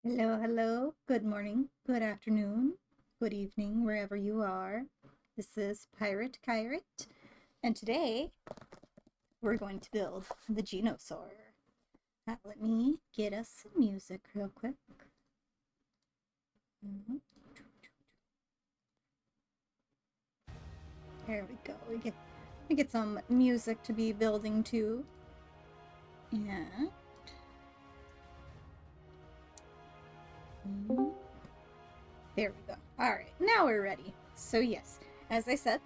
Hello, hello. Good morning, good afternoon, good evening, wherever you are. This is Pirate Kyrate, and today we're going to build the Geno Saurer. Let me get us some music real quick. There we go. We get some music to be building to, and there we go. All right, now we're ready. So yes, as I said,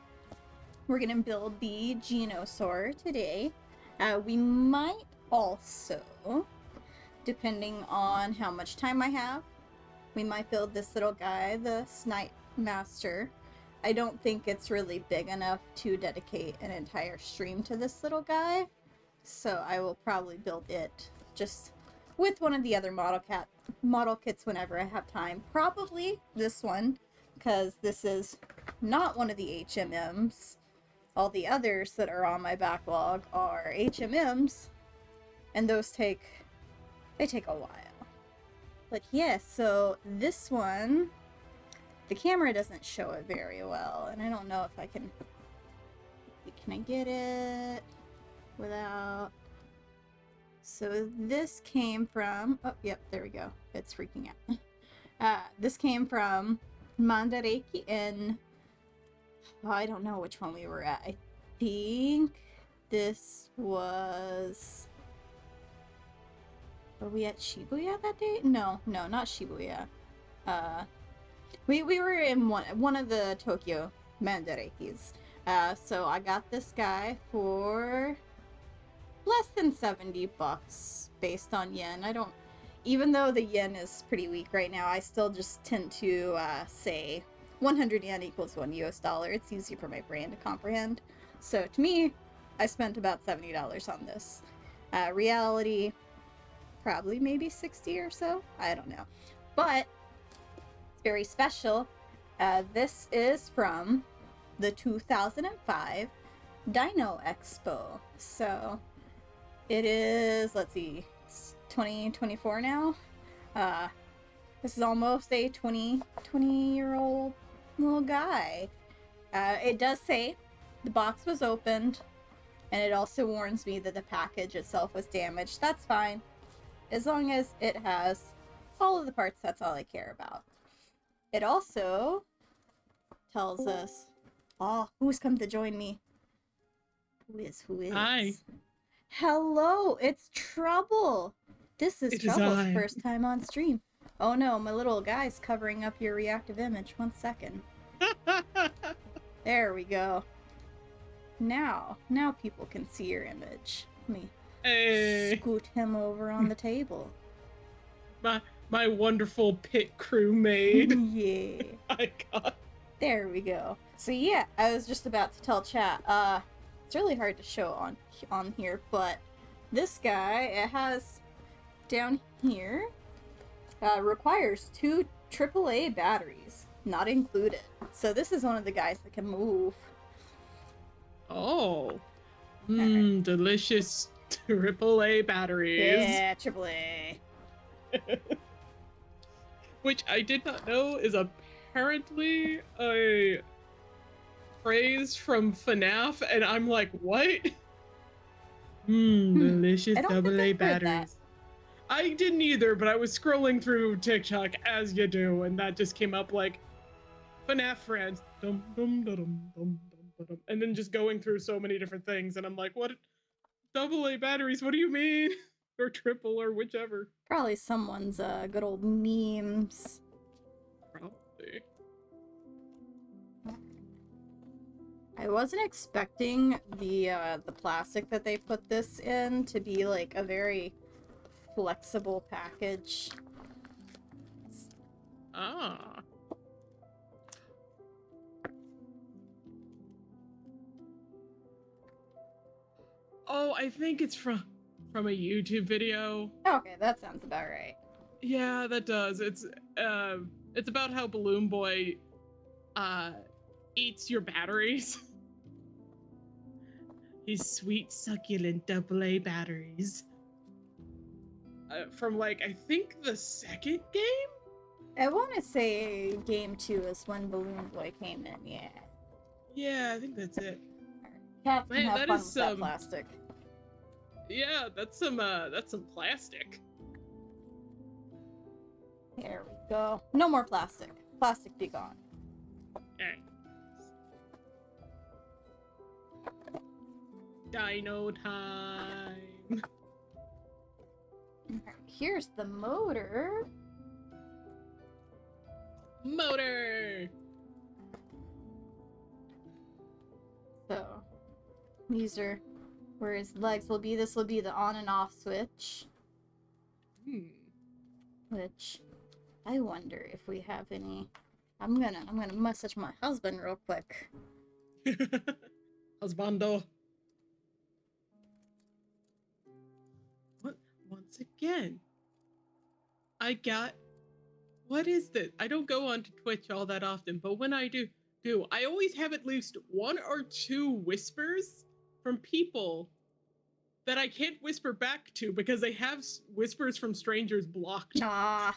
we're gonna build the Geno Saurer today. We might also, depending on how much time I have, we might build this little guy, the Snipe Master. I don't think it's really big enough to dedicate an entire stream to this little guy, so I will probably build it just with one of the other model kits whenever I have time. Probably this one, because this is not one of the HMMs. All the others that are on my backlog are HMMs, and those take a while. But yeah, so this one, the camera doesn't show it very well, and I don't know if I can I get it without... So this came from, oh, yep, there we go. It's freaking out. This came from Mandareki in, I don't know which one we were at. I think this was... Were we at Shibuya that day? No, not Shibuya. We were in one of the Tokyo Mandarekis. So I got this guy for less than $70 based on yen. I don't, even though the yen is pretty weak right now, I still just tend to say 100 yen equals $1 US. It's easy for my brain to comprehend. So to me, I spent about $70 on this. Reality, probably maybe 60 or so. I don't know. But it's very special. This is from the 2005 Dino Expo. So it is, let's see, it's 2024 now. This is almost a 20-year-old little guy. It does say the box was opened, and it also warns me that the package itself was damaged. That's fine. As long as it has all of the parts, that's all I care about. It also tells us, oh, who's come to join me? Who is? Hi. Hello, it's Trouble. This is It is Trouble's I. first time on stream. Oh no, my little guy's covering up your reactive image. 1 second. There we go. Now people can see your image. Let me scoot him over on the table. My wonderful pit crew maid. Yeah. Icon. There we go. So yeah, I was just about to tell chat. It's really hard to show on here, but this guy, it has down here, requires 2 AAA batteries, not included. So this is one of the guys that can move. Oh. Mmm, delicious AAA batteries. Yeah, AAA. Which I did not know is apparently a phrase from FNAF, and I'm like, what? Mmm, delicious AA batteries. I didn't either, but I was scrolling through TikTok as you do, and that just came up like FNAF friends, dum dum dum dum dum dum, and then just going through so many different things, and I'm like, what? AA batteries? What do you mean? Or triple, or whichever. Probably someone's good old memes. Probably. I wasn't expecting the plastic that they put this in to be like a very flexible package. Ah. Oh, I think it's from a YouTube video. Okay, that sounds about right. Yeah, that does. It's about how Balloon Boy eats your batteries. His sweet, succulent AA batteries. from like I think the second game. I want to say game 2 is when Balloon Boy came in. Yeah. Yeah, I think that's it. Cats can Man, have that fun is with that plastic. Yeah, that's some plastic. There we go. No more plastic. Plastic be gone. Alright. Dino time. Here's the motor. Motor. So, these are where his legs will be. This will be the on and off switch. Which, I wonder if we have any. I'm gonna message my husband real quick. Husbando. What? Once again, I got. What is this? I don't go onto Twitch all that often, but when I do, I always have at least 1 or 2 whispers from people that I can't whisper back to because they have whispers from strangers blocked. Ah.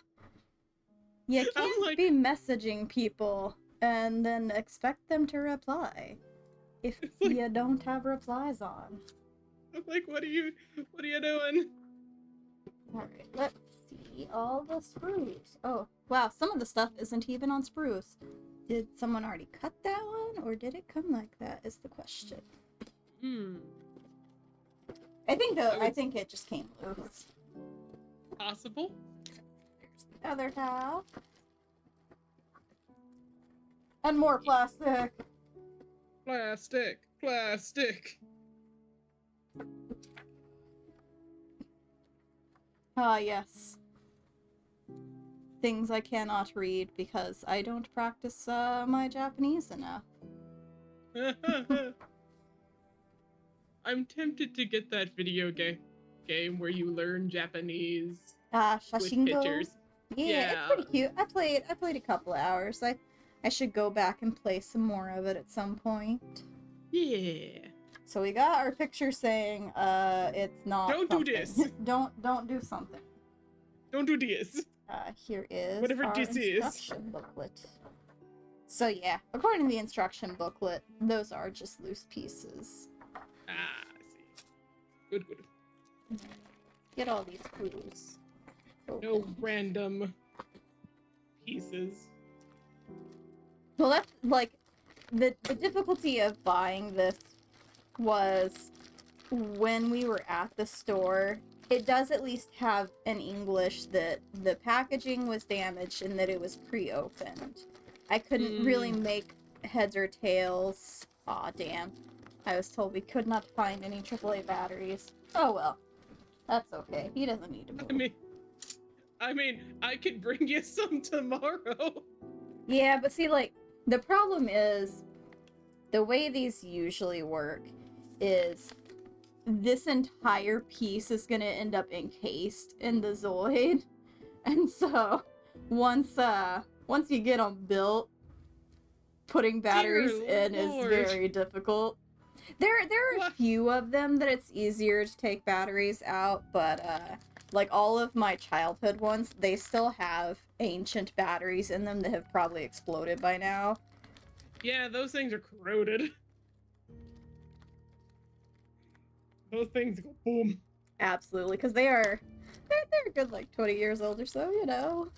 You can't be messaging people and then expect them to reply if you don't have replies on. I'm like, what are you doing? Alright, let's see all the sprues. Oh, wow, some of the stuff isn't even on sprues. Did someone already cut that one, or did it come like that is the question. I think it just came loose. Possible. There's the other half. And more plastic. Plastic. Ah, yes. Things I cannot read because I don't practice my Japanese enough. I'm tempted to get that video game where you learn Japanese with Shashingo. pictures. Yeah, it's pretty cute. I played a couple of hours. I should go back and play some more of it at some point. Yeah. So we got our picture saying it's not Don't something. do this. don't do something. Don't do this. Here is whatever our this instruction booklet. So yeah, according to the instruction booklet, those are just loose pieces. I see. Good. Get all these clues. No random pieces. Well, that's like the difficulty of buying this was when we were at the store. It does at least have an English that the packaging was damaged and that it was pre-opened. I couldn't really make heads or tails. Aw, damn. I was told we could not find any AAA batteries. Oh well. That's okay. He doesn't need to move. I mean, I could bring you some tomorrow. Yeah, but see, like, the problem is the way these usually work is this entire piece is gonna end up encased in the Zoid. And so once you get them built, putting batteries in is very difficult. There are a few of them that it's easier to take batteries out, but like all of my childhood ones, they still have ancient batteries in them that have probably exploded by now. Yeah, those things are corroded. Those things go boom. Absolutely, because they're good like 20 years old or so, you know.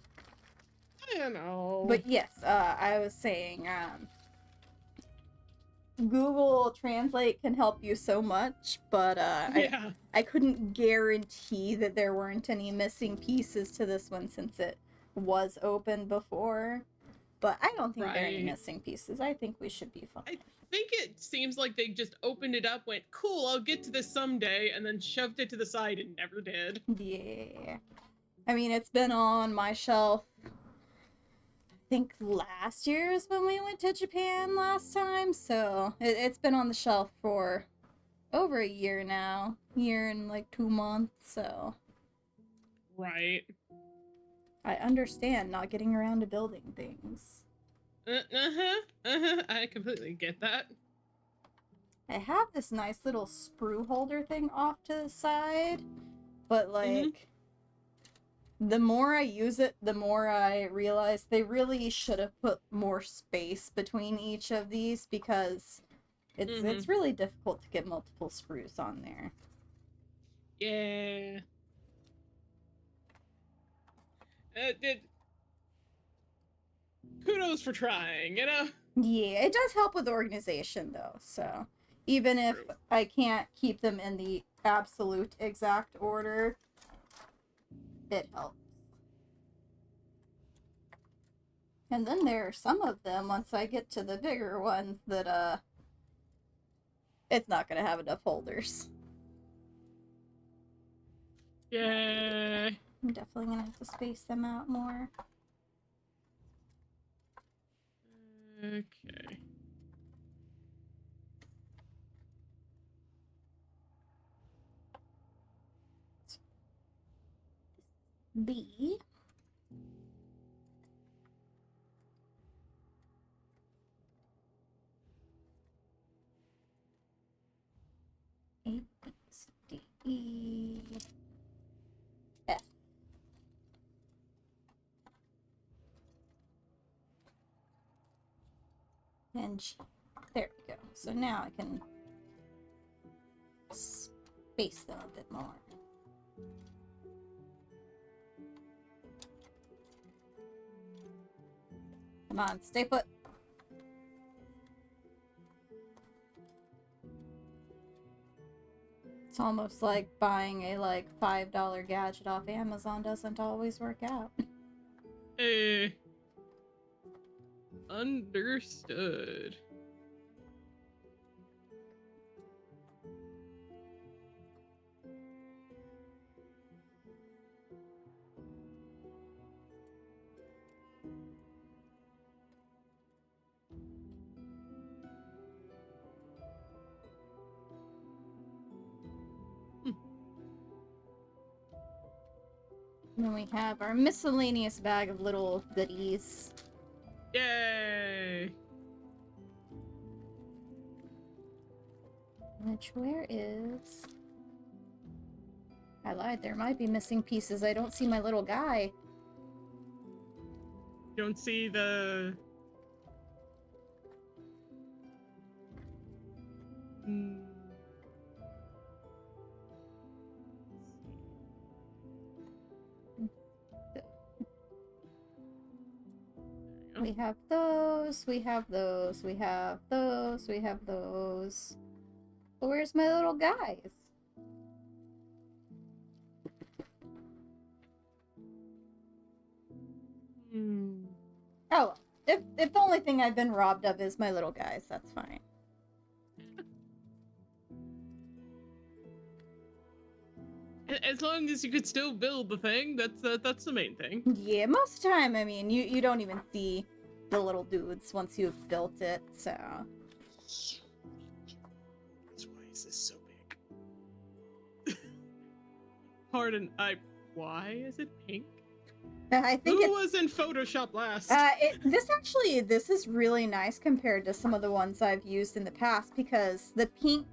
I know. But yes, I was saying, Google Translate can help you so much, but yeah. I couldn't guarantee that there weren't any missing pieces to this one since it was open before. But I don't think there are any missing pieces. I think we should be fine. I think it seems like they just opened it up, went, cool, I'll get to this someday, and then shoved it to the side and never did. Yeah. I mean, it's been on my shelf. I think last year is when we went to Japan last time, so it's been on the shelf for over a year now. Year and like 2 months, so. Right. I understand not getting around to building things. I completely get that. I have this nice little sprue holder thing off to the side, but like, the more I use it, the more I realize they really should have put more space between each of these because it's really difficult to get multiple sprues on there. Yeah. Kudos for trying, you know? Yeah, it does help with organization though, so even if True. I can't keep them in the absolute exact order, it helps. And then there are some of them, once I get to the bigger ones, that it's not gonna have enough holders. Yeah. I'm definitely gonna have to space them out more. Okay. B. A, B, C, D, E, F. And G. There we go. So now I can space them a bit more. Come on, stay put. It's almost like buying a like $5 gadget off Amazon doesn't always work out. Understood. And then we have our miscellaneous bag of little goodies. Yay! Which, where is... I lied, there might be missing pieces. I don't see my little guy. You don't see the... We have those, we have those, we have those, we have those. But where's my little guys? Oh, if the only thing I've been robbed of is my little guys, that's fine. As long as you could still build the thing, that's the main thing. Yeah, most of the time, I mean, you don't even see the little dudes once you've built it, so... That's why is this so big? Pardon, why is it pink? I think Who was in Photoshop last? This is really nice compared to some of the ones I've used in the past because the pink,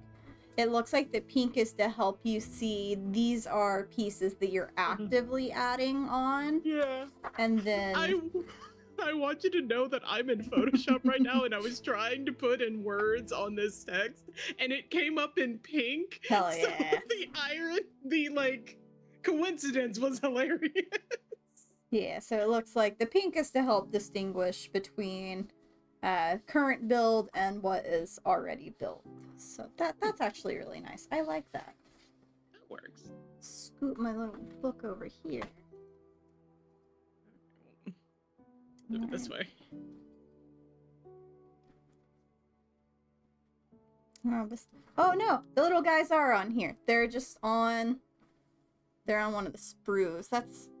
it looks like the pink is to help you see these are pieces that you're actively adding on. Yeah. And then... I want you to know that I'm in Photoshop right now and I was trying to put in words on this text and it came up in pink. Hell yeah. So the coincidence was hilarious. Yeah, so it looks like the pink is to help distinguish between current build and what is already built. So that's actually really nice. I like that. That works. Scoot my little book over here. Do it this way. Oh no, the little guys are on here. They're just on... They're on one of the sprues.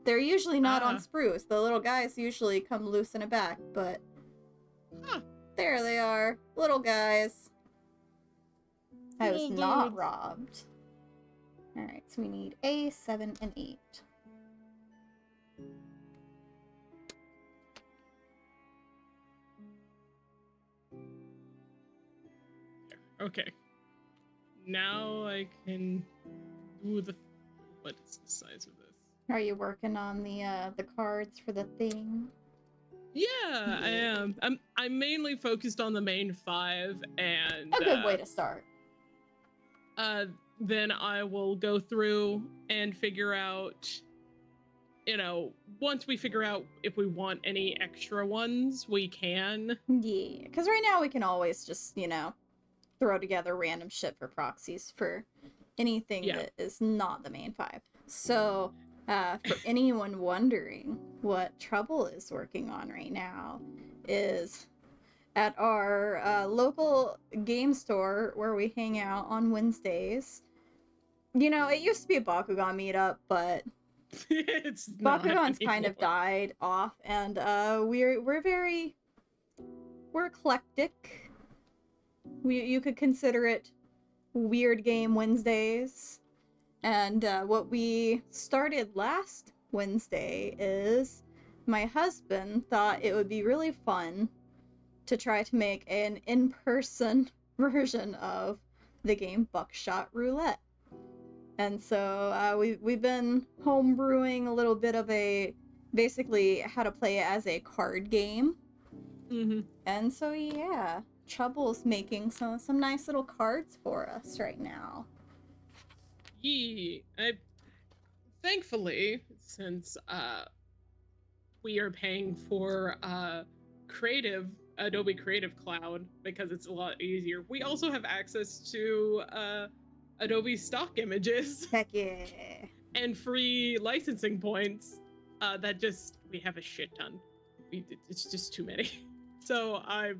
They're usually not on sprues. The little guys usually come loose in a back, but... There they are. Little guys. I was not robbed. Alright, so we need A, 7, and 8. Okay. Now I can do the... What is the size of this? Are you working on the cards for the thing? Yeah, I am. I'm mainly focused on the main 5, and A good way to start. then I will go through and figure out, once we figure out if we want any extra ones, we can. Yeah, because right now we can always just, throw together random shit for proxies for anything Yeah. that is not the main 5. So, for anyone wondering what Trouble is working on right now is at our local game store where we hang out on Wednesdays. It used to be a Bakugan meetup, but It's not Bakugan's anymore. kind of died off, and we're eclectic. You could consider it Weird Game Wednesdays. And what we started last Wednesday is my husband thought it would be really fun to try to make an in-person version of the game Buckshot Roulette. And so we've been homebrewing a little bit of basically how to play it as a card game. Mm-hmm. And so yeah, Trouble's making some nice little cards for us right now. Yeah, thankfully, since we are paying for Adobe Creative Cloud because it's a lot easier, we also have access to Adobe stock images. Heck yeah. And free licensing points we have a shit ton. It's just too many. So I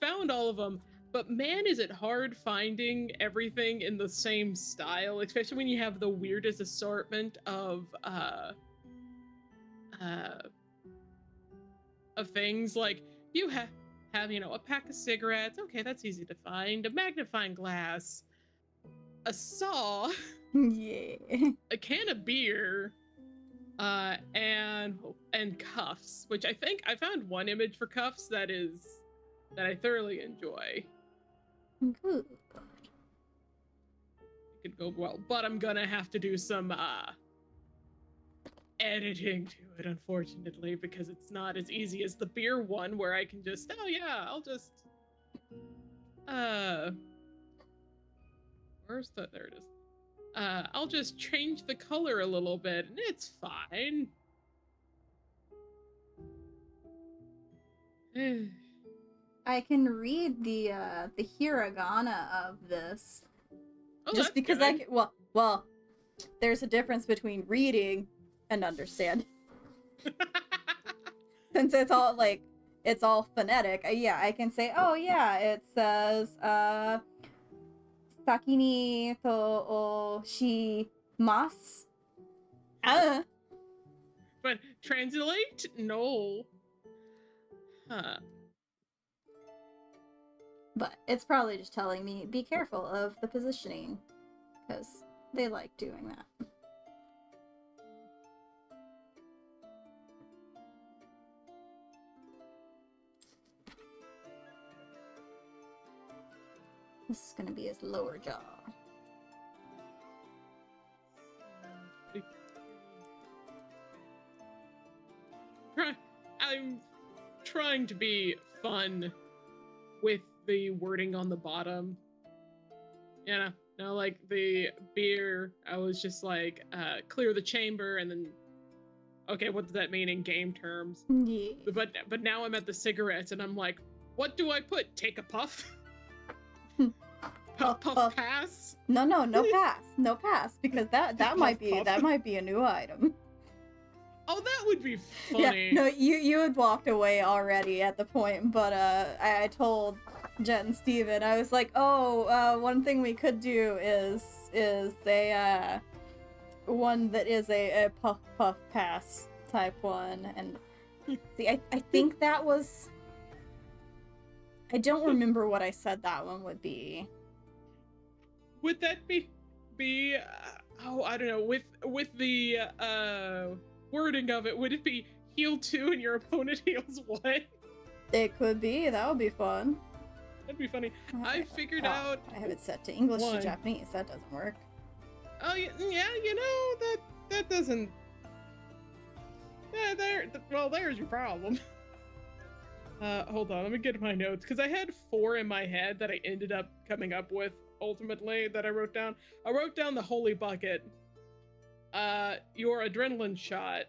found all of them, but man, is it hard finding everything in the same style, especially when you have the weirdest assortment of things. Like you have a pack of cigarettes. Okay, that's easy to find. A magnifying glass, a saw, yeah, a can of beer, and cuffs, which I think I found one image for cuffs that I thoroughly enjoy. good. It could go well, but I'm gonna have to do some editing to it, unfortunately, because it's not as easy as the beer one where I can just, I'll just where's the, there it is. I'll just change the color a little bit and it's fine. I can read the hiragana of this. Oh, just because good. I can, well, there's a difference between reading and understand. Since it's all phonetic. Yeah, I can say, oh yeah, it says Sakini to oshimasu. But translate? No. Huh. But it's probably just telling me, be careful of the positioning. Because they like doing that. This is gonna be his lower jaw. I'm trying to be fun with the wording on the bottom. No, like the beer, I was just like, clear the chamber, and then, okay, what does that mean in game terms? Yeah. But now I'm at the cigarettes, and I'm like, what do I put? Take a puff? puff, pass? No pass. No pass, because that might be a new item. Oh, that would be funny. Yeah, no, you had walked away already at the point, but I told Jet and Steven, I was like, one thing we could do is a one that is a puff pass type one, and see, I think that was, I don't remember what I said that one would be. Would that be I don't know, with the wording of it, would it be heal 2 and your opponent heals 1? It could be. That would be fun. That'd be funny. I figured out. I have it set to English to Japanese. That doesn't work. Oh yeah, that doesn't Well, there's your problem. Hold on, let me get my notes because I had 4 in my head that I ended up coming up with ultimately that I wrote down. I wrote down the holy bucket, your adrenaline shot,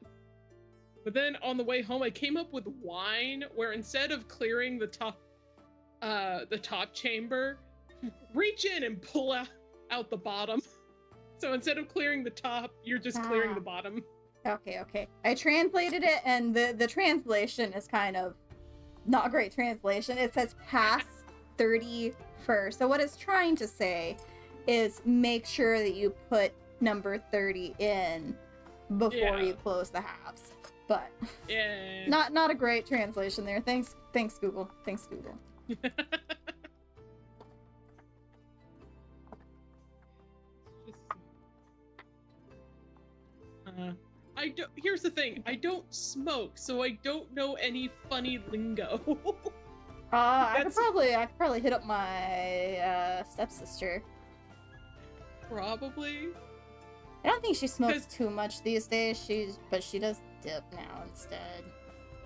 but then on the way home I came up with wine, where instead of clearing the top chamber, reach in and pull out the bottom. So instead of clearing the top, you're just clearing the bottom. Okay. I translated it, and the translation is kind of not a great translation. It says pass 30 first. So what it's trying to say is make sure that you put number 30 in before you close the halves. But yeah, not a great translation there. Thanks Google. Thanks Google. Here's the thing. I don't smoke, so I don't know any funny lingo. I could probably hit up my stepsister. Probably. I don't think she smokes too much these days. But she does dip now instead.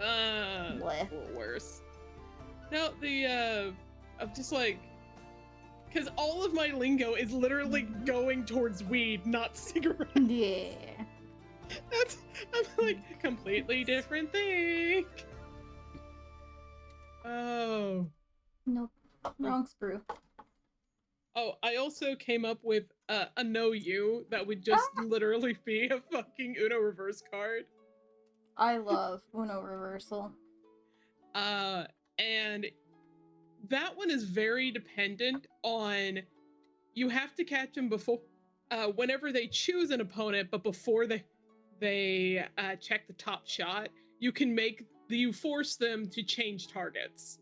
A little worse. No, I'm just like, because all of my lingo is literally going towards weed, not cigarettes. Yeah. I'm like, completely different thing. Oh. Nope. Wrong sprue. Oh, I also came up with a know you that would just literally be a fucking Uno reverse card. I love Uno reversal. And that one is very dependent on, you have to catch them before, whenever they choose an opponent, but before they check the top shot, you force them to change targets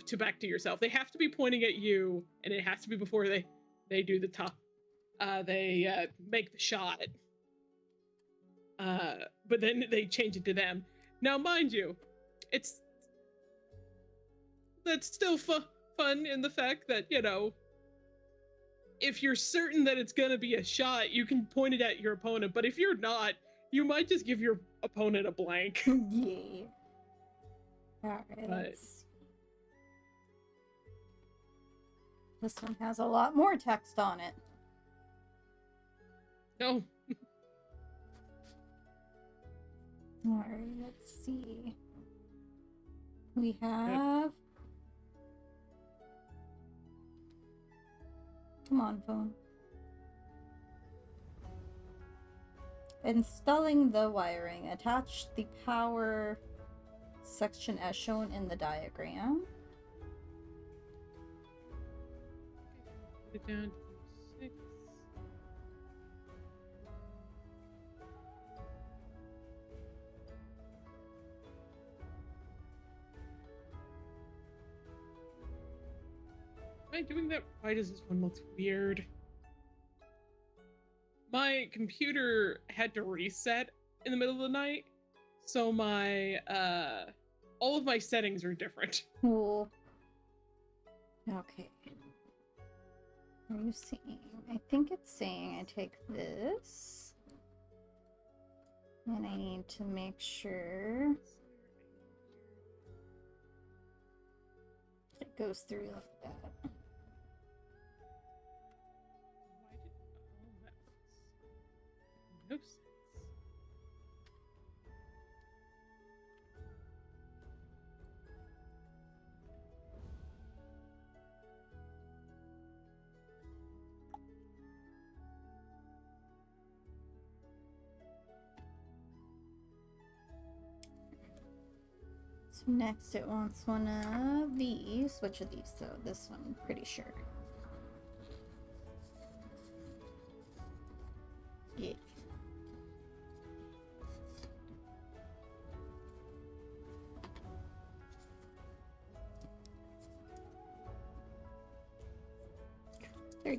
to back to yourself. They have to be pointing at you, and it has to be before they do the top. They make the shot. But then they change it to them. Now, mind you, that's still fun in the fact that, you know, if you're certain that it's gonna be a shot, you can point it at your opponent, but if you're not, you might just give your opponent a blank. Yeah. Alright, this one has a lot more text on it. No. Alright, let's see. We have... Come on, phone. Installing the wiring. Attach the power section as shown in the diagram. Put it down to 6. Am I doing that? Why does this one look weird? My computer had to reset in the middle of the night, so my all of my settings are different. Cool. Okay. Are you seeing? I think it's saying I take this. And I need to make sure it goes through like that. No sense. So next it wants one of these. Which of these? So this one, I'm pretty sure. Yeah. $32.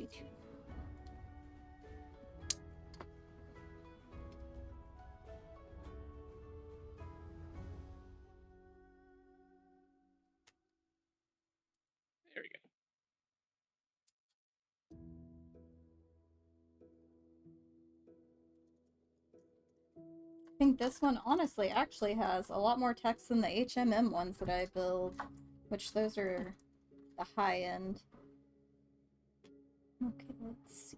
There we go. think this one honestly actually has a lot more text than the HMM ones that I build, which those are the high end. Okay, let's see.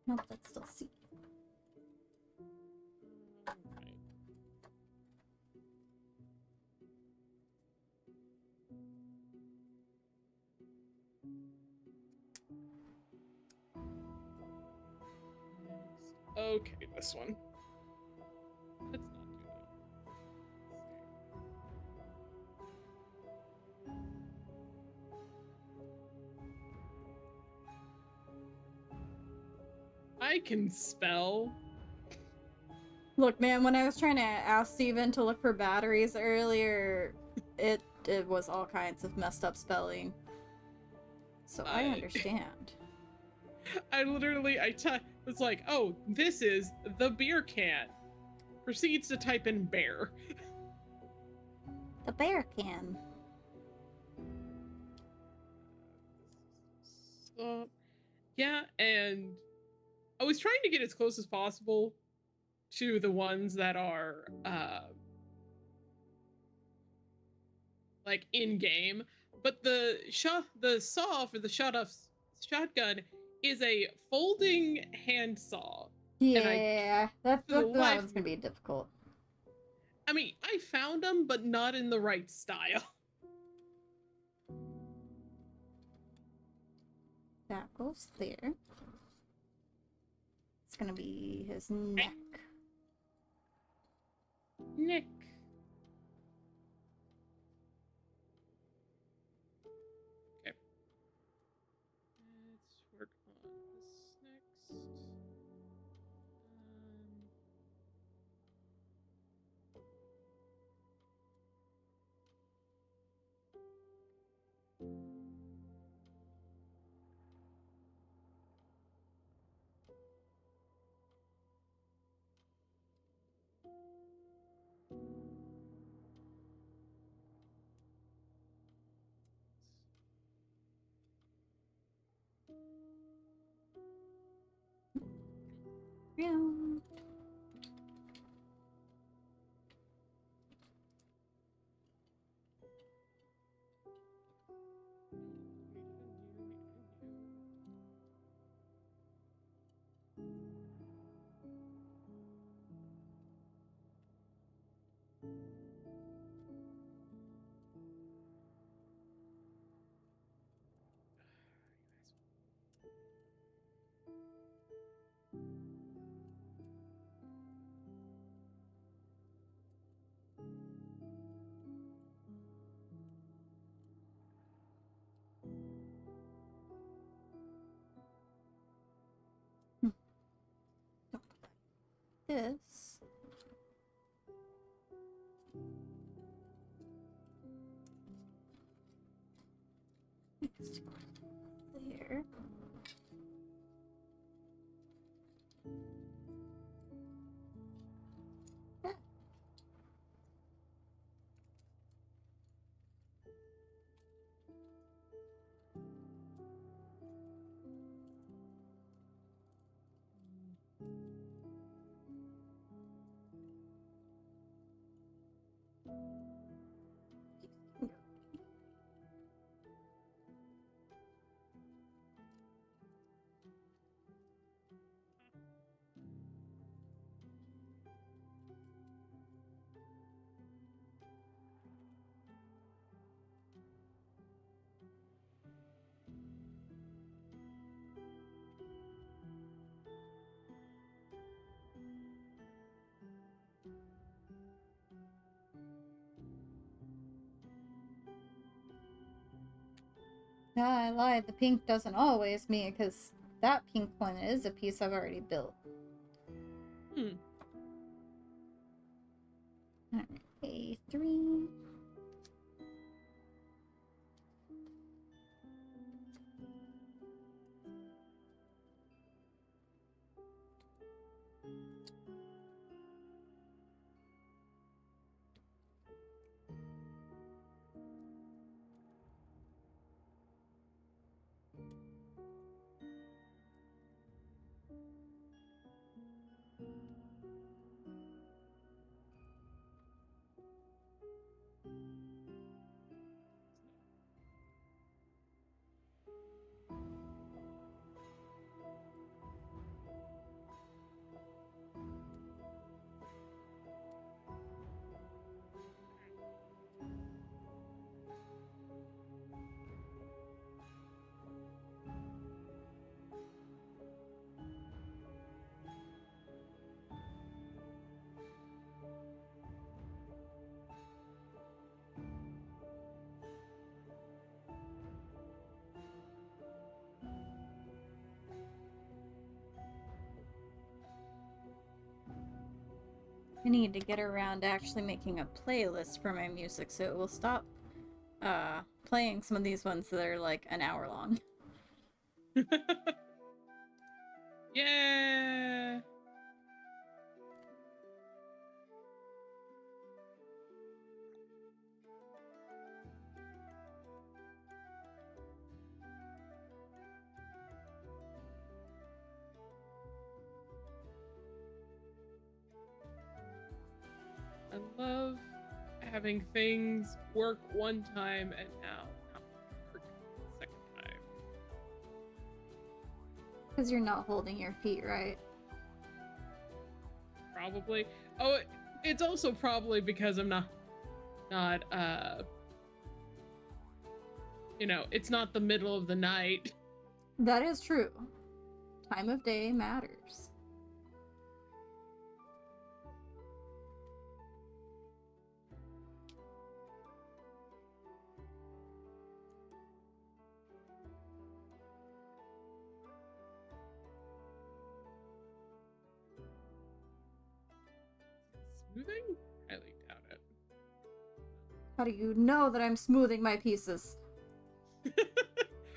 Nope, that's still C. Okay, this one. Let's not do that. I can spell. Look, man, when I was trying to ask Steven to look for batteries earlier, it was all kinds of messed up spelling. So I understand. I literally, was like, oh, this is the beer can. Proceeds to type in bear. The bear can. Yeah, and I was trying to get as close as possible to the ones that are like in game, but the saw for the shotgun is a folding hand saw. Yeah, that one's me, gonna be difficult. I mean, I found them, but not in the right style. That goes there. It's gonna be his neck. Nick. Okay. Let's work on this next. Yeah. This. Next there. Yeah, I lied. The pink doesn't always mean because that pink one is a piece I've already built. Alright, A3. I need to get around to actually making a playlist for my music so it will stop playing some of these ones that are like an hour long. Yeah. I love having things work one time and now not work the second time. Because you're not holding your feet, right? Probably. Oh, it's also probably because I'm not you know, it's not the middle of the night. That is true. Time of day matters. Smoothing? Highly doubt it. How do you know that I'm smoothing my pieces?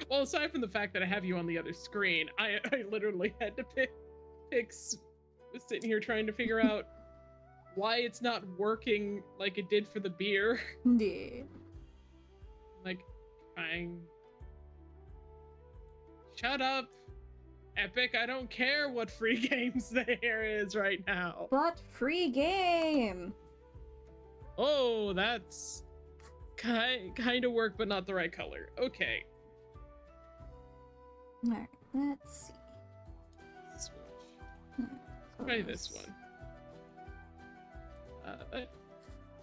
Well, aside from the fact that I have you on the other screen, I literally had to pick sitting here trying to figure out why it's not working like it did for the beer. Yeah. Like, trying. Shut up, Epic. I don't care what free games there is right now. But free game! Oh, that's kind of work, but not the right color. Okay. Alright, let's see. Switch. Try this one.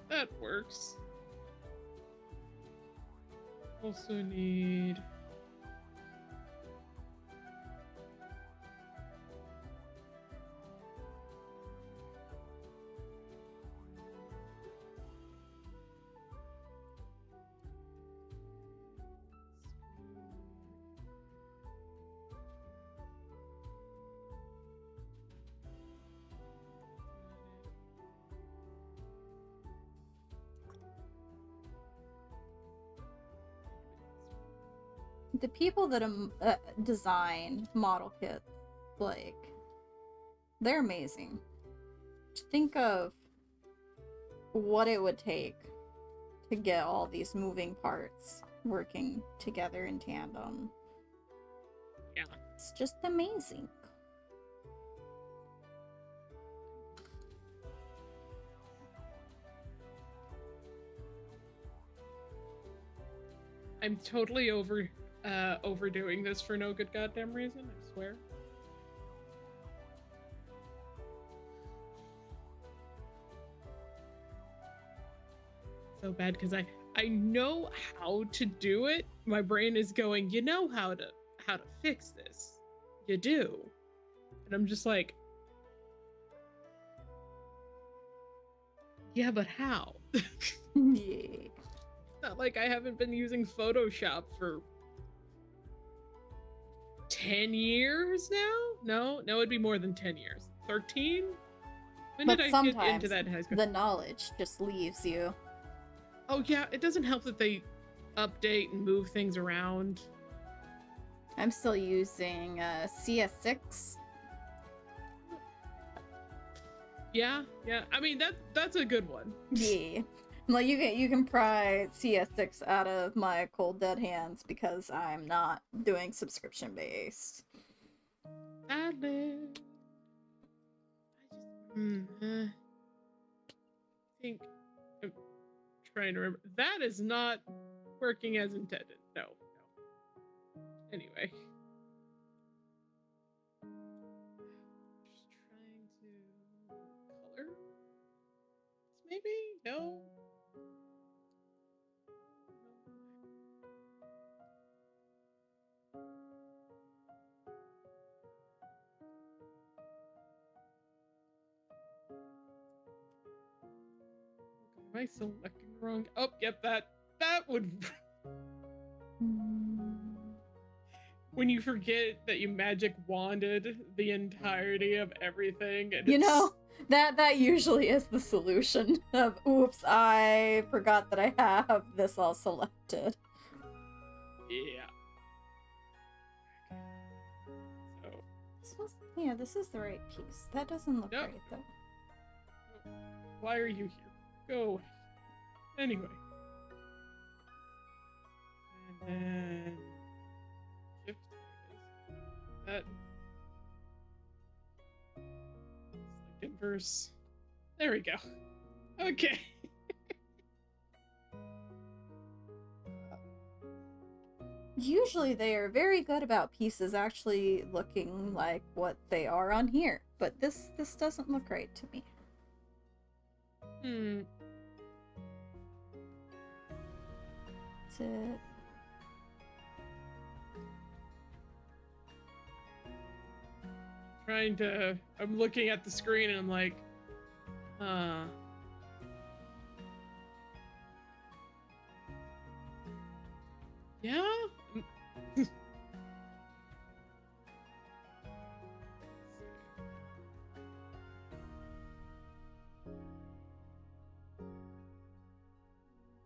That works. Also need. The people that design model kits, like, they're amazing. Think of what it would take to get all these moving parts working together in tandem. Yeah. It's just amazing. I'm totally overdoing this for no good goddamn reason, I swear. So bad because I know how to do it. My brain is going, you know how to fix this. You do. And I'm just like, yeah, but how? Yeah. Not like I haven't been using Photoshop for 10 years now? No, it'd be more than 10 years. 13? When But did I sometimes get into that in high school? the knowledge just leaves you. Oh yeah, it doesn't help that they update and move things around. I'm still using CS6. Yeah. I mean that's a good one. Yeah. Like you can pry CS6 out of my cold dead hands because I'm not doing subscription based. Valid. I think I'm trying to remember. That is not working as intended. No. Anyway. Just trying to color. Maybe? No. Am I selecting wrong? Oh, yep, that would. When you forget that you magic wanded the entirety of everything, and You it's know, That usually is the solution of, oops, I forgot that I have this all selected. Yeah. So. Yeah, this is the right piece. That doesn't look Nope. right, though. Why are you here? Go away. Anyway. And then... Shift. That... Select inverse. There we go. Okay. Usually they are very good about pieces actually looking like what they are on here, but this doesn't look right to me. That's it. I'm looking at the screen and I'm like, yeah?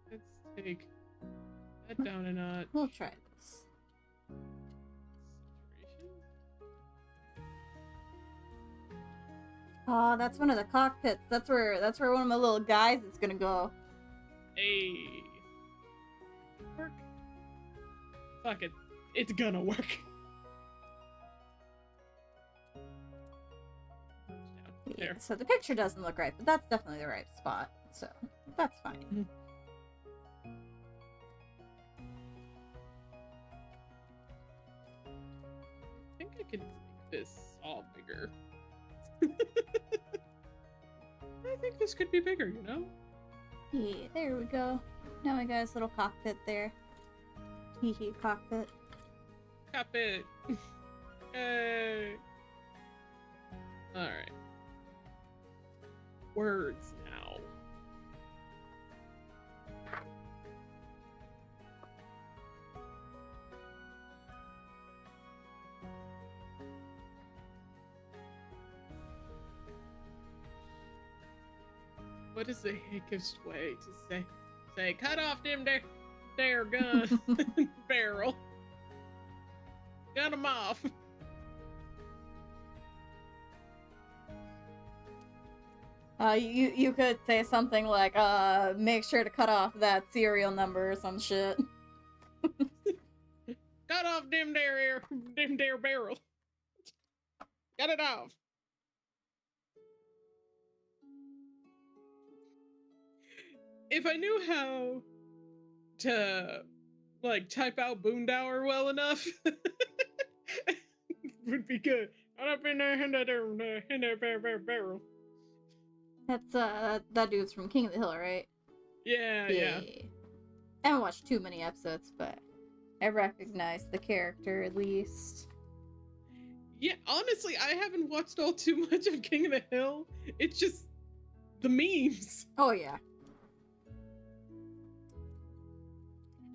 Let's take that down a notch. We'll try this. Oh, that's one of the cockpits. That's where one of my little guys is gonna go. Hey. Work. Fuck it. It's gonna work. Yeah, so the picture doesn't look right, but that's definitely the right spot. So that's fine. Mm-hmm. I think I could make this all bigger. I think this could be bigger, you know? Yeah, there we go. Now we got his little cockpit there. Hee hee, cockpit. Cockpit. Hey. Alright. Words now. What is the hickest way to say cut off them there gun barrel. Cut them off. You could say something like, make sure to cut off that serial number or some shit. Cut off them there barrel. Cut it off. If I knew how to like type out Boondauer well enough, would be good. Cut up in there barrel. That's that dude's from King of the Hill, right? Yeah. I haven't watched too many episodes, but I recognize the character at least. Yeah, honestly, I haven't watched all too much of King of the Hill. It's just the memes. Oh yeah.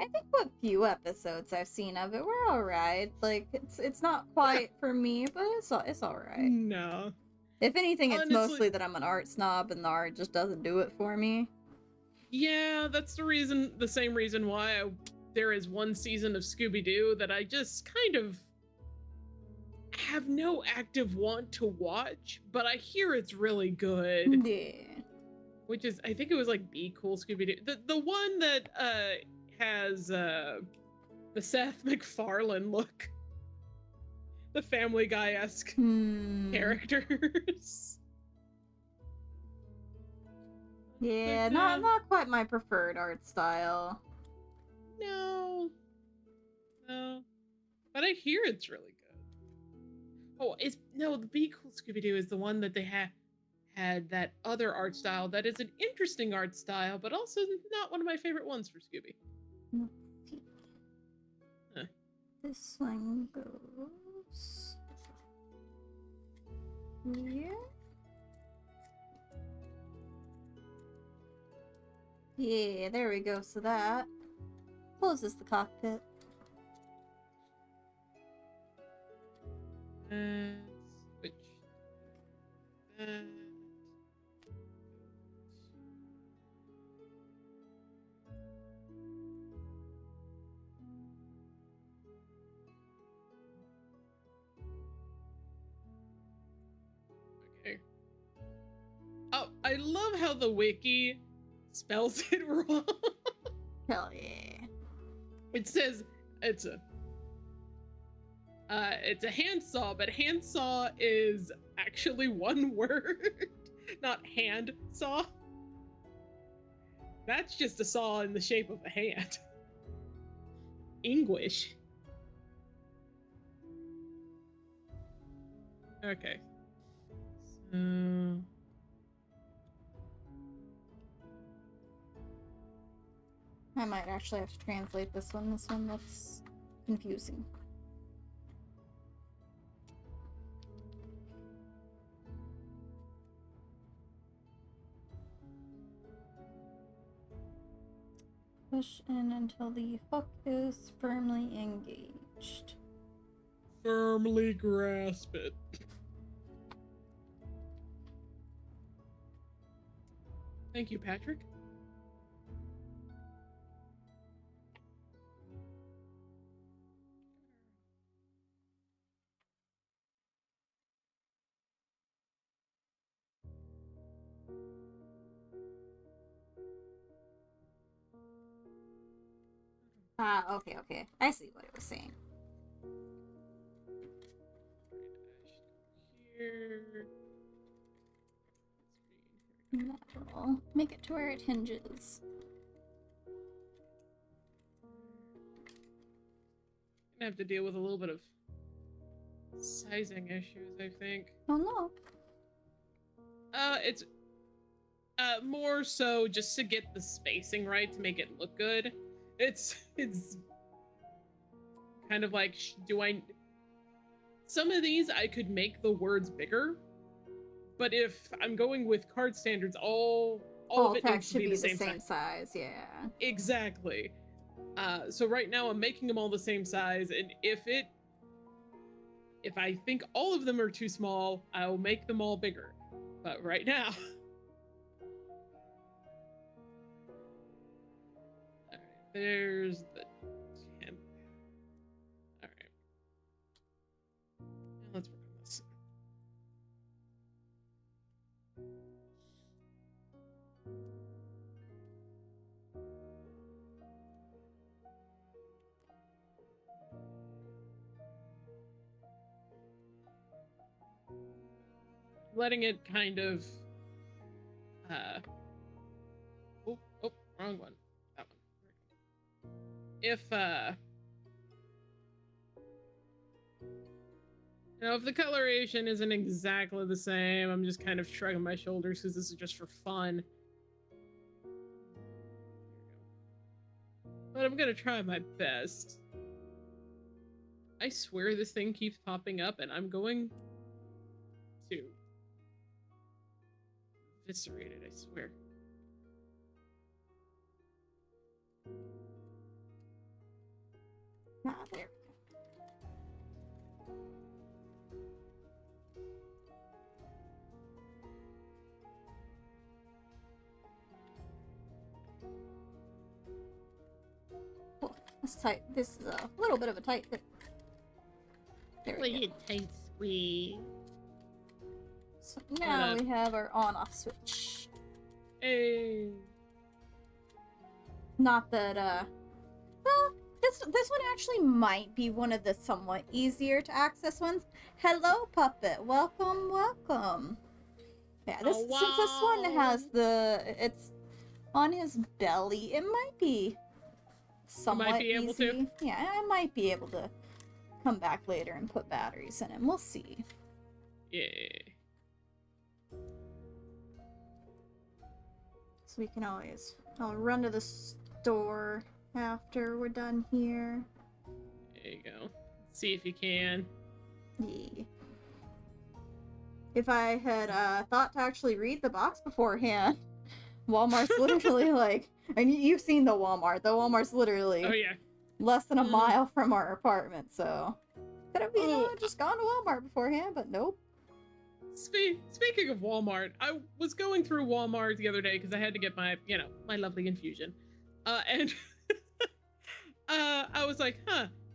I think what few episodes I've seen of it were alright. Like it's not quite for me, but it's alright. No. If anything, Honestly, it's mostly that I'm an art snob and the art just doesn't do it for me. Yeah, that's the same reason why there is one season of Scooby-Doo that I just kind of have no active want to watch, but I hear it's really good. Yeah. Which is, I think it was like Be Cool Scooby-Doo. The one that has the Seth MacFarlane look. The Family Guy-esque characters. Yeah, not quite my preferred art style. No. But I hear it's really good. Oh, the Be Cool Scooby-Doo is the one that they had that other art style that is an interesting art style, but also not one of my favorite ones for Scooby. Huh. This one goes here. Yeah, there we go. So that closes the cockpit. Switch that. I love how the wiki spells it wrong. Hell yeah. It says it's a handsaw, but handsaw is actually one word, not hand saw. That's just a saw in the shape of a hand. English. Okay. So I might actually have to translate this one. This one looks confusing. Push in until the hook is firmly engaged. firmly grasp it. Thank you, Patrick. Ah, okay. I see what it was saying. Here. That'll make it to where it hinges. Gonna have to deal with a little bit of sizing issues, I think. Oh no. It's more so just to get the spacing right to make it look good. It's kind of like, some of these I could make the words bigger, but if I'm going with card standards, all of it needs to be the same size. Yeah. Exactly. So right now I'm making them all the same size, and if I think all of them are too small, I'll make them all bigger. But right now, all right, there's the temp. All right, now let's work on this. Letting it kind of oh, wrong one. That one. If if the coloration isn't exactly the same, I'm just kind of shrugging my shoulders because this is just for fun. But I'm gonna try my best. I swear this thing keeps popping up, and I'm going to eviscerate it, I swear. Ah, there. Oh, this tight. This is a little bit of a tight fit. There we go. Tight squeeze. So now we have our on-off switch. Hey. Not that, well, this one actually might be one of the somewhat easier to access ones. Hello, puppet. Welcome. Yeah, since this one has it's on his belly, it might be somewhat easy. Yeah, I might be able to come back later and put batteries in him. We'll see. Yeah. So we can I'll run to the store after we're done here. There you go. See if you can. Yeah. If I had thought to actually read the box beforehand, Walmart's literally like, and you've seen the Walmart. The Walmart's literally less than a mile from our apartment, so could have just gone to Walmart beforehand, but nope. Speaking of Walmart, I was going through Walmart the other day because I had to get my, my lovely infusion. And I was like,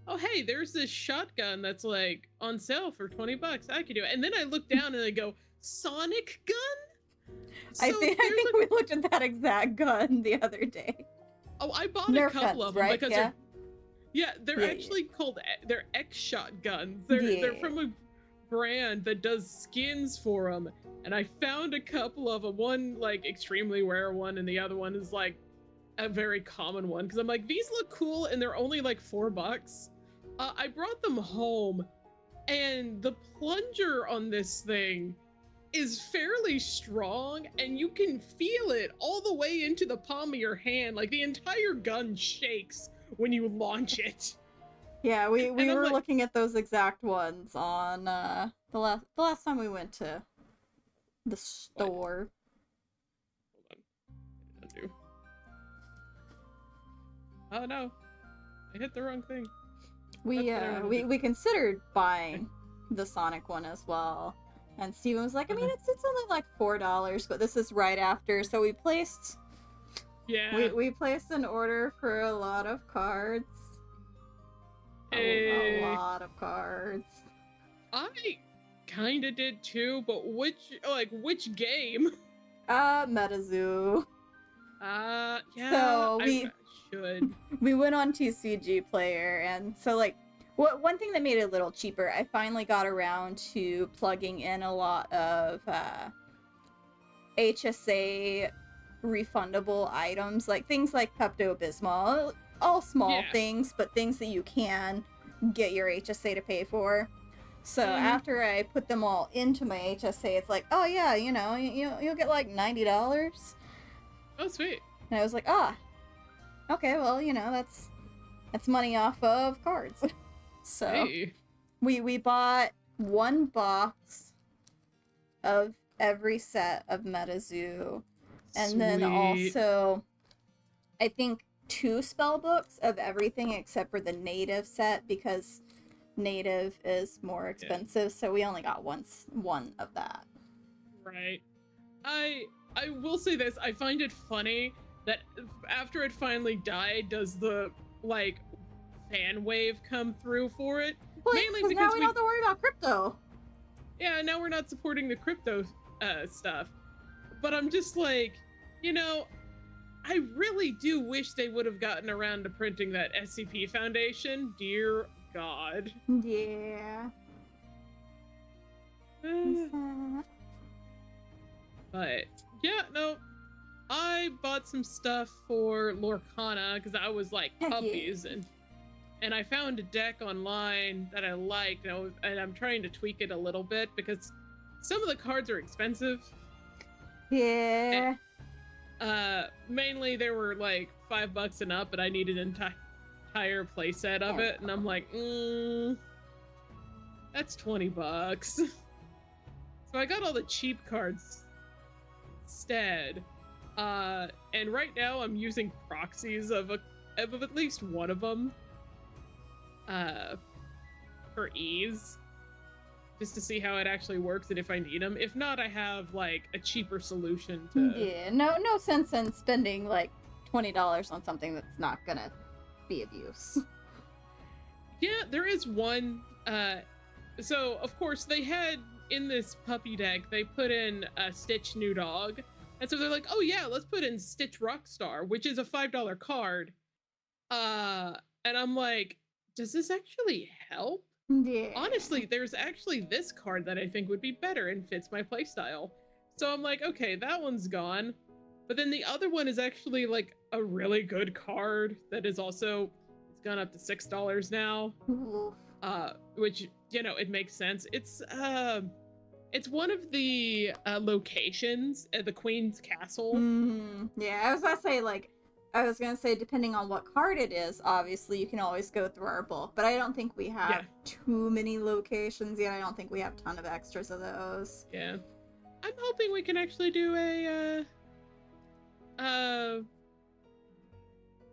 oh, hey, there's this shotgun that's like on sale for $20. I could do it. And then I look down and I go, Sonic gun? So I think we looked at that exact gun the other day. Oh, I bought Nerf a couple guns, of them right? because Yeah. they're Yeah, actually called they're X-Shot guns. They're yeah. from a brand that does skins for them, and I found a couple of them. One like extremely rare one, and the other one is like a very common one. Because I'm like, these look cool, and they're only like $4. I brought them home, and the plunger on this thing is fairly strong, and you can feel it all the way into the palm of your hand. Like the entire gun shakes when you launch it. Yeah, we And I'm were like, looking at those exact ones on the last time we went to the what? store. Hold on. Undo. Oh no. I hit the wrong thing. We considered buying the Sonic one as well. And Steven was like, I mean, it's only like $4, but this is right after, so we placed we placed an order for a lot of cards. A lot of cards. I kinda did too, but which game? MetaZoo. Yeah, So I should. we went on TCG Player, and so like one thing that made it a little cheaper, I finally got around to plugging in a lot of HSA refundable items, like things like Pepto-Bismol, all small things, but things that you can get your HSA to pay for. So after I put them all into my HSA, it's like, oh yeah, you know, you'll get like $90. Oh sweet. And I was like, okay, well, you know, that's money off of cards. So hey. we bought one box of every set of MetaZoo, and then also I think 2 spell books of everything except for the native set, because native is more expensive, so we only got one of that. Right. I will say this, I find it funny that after it finally died, does the like fan wave come through for it? Well, mainly because now we don't have to worry about crypto. Yeah, now we're not supporting the crypto stuff. But I'm just like, you know, I really do wish they would have gotten around to printing that SCP Foundation. Dear God. Yeah. But yeah, no, I bought some stuff for Lorcana because I was like puppies, and I found a deck online that I liked, and I'm trying to tweak it a little bit because some of the cards are expensive. Yeah. And, mainly they were like $5 and up, but I needed an entire playset of it, and I'm like, that's $20. So I got all the cheap cards instead. And right now I'm using proxies of at least one of them for ease, just to see how it actually works and if I need them. If not, I have like a cheaper solution to... Yeah, no sense in spending like $20 on something that's not gonna be of use. Yeah, there is one. So of course they had in this puppy deck, they put in a Stitch New Dog. And so they're like, oh yeah, let's put in Stitch Rockstar, which is a $5 card. And I'm like, does this actually help? Yeah. Honestly, there's actually this card that I think would be better and fits my playstyle. So I'm like, okay, that one's gone. But then the other one is actually like a really good card that is also, it's gone up to $6 now. Which, you know, it makes sense. It's one of the locations at the Queen's Castle. Yeah, I was gonna say, depending on what card it is, obviously you can always go through our bulk, but I don't think we have too many locations yet. I don't think we have a ton of extras of those. Yeah. I'm hoping we can actually do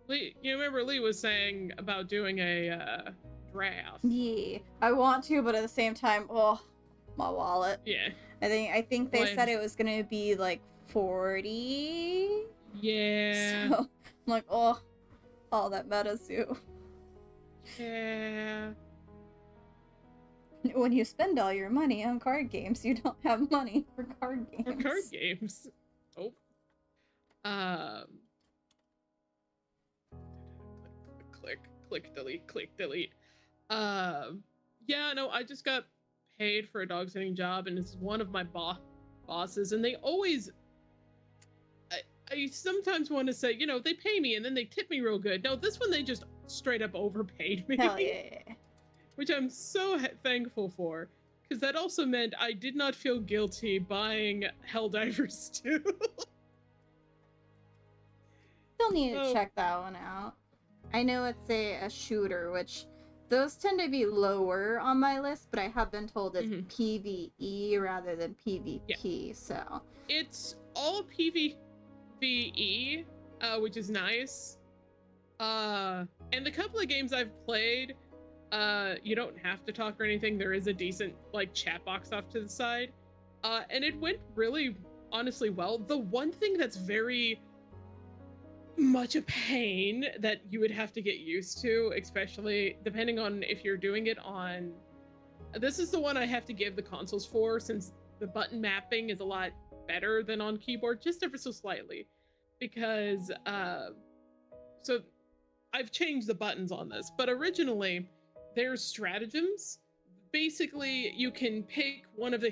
Lee, you remember Lee was saying about doing a draft. Yeah, I want to, but at the same time, my wallet. Yeah. I think they said it was gonna be like 40. Yeah. So I'm like, all that MetaZoo. Yeah. When you spend all your money on card games, you don't have money for card games. For card games. Oh. Click, delete. Yeah, no, I just got paid for a dog sitting job, and it's one of my bosses, and they always. I sometimes want to say, you know, they pay me and then they tip me real good. No, this one they just straight up overpaid me. Hell yeah. Which I'm so thankful for, because that also meant I did not feel guilty buying Helldivers 2. Still need to check that one out. I know it's a shooter, which those tend to be lower on my list, but I have been told it's PvE rather than PvP, so. It's all PvE, which is nice. And the couple of games I've played, you don't have to talk or anything. There is a decent, like, chat box off to the side. And it went really, honestly well. The one thing that's very much a pain that you would have to get used to, especially depending on if you're doing it on... This is the one I have to give the consoles for, since the button mapping is a lot better than on keyboard, just ever so slightly. Because, so I've changed the buttons on this, but originally there's stratagems. Basically, you can pick one of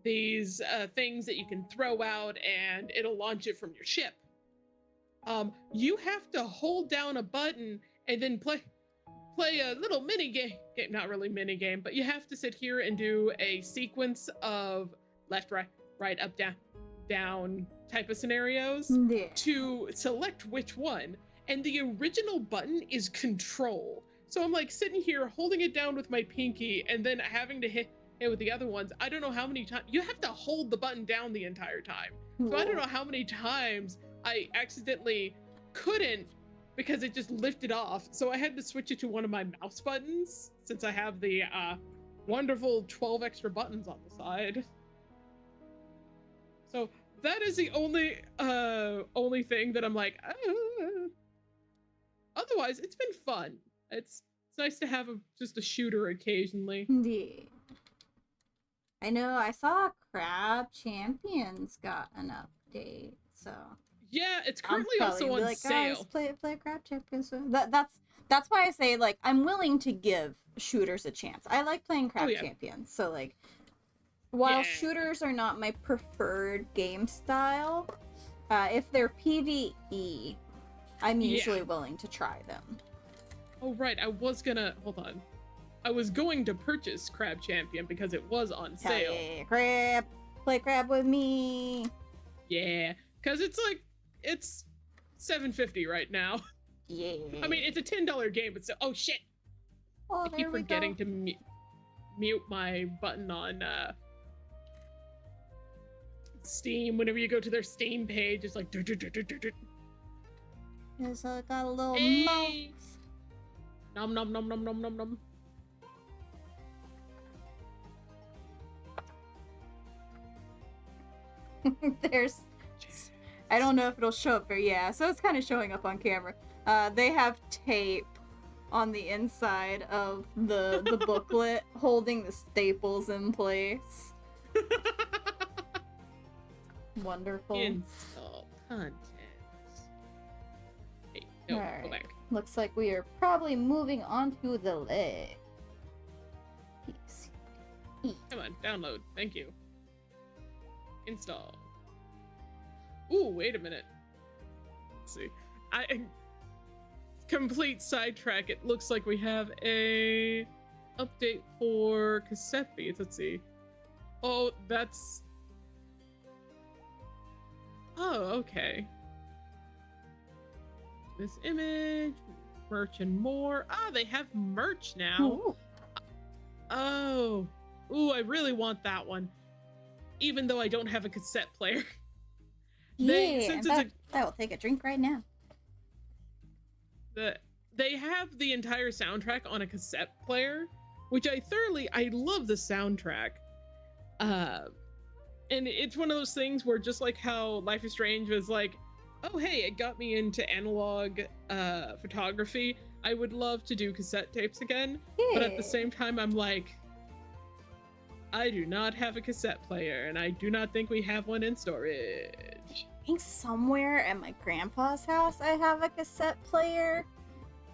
these things that you can throw out and it'll launch it from your ship. You have to hold down a button and then play a little mini game, not really mini game, but you have to sit here and do a sequence of left, right, up, down type of scenarios to select which one. And the original button is control. So I'm like sitting here holding it down with my pinky and then having to hit it with the other ones. I don't know how many times. You have to hold the button down the entire time. So I don't know how many times I accidentally couldn't because it just lifted off. So I had to switch it to one of my mouse buttons since I have the wonderful 12 extra buttons on the side. So that is the only thing that I'm like, otherwise it's been fun. It's nice to have just a shooter occasionally. Yeah. I know I saw Crab Champions got an update, so yeah, it's currently also on sale. Guys, play Crab Champions. That's why I say, like, I'm willing to give shooters a chance. I like playing Crab Champions, so like, while shooters are not my preferred game style, if they're PvE, I'm usually willing to try them. Oh right, I was going to purchase Crab Champion because it was on sale. Hey, Crab! Play Crab with me! Yeah, because it's $7.50 right now. Yeah. I mean, it's a $10 game, but still, oh shit! Oh, I keep forgetting to mute my button on Steam. Whenever you go to their Steam page, it's like... It's got a little mouth. Nom nom nom nom nom nom nom. There's... I don't know if it'll show up, but yeah, so it's kind of showing up on camera. They have tape on the inside of the booklet holding the staples in place. Wonderful. Install content. Hey, no, right. Go back. Looks like we are probably moving on to the leg. Come on, download. Thank you. Install. Ooh, wait a minute. Let's see. Complete sidetrack. It looks like we have a update for cassette beats. Let's see. Oh, that's... Oh, okay. This image, merch and more. Ah, they have merch now. Ooh. Oh. Ooh, I really want that one. Even though I don't have a cassette player. That will take a drink right now. They have the entire soundtrack on a cassette player, which I love the soundtrack. And it's one of those things where, just like how Life is Strange was like, oh hey, it got me into analog photography, I would love to do cassette tapes again. But at the same time, I'm like, I do not have a cassette player, and I do not think we have one in storage. I think somewhere at my grandpa's house I have a cassette player.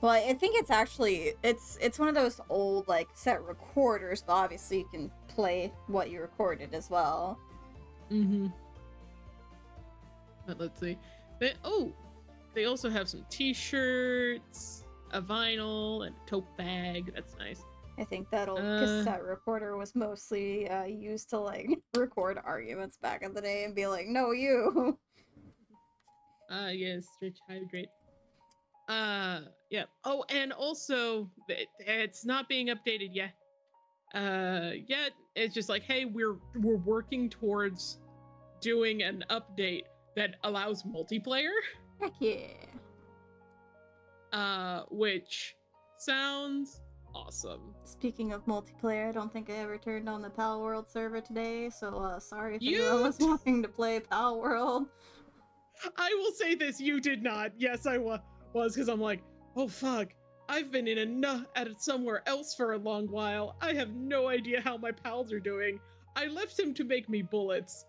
Well, I think it's actually it's one of those old like cassette recorders, but obviously you can play what you recorded as well. Mm-hmm. But let's see. They also have some t-shirts, a vinyl, and a tote bag. That's nice. I think that old cassette recorder was mostly used to like record arguments back in the day and be like, "No, you." Yes, rich hydrate. Yeah. Oh, and also it's not being updated yet. Yet it's just like, hey, we're working towards doing an update that allows multiplayer. Heck yeah. Which sounds awesome. Speaking of multiplayer, I don't think I ever turned on the Pal World server today, so sorry if anyone was wanting to play Pal World. I will say this, you did not. Yes, I was, because I'm like, oh fuck, I've been at somewhere else for a long while. I have no idea how my pals are doing. I left him to make me bullets.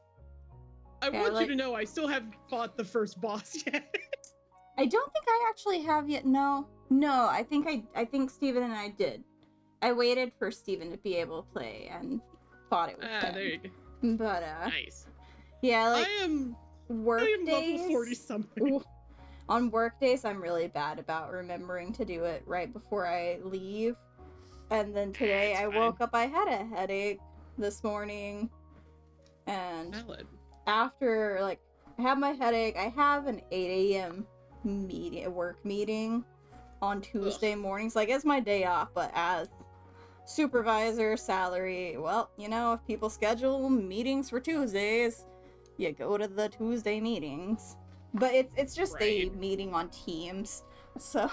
I want you to know I still haven't fought the first boss yet. I don't think I actually have yet. No, I think Steven and I did. I waited for Steven to be able to play and thought it was him. There you go. But nice. Yeah, like I am level 40 something. On work days, I'm really bad about remembering to do it right before I leave. And then today I woke up, I had a headache this morning. And after, like, I have my headache, I have an 8 a.m. work meeting on Tuesday mornings. Like, it's my day off, but as supervisor, salary, well, you know, if people schedule meetings for Tuesdays, you go to the Tuesday meetings. But it's just a meeting on Teams. So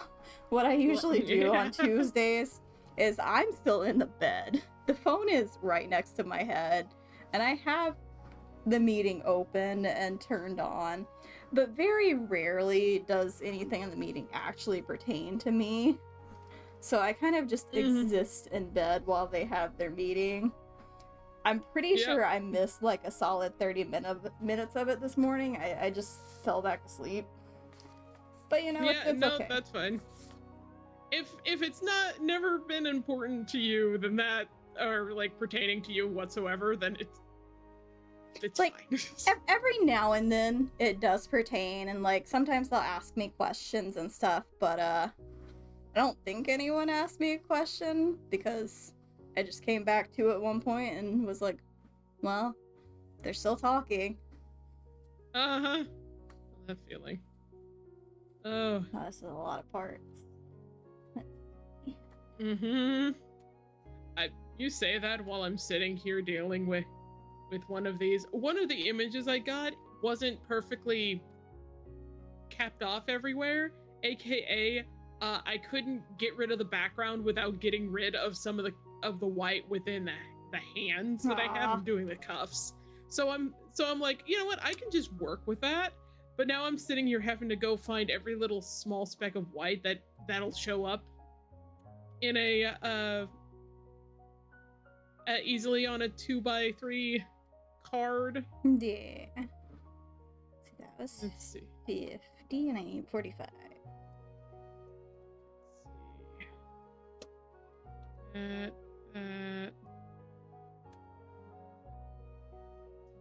what I usually do on Tuesdays is I'm still in the bed. The phone is right next to my head, and I have the meeting open and turned on. But very rarely does anything in the meeting actually pertain to me. So I kind of just exist in bed while they have their meeting. I'm pretty sure I missed like a solid 30 minutes of it this morning. I just fell back asleep. But you know, it's okay. That's fine. If it's never been important to you, then that, or like pertaining to you whatsoever, then it's like fine. Every now and then it does pertain, and like sometimes they'll ask me questions and stuff, but I don't think anyone asked me a question because I just came back to at one point and was like, well, they're still talking. Uh-huh. That feeling. Oh. This is a lot of parts. Mm-hmm. You say that while I'm sitting here dealing with one of these. One of the images I got wasn't perfectly capped off everywhere, aka I couldn't get rid of the background without getting rid of some of the white within the hands that I have. I'm doing the cuffs. So I'm like, you know what? I can just work with that. But now I'm sitting here having to go find every little small speck of white that'll show up in a easily on a 2x3 card. Yeah. So that was Let's see. 50 and I need 45.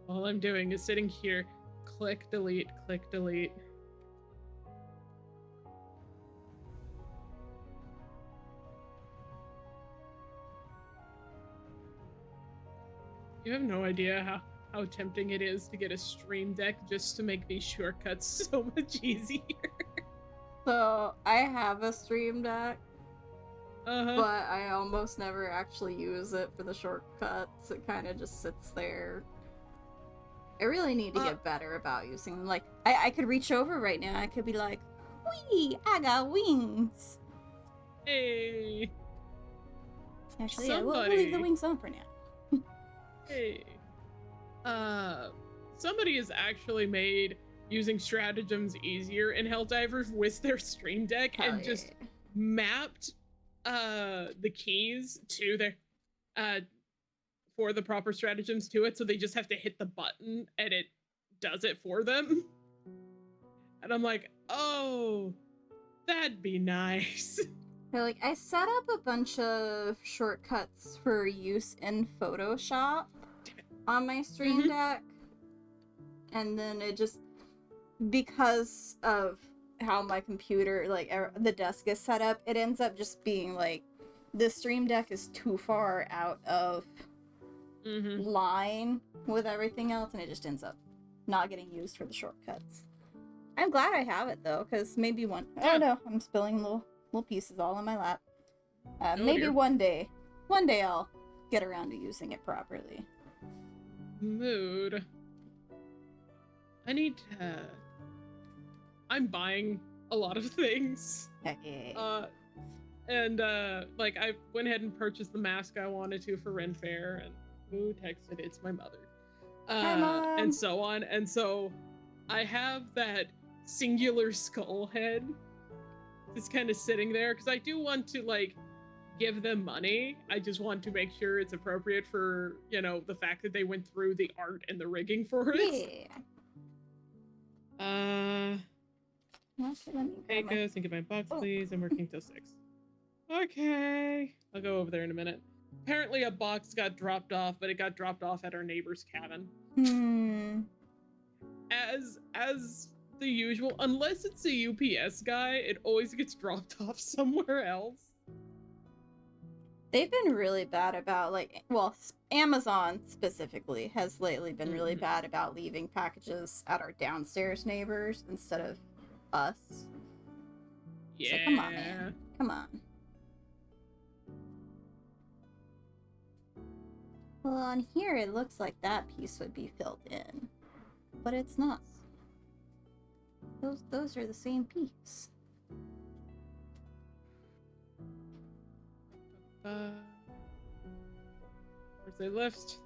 All I'm doing is sitting here, click delete, click delete. You have no idea how tempting it is to get a stream deck just to make these shortcuts so much easier. So I have a stream deck. Uh-huh. But I almost never actually use it for the shortcuts. It kind of just sits there. I really need to get better about using them. Like, I could reach over right now. I could be like, wee, I got wings. Hey. Actually, yeah, we'll leave the wings on for now. Hey. Somebody has actually made using stratagems easier in Helldivers with their stream deck and just mapped the keys to their for the proper stratagems to it, so they just have to hit the button and it does it for them. And I'm like, oh, that'd be nice. Like, I set up a bunch of shortcuts for use in Photoshop on my Stream Deck, and then it just, because of how my computer, like, the desk is set up, it ends up just being like, the Stream Deck is too far out of line with everything else, and it just ends up not getting used for the shortcuts. I'm glad I have it, though, because maybe I don't know, I'm spilling little pieces all on my lap. Maybe dear. one day I'll get around to using it properly. Mood. I'm buying a lot of things. Okay. Like, I went ahead and purchased the mask I wanted to for Ren Fair, and who texted? It's my mother. Hi, Mom. And so on. And so I have that singular skull head just kind of sitting there, because I do want to, like, give them money. I just want to make sure it's appropriate for, you know, the fact that they went through the art and the rigging for it. Yeah. Hey, go think of my box, please. I'm working till 6. Okay. I'll go over there in a minute. Apparently a box got dropped off, but it got dropped off at our neighbor's cabin. As the usual, unless it's a UPS guy, it always gets dropped off somewhere else. They've been really bad about, like, well, Amazon specifically has lately been really bad about leaving packages at our downstairs neighbors instead of us. Yeah. So come on, man. Come on. Well, on here it looks like that piece would be filled in, but it's not. Those are the same piece. Where's they left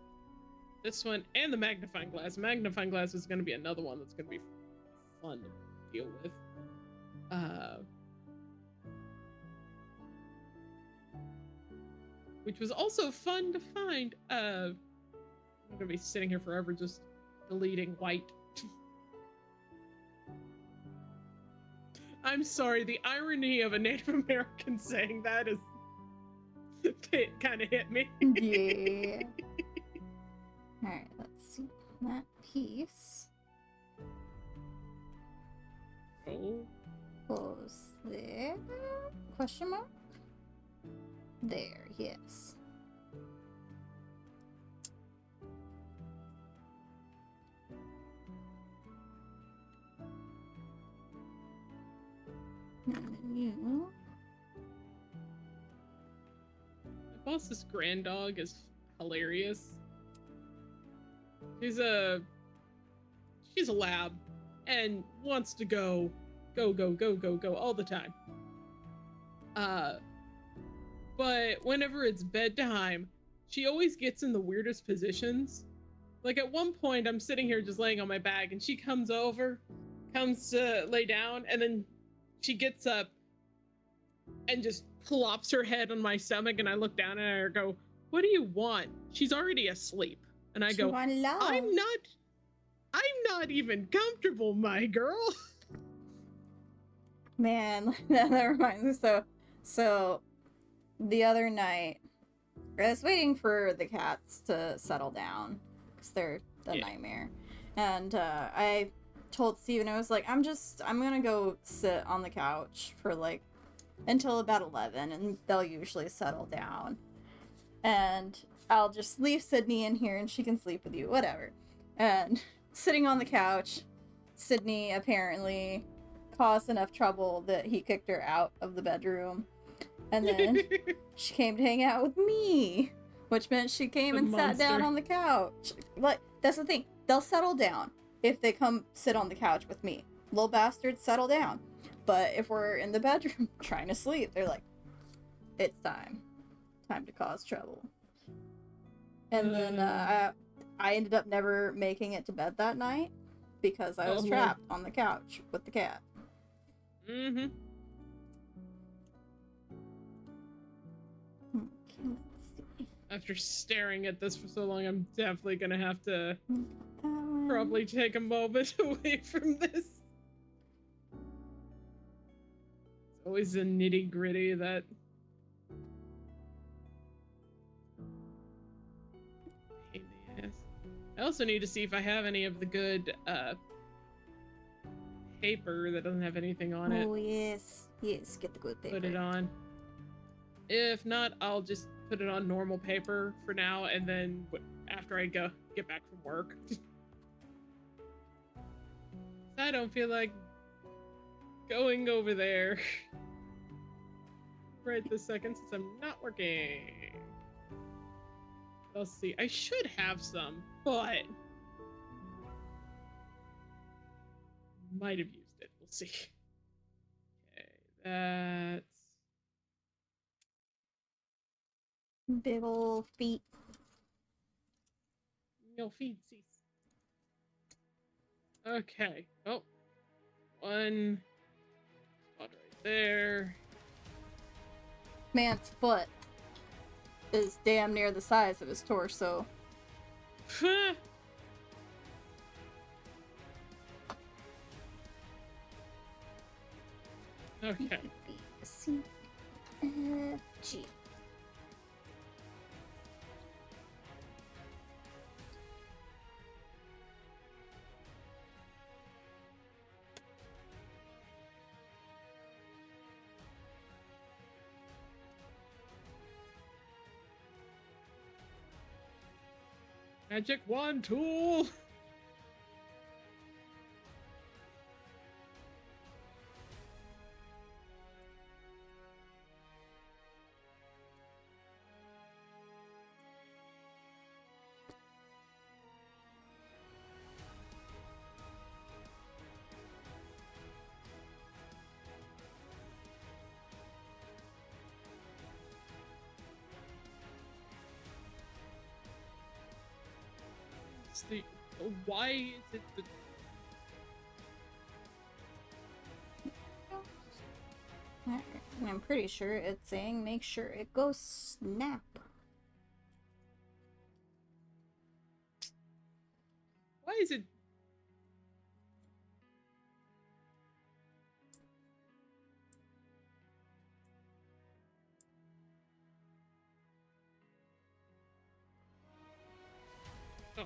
this one and the magnifying glass. Magnifying glass is going to be another one that's going to be fun to deal with. Which was also fun to find. I'm gonna be sitting here forever just deleting white. I'm sorry, the irony of a Native American saying that is it kind of hit me. Yeah. Alright, let's see. That piece goes there. Question mark? There, yes. And then you. My boss's grand dog is hilarious. She's a lab and wants to go all the time. But whenever it's bedtime, she always gets in the weirdest positions. Like, at one point, I'm sitting here just laying on my back, and she comes to lay down, and then she gets up and just plops her head on my stomach, and I look down at her and go, "What do you want?" She's already asleep. And I go, "I'm not even comfortable, my girl." Man, that reminds me. So the other night, I was waiting for the cats to settle down because they're a nightmare, and I told Steven, I was like, I'm gonna go sit on the couch for like until about 11, and they'll usually settle down, and I'll just leave Sydney in here and she can sleep with you, whatever. And sitting on the couch, Sydney apparently caused enough trouble that he kicked her out of the bedroom. And then she came to hang out with me, which meant she came and sat down on the couch. Like, that's the thing. They'll settle down if they come sit on the couch with me. Little bastards, settle down. But if we're in the bedroom trying to sleep, they're like, it's time. Time to cause trouble. And then I ended up never making it to bed that night because I was trapped on the couch with the cat. Mm-hmm. Okay, let's see. After staring at this for so long, I'm definitely gonna have to probably take a moment away from this. It's always a nitty gritty that. Pain in the ass. I also need to see if I have any of the good paper that doesn't have anything on it. Oh, yes. Yes, get the good paper. Put it on. If not, I'll just put it on normal paper for now, and then after I get back from work. I don't feel like going over there right this second since I'm not working. Let's see. I should have some, but might have used it. We'll see. Okay, that's big ol' feet. no feetsies. Okay. Oh, one spot right there. Man's foot is damn near the size of his torso. Okay. C G. Magic wand tool. The why is it the I'm pretty sure it's saying make sure it goes snap. why is it oh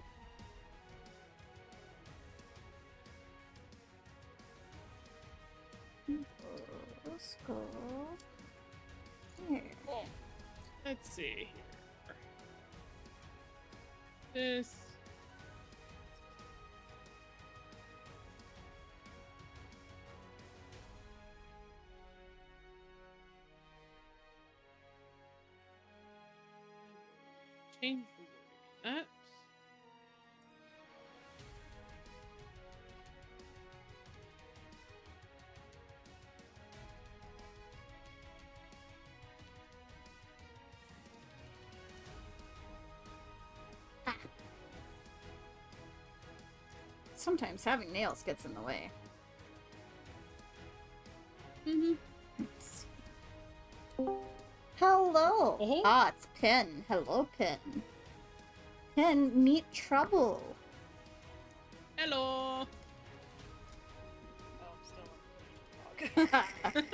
Let's go here. oh let's see here. This change the wording in that. Sometimes having nails gets in the way. Hello! Oh. Ah, it's Pin. Hello, Pin. Pin, meet trouble. Hello. Oh, I'm still on the dog.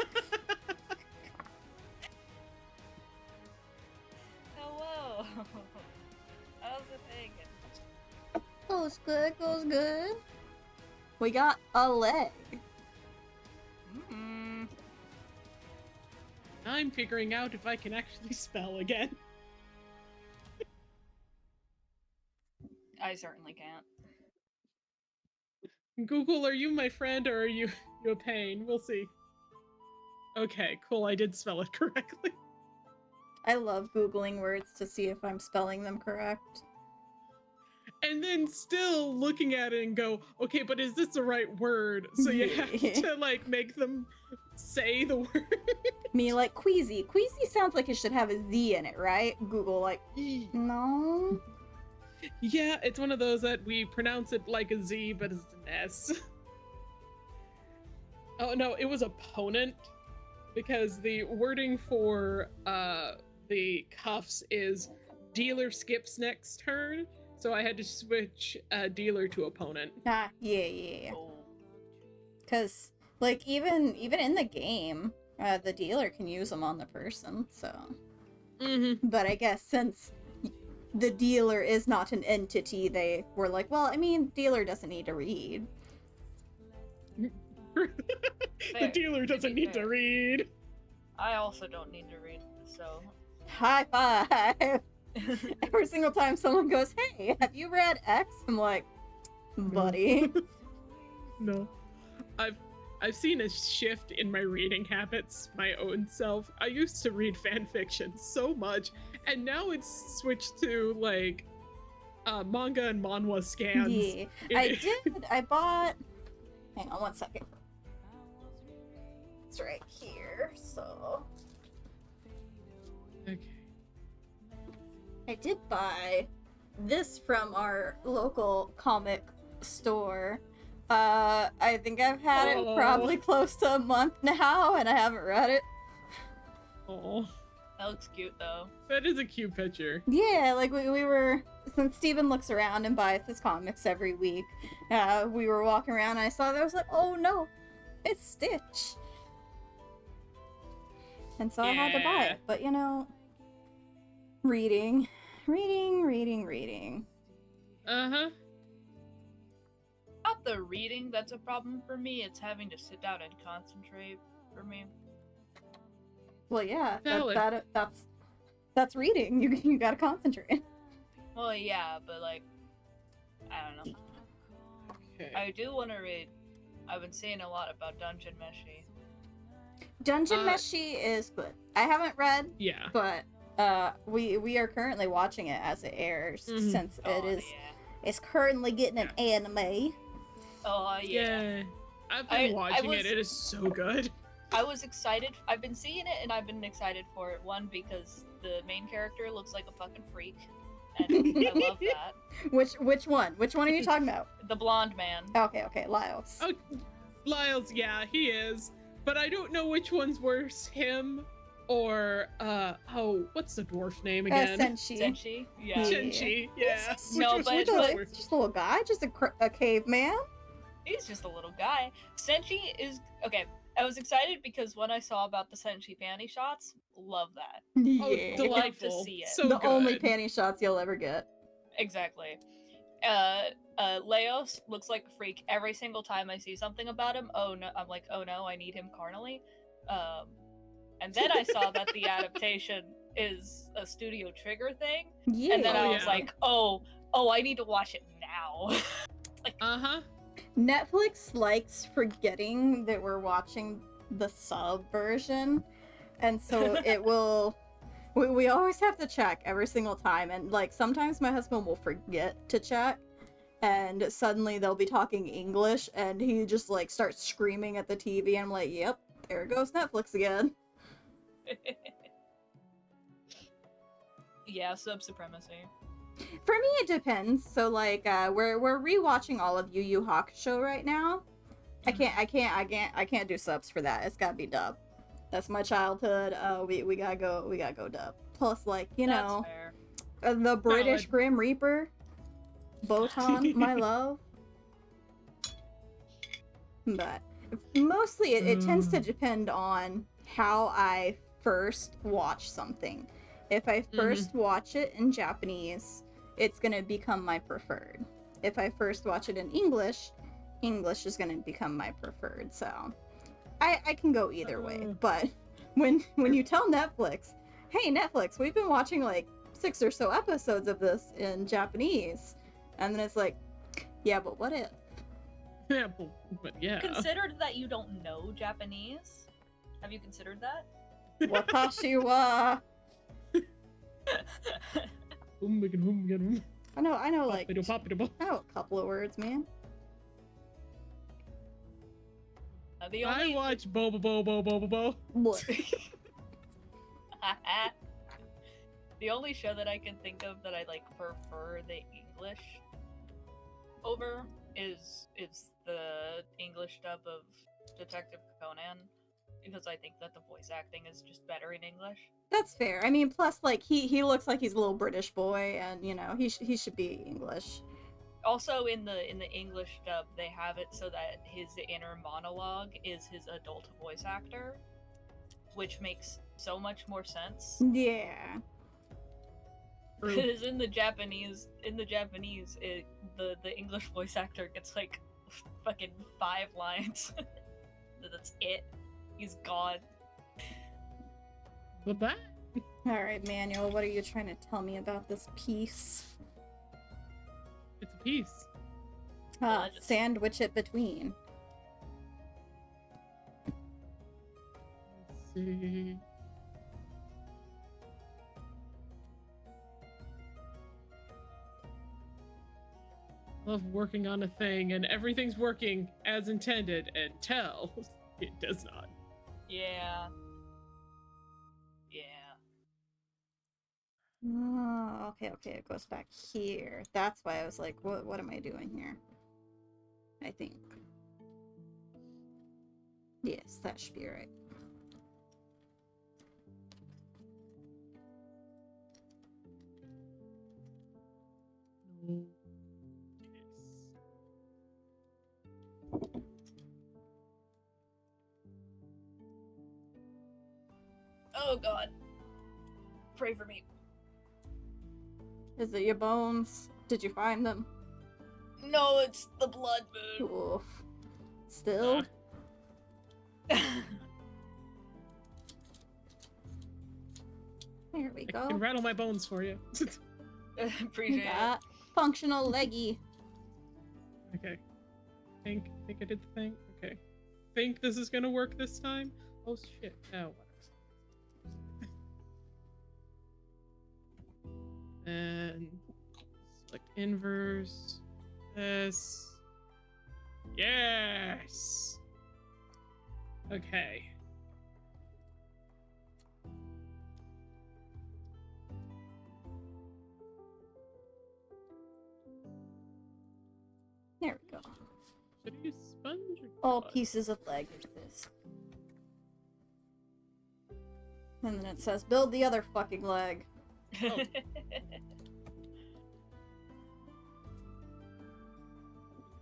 Hello. How's it hanging? Goes good, goes good. We got a leg. Mm-hmm. I'm figuring out if I can actually spell again. I certainly can't. Google, are you my friend or are you a pain? We'll see. Okay, cool. I did spell it correctly. I love Googling words to see if I'm spelling them correct. And then still looking at it and go, okay, but is this the right word? So you have to like make them say the word. Me like queasy. Queasy sounds like it should have a Z in it, right? Google like, no. Yeah, it's one of those that we pronounce it like a Z, but it's an S. Oh no, it was opponent because the wording for the cuffs is dealer skips next turn, so I had to switch dealer to opponent. Yeah. Oh. Because, like, even in the game, the dealer can use them on the person, so. Mm-hmm. But I guess since the dealer is not an entity, they were like, well, I mean, dealer doesn't need to read. The Fair. dealer doesn't need to fair. read. I also don't need to read, so. High five! Every single time someone goes, hey, have you read X? I'm like, buddy. No. I've seen a shift in my reading habits, my own self. I used to read fan fiction so much, and now it's switched to like manga and manhwa scans. Yeah. I bought. Hang on 1 second. It's right here, so. Okay. I did buy this from our local comic store. I think I've had it Aw. probably close to a month now, and I haven't read it. Oh, That looks cute though. that is a cute picture. Yeah, like we were, since Steven looks around and buys his comics every week, we were walking around and I saw that, I was like, oh no, it's Stitch. And so I had to buy Yeah. it, but you know, reading. Uh-huh. Not the reading that's a problem for me, it's having to sit down and concentrate for me. Well, yeah, Valid. that's reading. You gotta concentrate. Well, yeah, but like, I don't know. Okay. I do want to read. I've been seeing a lot about Dungeon Meshi. Dungeon Meshi is good. I haven't read, Yeah. but we are currently watching it as it airs, Mhm. since Oh, it is yeah. it's currently getting an anime. Oh, yeah. Yeah. I've been I watching was- it. It is so good. I was excited. I've been seeing it and I've been excited for it. One, because the main character looks like a fucking freak. And I love that. Which one? Which one are you talking about? The blonde man. Okay, Lyles. Oh, Lyles, yeah, he is. But I don't know which one's worse, him or what's the dwarf name again? Senshi. Senshi? Yeah. Yeah. Shinchi, yeah. No, Which but- one's but- worse? Just a little guy, just a caveman. He's just a little guy. Senshi is okay. I was excited because when I saw about the Senshi panty shots, love that. Oh, Yeah. delightful. see it. So the good. only panty shots you'll ever get. Exactly. Leos looks like a freak every single time I see something about him. Oh no, I'm like, oh no, I need him carnally. And then I saw that the adaptation is a Studio Trigger thing, Yeah. and then I Oh, was yeah. like, oh, I need to watch it now. Uh-huh. Netflix likes forgetting that we're watching the sub version, and so it will. We always have to check every single time, and like sometimes my husband will forget to check, and suddenly they'll be talking English, and he just like starts screaming at the TV, and I'm like, "Yep, there goes Netflix again." Yeah, sub supremacy. For me, it depends. So like, we're rewatching all of Yu Yu Hakusho right now. I can't do subs for that. It's gotta be dub. That's my childhood. We gotta go dub. Plus, like, you That's know, fair. the British Valid. Grim Reaper, Botan, my love. But mostly, it tends to depend on how I first watch something. If I first watch it in Japanese, it's gonna become my preferred. If I first watch it in English, English is gonna become my preferred. So I can go either way. But when you tell Netflix, hey Netflix, we've been watching like 6 or so episodes of this in Japanese, and then it's like, yeah, but what if? Yeah, but yeah. Considered that you don't know Japanese. Have you considered that? Watashi wa. I know like I know a couple of words, man. The I only watch Bo Bo Bo Bo Bo Bo Bo. Look. the only show that I can think of that I like prefer the English over is the English dub of Detective Conan. because I think that the voice acting is just better in English. That's fair. I mean, plus, like, he looks like he's a little British boy, and, you know, he should be English. Also, in the English dub, they have it so that his inner monologue is his adult voice actor, which makes so much more sense. Yeah. Because in the Japanese, the English voice actor gets like fucking 5 lines. That's it. He's gone. But that. All right, Manuel, what are you trying to tell me about this piece? It's a piece. Sandwich it between. Let's see. Love working on a thing and everything's working as intended until it does not. Yeah. Yeah. Oh, okay, it goes back here. That's why I was like, what am I doing here? I think. Yes, that should be right. Yes. Oh god. Pray for me. Is it your bones? Did you find them? No, it's the blood moon. Oof. Still? There we I go. can rattle my bones for you. Appreciate it. Functional leggy. Okay. Think I did the thing? Okay. Think this is gonna work this time? Oh shit. No. And select inverse. This. Yes. Okay. There we go. Should I use sponge or All blood? pieces of leg exist. And then it says, build the other fucking leg. Oh.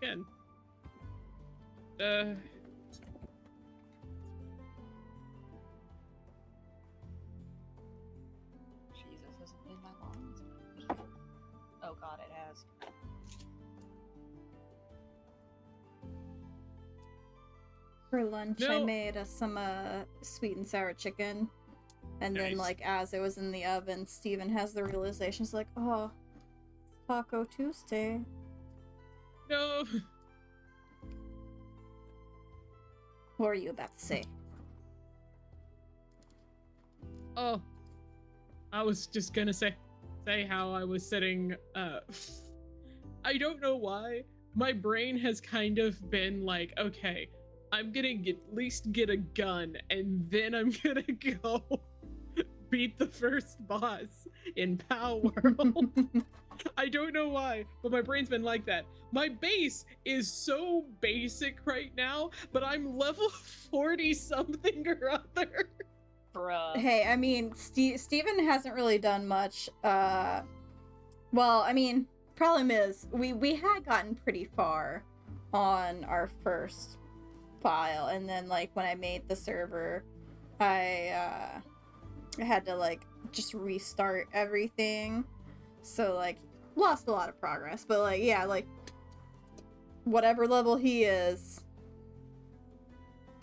Again. Jesus, has it been that long? It's been a week. Oh god, it has. For lunch, I No. made some sweet and sour chicken. And then, Nice. like, as it was in the oven, Steven has the realization, he's like, oh, Taco Tuesday. No. What were you about to say? Oh. I was just gonna say how I was sitting, I don't know why. My brain has kind of been like, okay, I'm gonna at least get a gun, and then I'm gonna go beat the first boss in Pow World. I don't know why, but my brain's been like that. My base is so basic right now, but I'm level 40 something or other. Bruh. Hey, I mean, Steven hasn't really done much. Well, I mean, problem is, we had gotten pretty far on our first file, and then, like, when I made the server, I had to, like, just restart everything. So, like, lost a lot of progress. But, like, yeah, like, whatever level he is,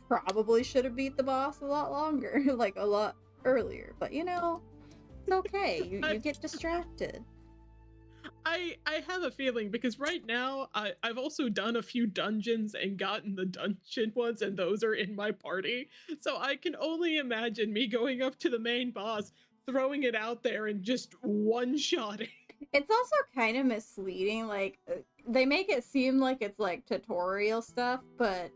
probably should have beat the boss a lot longer, like, a lot earlier. But, you know, it's okay. You get distracted. I have a feeling, because right now I've also done a few dungeons and gotten the dungeon ones, and those are in my party. So I can only imagine me going up to the main boss, throwing it out there, and just one-shotting. It's also kind of misleading. Like, they make it seem like it's, like, tutorial stuff, but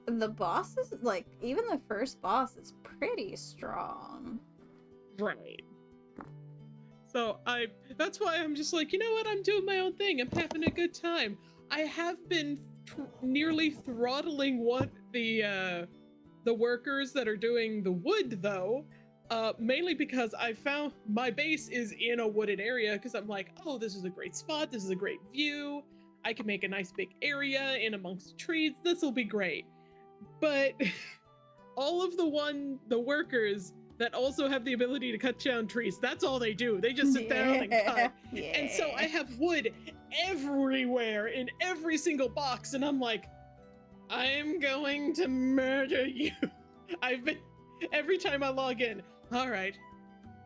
the boss is, like, even the first boss is pretty strong. Right. So that's why I'm just like, you know what? I'm doing my own thing. I'm having a good time. I have been nearly throttling what the the workers that are doing the wood, though, mainly because I found my base is in a wooded area, because I'm like, oh, this is a great spot. This is a great view. I can make a nice big area in amongst trees. This will be great. But all of the workers that also have the ability to cut down trees, that's all they do. They just sit down and cut. Yeah. And so I have wood everywhere in every single box, and I'm like, I'm going to murder you. I've been, every time I log in, all right,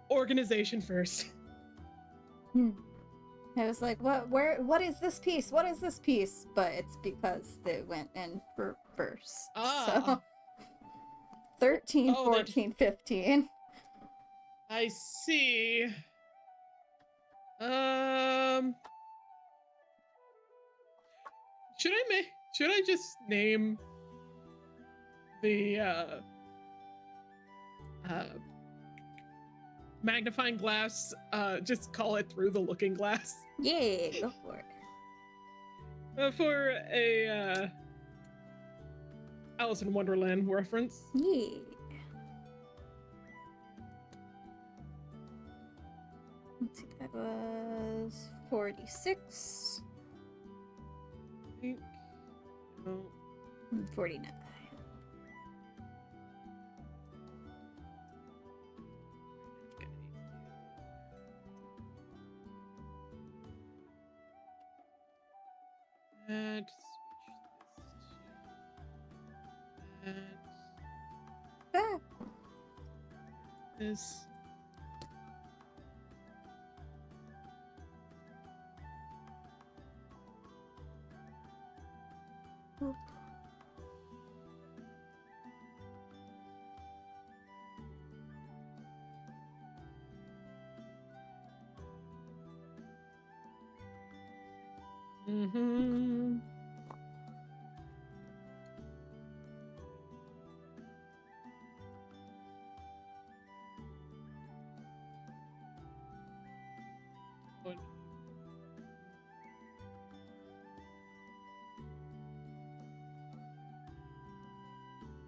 organization first. I was like, what is this piece? What is this piece? But it's because they went in reverse. So 13, 14, 15. I see. Should I just name the magnifying glass, just call it Through the Looking Glass? Yeah, go for it. For a Alice in Wonderland reference. Yeah. Let's see, that was 46. I think, no. 49. And switch Ah. this. Oh. Mm-hmm.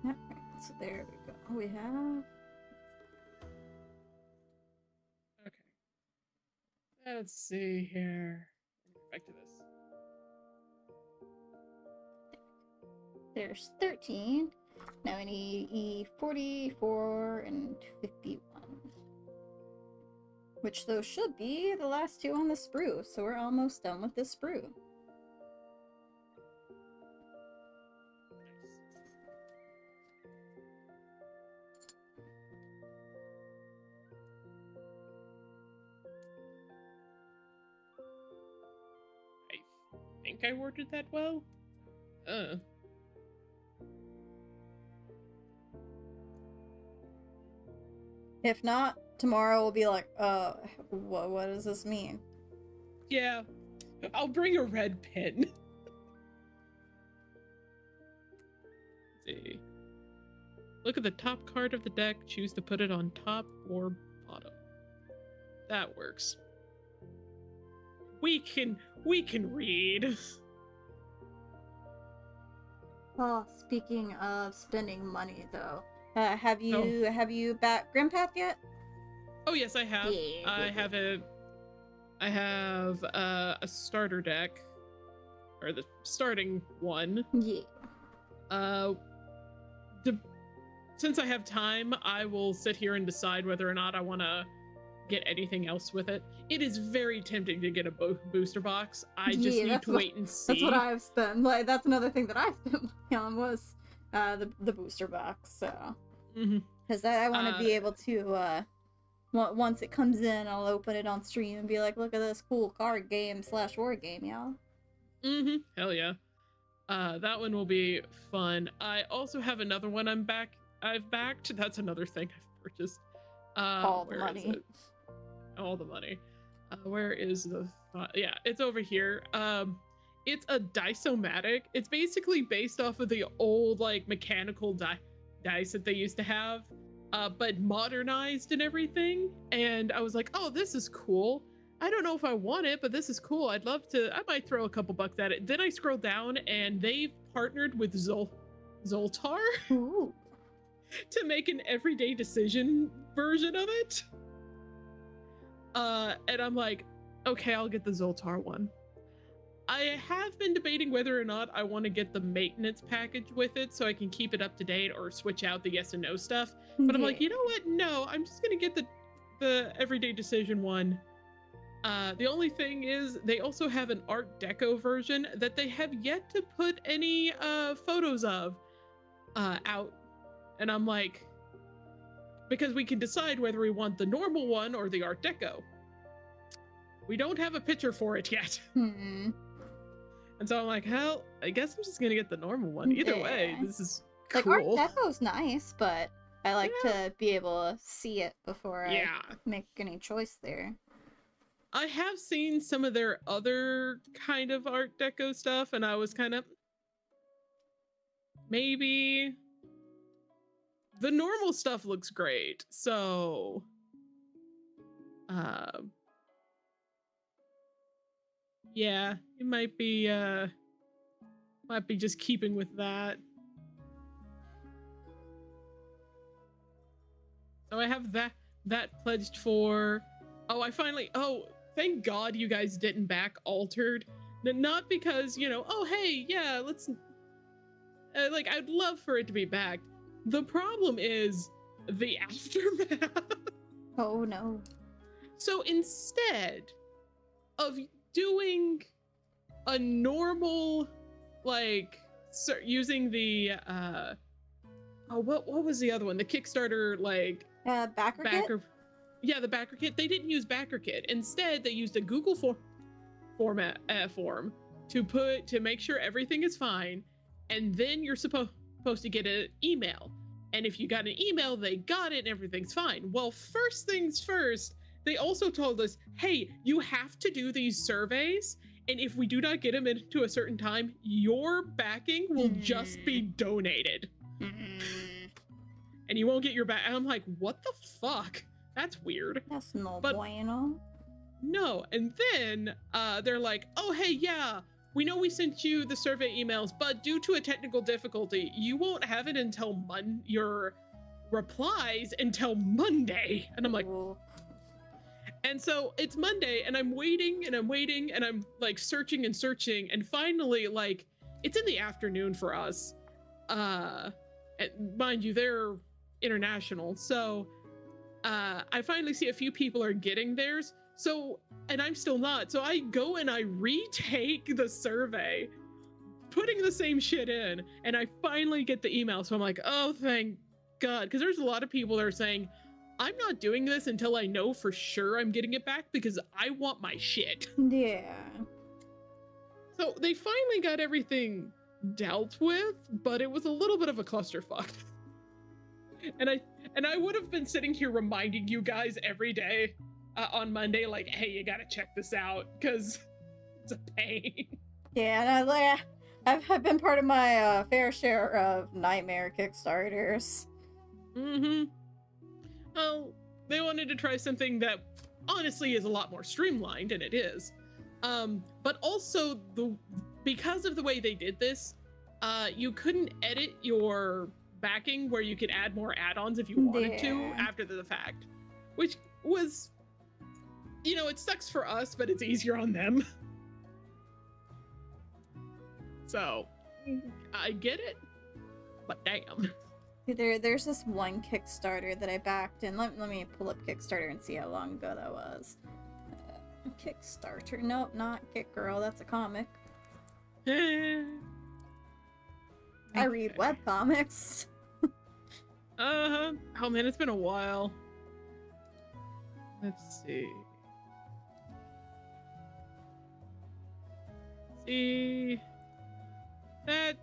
Alright, so there we go. We have Okay. Let's see here. Back to this. there's 13. Now we need 44 and 51. Which those should be the last two on the sprue, so we're almost done with this sprue. I think I worded that well. If not, tomorrow we'll be like, what does this mean? Yeah. I'll bring a red pen. Let's see. Look at the top card of the deck. Choose to put it on top or bottom. That works. We can read. Oh, speaking of spending money though, have you backed Grimpath yet? Oh yes, I have. Yeah, I have a starter deck, or the starting one. Yeah. Since I have time, I will sit here and decide whether or not I want to get anything else with it. It is very tempting to get a booster box. I just need to wait and see. That's what I've spent. Like, that's another thing that I spent money on was the booster box. So, because I want to be able to once it comes in, I'll open it on stream and be like, look at this cool card game / word game, y'all. Hell yeah. That one will be fun. I also have another one I've backed. That's another thing I've purchased. All the money. All the money. Where is the yeah, it's over here. It's a dice-o-matic. It's basically based off of the old like mechanical dice that they used to have, but modernized and everything. And I was like, oh, this is cool. I don't know if I want it, but this is cool. I might throw a couple bucks at it. Then I scroll down and they've partnered with Zoltar. Ooh. to make an everyday decision version of it. And I'm like, okay, I'll get the Zoltar one. I have been debating whether or not I want to get the maintenance package with it so I can keep it up to date or switch out the yes and no stuff. But I'm like, you know what? No, I'm just gonna get the everyday decision one. The only thing is they also have an Art Deco version that they have yet to put any photos of out. And I'm like, because we can decide whether we want the normal one or the Art Deco. We don't have a picture for it yet. Hmm. And so I'm like, hell, I guess I'm just gonna get the normal one. Either way, this is cool. Like, Art Deco's nice, but I like to be able to see it before I make any choice there. I have seen some of their other kind of Art Deco stuff, and I was kind of, maybe the normal stuff looks great. So, yeah, it might be just keeping with that. So I have that pledged for. Oh, thank God you guys didn't back altered. Not because, oh, hey, yeah, let's, like, I'd love for it to be backed. The problem is the aftermath. Oh, no. So instead of doing a normal, like, using the, what was the other one? The Kickstarter, like, backer kit? Yeah, the backer kit. They didn't use backer kit. Instead, they used a Google form to make sure everything is fine, and then you're supposed to get an email. And if you got an email, they got it and everything's fine. Well, first things first, they also told us, hey, you have to do these surveys, and if we do not get them into a certain time, your backing will just be donated. And you won't get your back. And I'm like, what the fuck? That's weird. That's no bueno. No, and then they're like, oh, hey, yeah, we know we sent you the survey emails, but due to a technical difficulty, you won't have it until your replies until Monday. And I'm like, and so it's Monday, and I'm waiting, and I'm like searching, and finally, like, it's in the afternoon for us. And mind you, they're international, so I finally see a few people are getting theirs. So, and I'm still not. So I go and I retake the survey, putting the same shit in, and I finally get the email. So I'm like, oh, thank God. Because there's a lot of people that are saying, I'm not doing this until I know for sure I'm getting it back because I want my shit. Yeah. So they finally got everything dealt with, but it was a little bit of a clusterfuck. And I would have been sitting here reminding you guys every day on Monday, like, hey, you gotta check this out, because it's a pain. Yeah, and I've been part of my fair share of nightmare Kickstarters. Well, they wanted to try something that honestly is a lot more streamlined, and it is. But also, because of the way they did this, you couldn't edit your backing where you could add more add-ons if you wanted to after the fact, which was, it sucks for us, but it's easier on them. So I get it, but damn. There's this one Kickstarter that I backed, and let me pull up Kickstarter and see how long ago that was. Kickstarter, nope, not Kick Girl, that's a comic. I read webcomics. Oh man, it's been a while. Let's see. See, that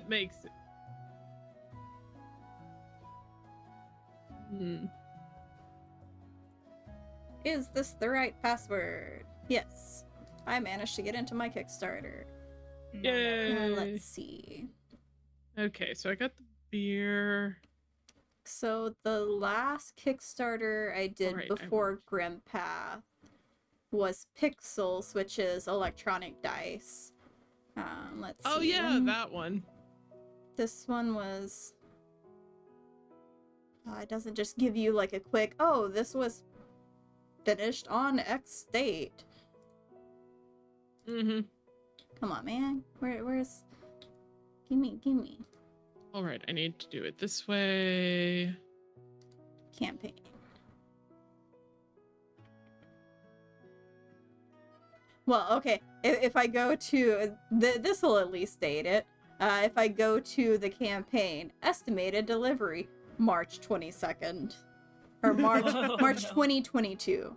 makes it. Is this the right password? Yes. I managed to get into my Kickstarter. Yay. Let's see. Okay, so I got the beer. So the last Kickstarter I did before Grimpath was Pixels, which is electronic dice. Let's see. Oh yeah, that one. This one was It doesn't just give you like a quick, oh, this was finished on X date. Mm-hmm. Come on, man. Where's... Gimme. All right, I need to do it this way. Campaign. Well, okay. If I go to... this will at least date it. If I go to the campaign, estimated delivery, March 22nd. Or March Oh, March no. 2022.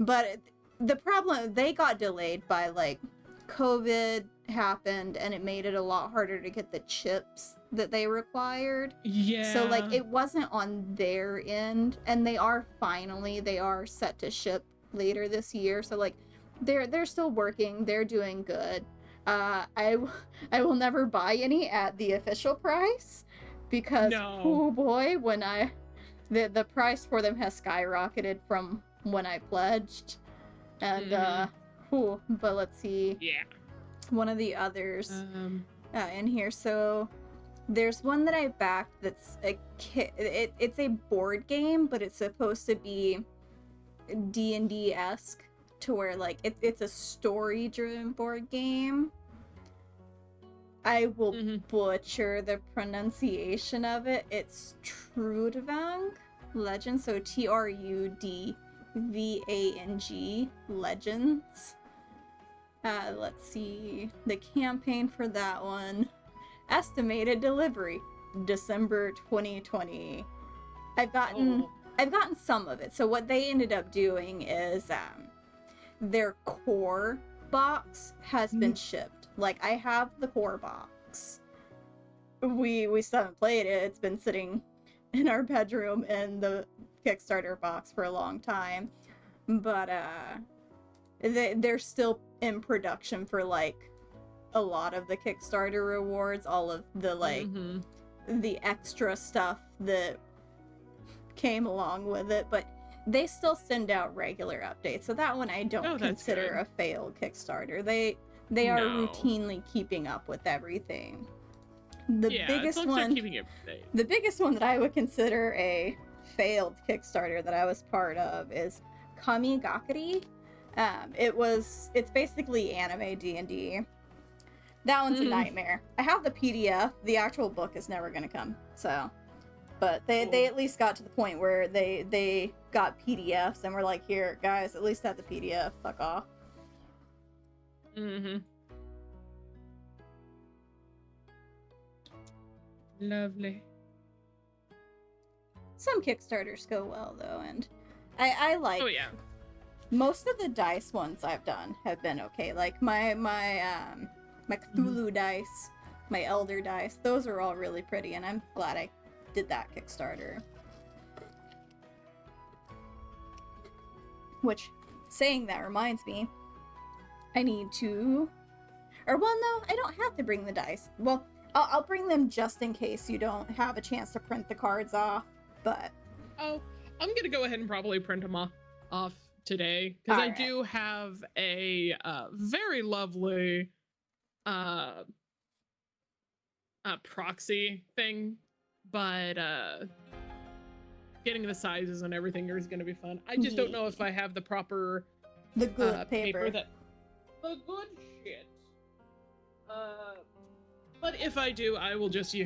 But the problem, they got delayed by, like, COVID happened, and it made it a lot harder to get the chips that they required. Yeah. So, like, it wasn't on their end, and they are set to ship later this year. So, like, they're still working. They're doing good. I will never buy any at the official price because, No. oh boy, when the price for them has skyrocketed from when I pledged. And, but let's see. Yeah. One of the others in here. So there's one that I backed that's it's a board game, but it's supposed to be D&D-esque to where, like, it's a story-driven board game. I will butcher the pronunciation of it. It's Trudvang Legend, so Trudvang Legends. Let's see. The campaign for that one. Estimated delivery, December 2020. I've gotten some of it. So what they ended up doing is their core box has been shipped. Like, I have the core box. We still haven't played it. It's been sitting in our bedroom in the Kickstarter box for a long time. But they're still in production for, like, a lot of the Kickstarter rewards, all of the, like, the extra stuff that came along with it, but they still send out regular updates. So that one I don't consider a failed Kickstarter. They are routinely keeping up with everything. The biggest one that I would consider a failed Kickstarter that I was part of is Kamigakari. It's basically anime D&D. That one's a nightmare. I have the PDF. The actual book is never gonna come. So, but they at least got to the point where they got PDFs and were like, here, guys, at least have the PDF. Fuck off. Lovely. Some Kickstarters go well though, and I like. Oh yeah. Most of the dice ones I've done have been okay. Like my Cthulhu dice, my Elder dice, those are all really pretty, and I'm glad I did that Kickstarter. Which, saying that reminds me, I need to... Or, well, no, I don't have to bring the dice. Well, I'll bring them just in case you don't have a chance to print the cards off, but... Oh, I'm gonna go ahead and probably print them off today, because I do have a very lovely proxy thing, but getting the sizes and everything is going to be fun. I just don't know if I have the proper good paper. The good shit. But if I do, I will just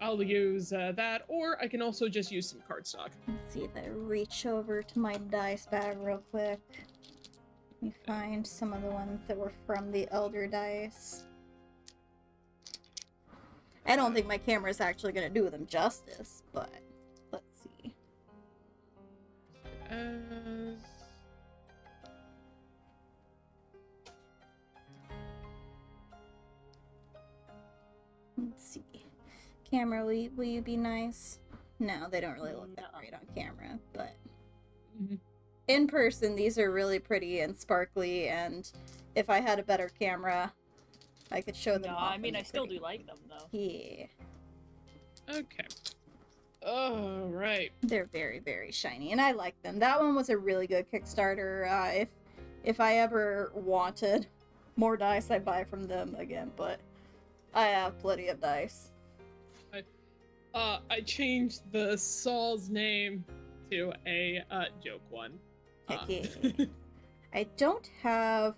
I'll use that, or I can also just use some cardstock. Let's see if I reach over to my dice bag real quick. Let me find some of the ones that were from the Elder dice. I don't think my camera is actually going to do them justice, but let's see. Let's see. Camera, will you be nice? No, they don't really look that great on camera, but in person, these are really pretty and sparkly, and if I had a better camera, I could show them off. I mean, I still do like them, though. Yeah. Okay. All right. They're very, very shiny, and I like them. That one was a really good Kickstarter. If I ever wanted more dice, I'd buy from them again, but I have plenty of dice. I changed the Saul's name to a joke one. Heck yeah. I don't have.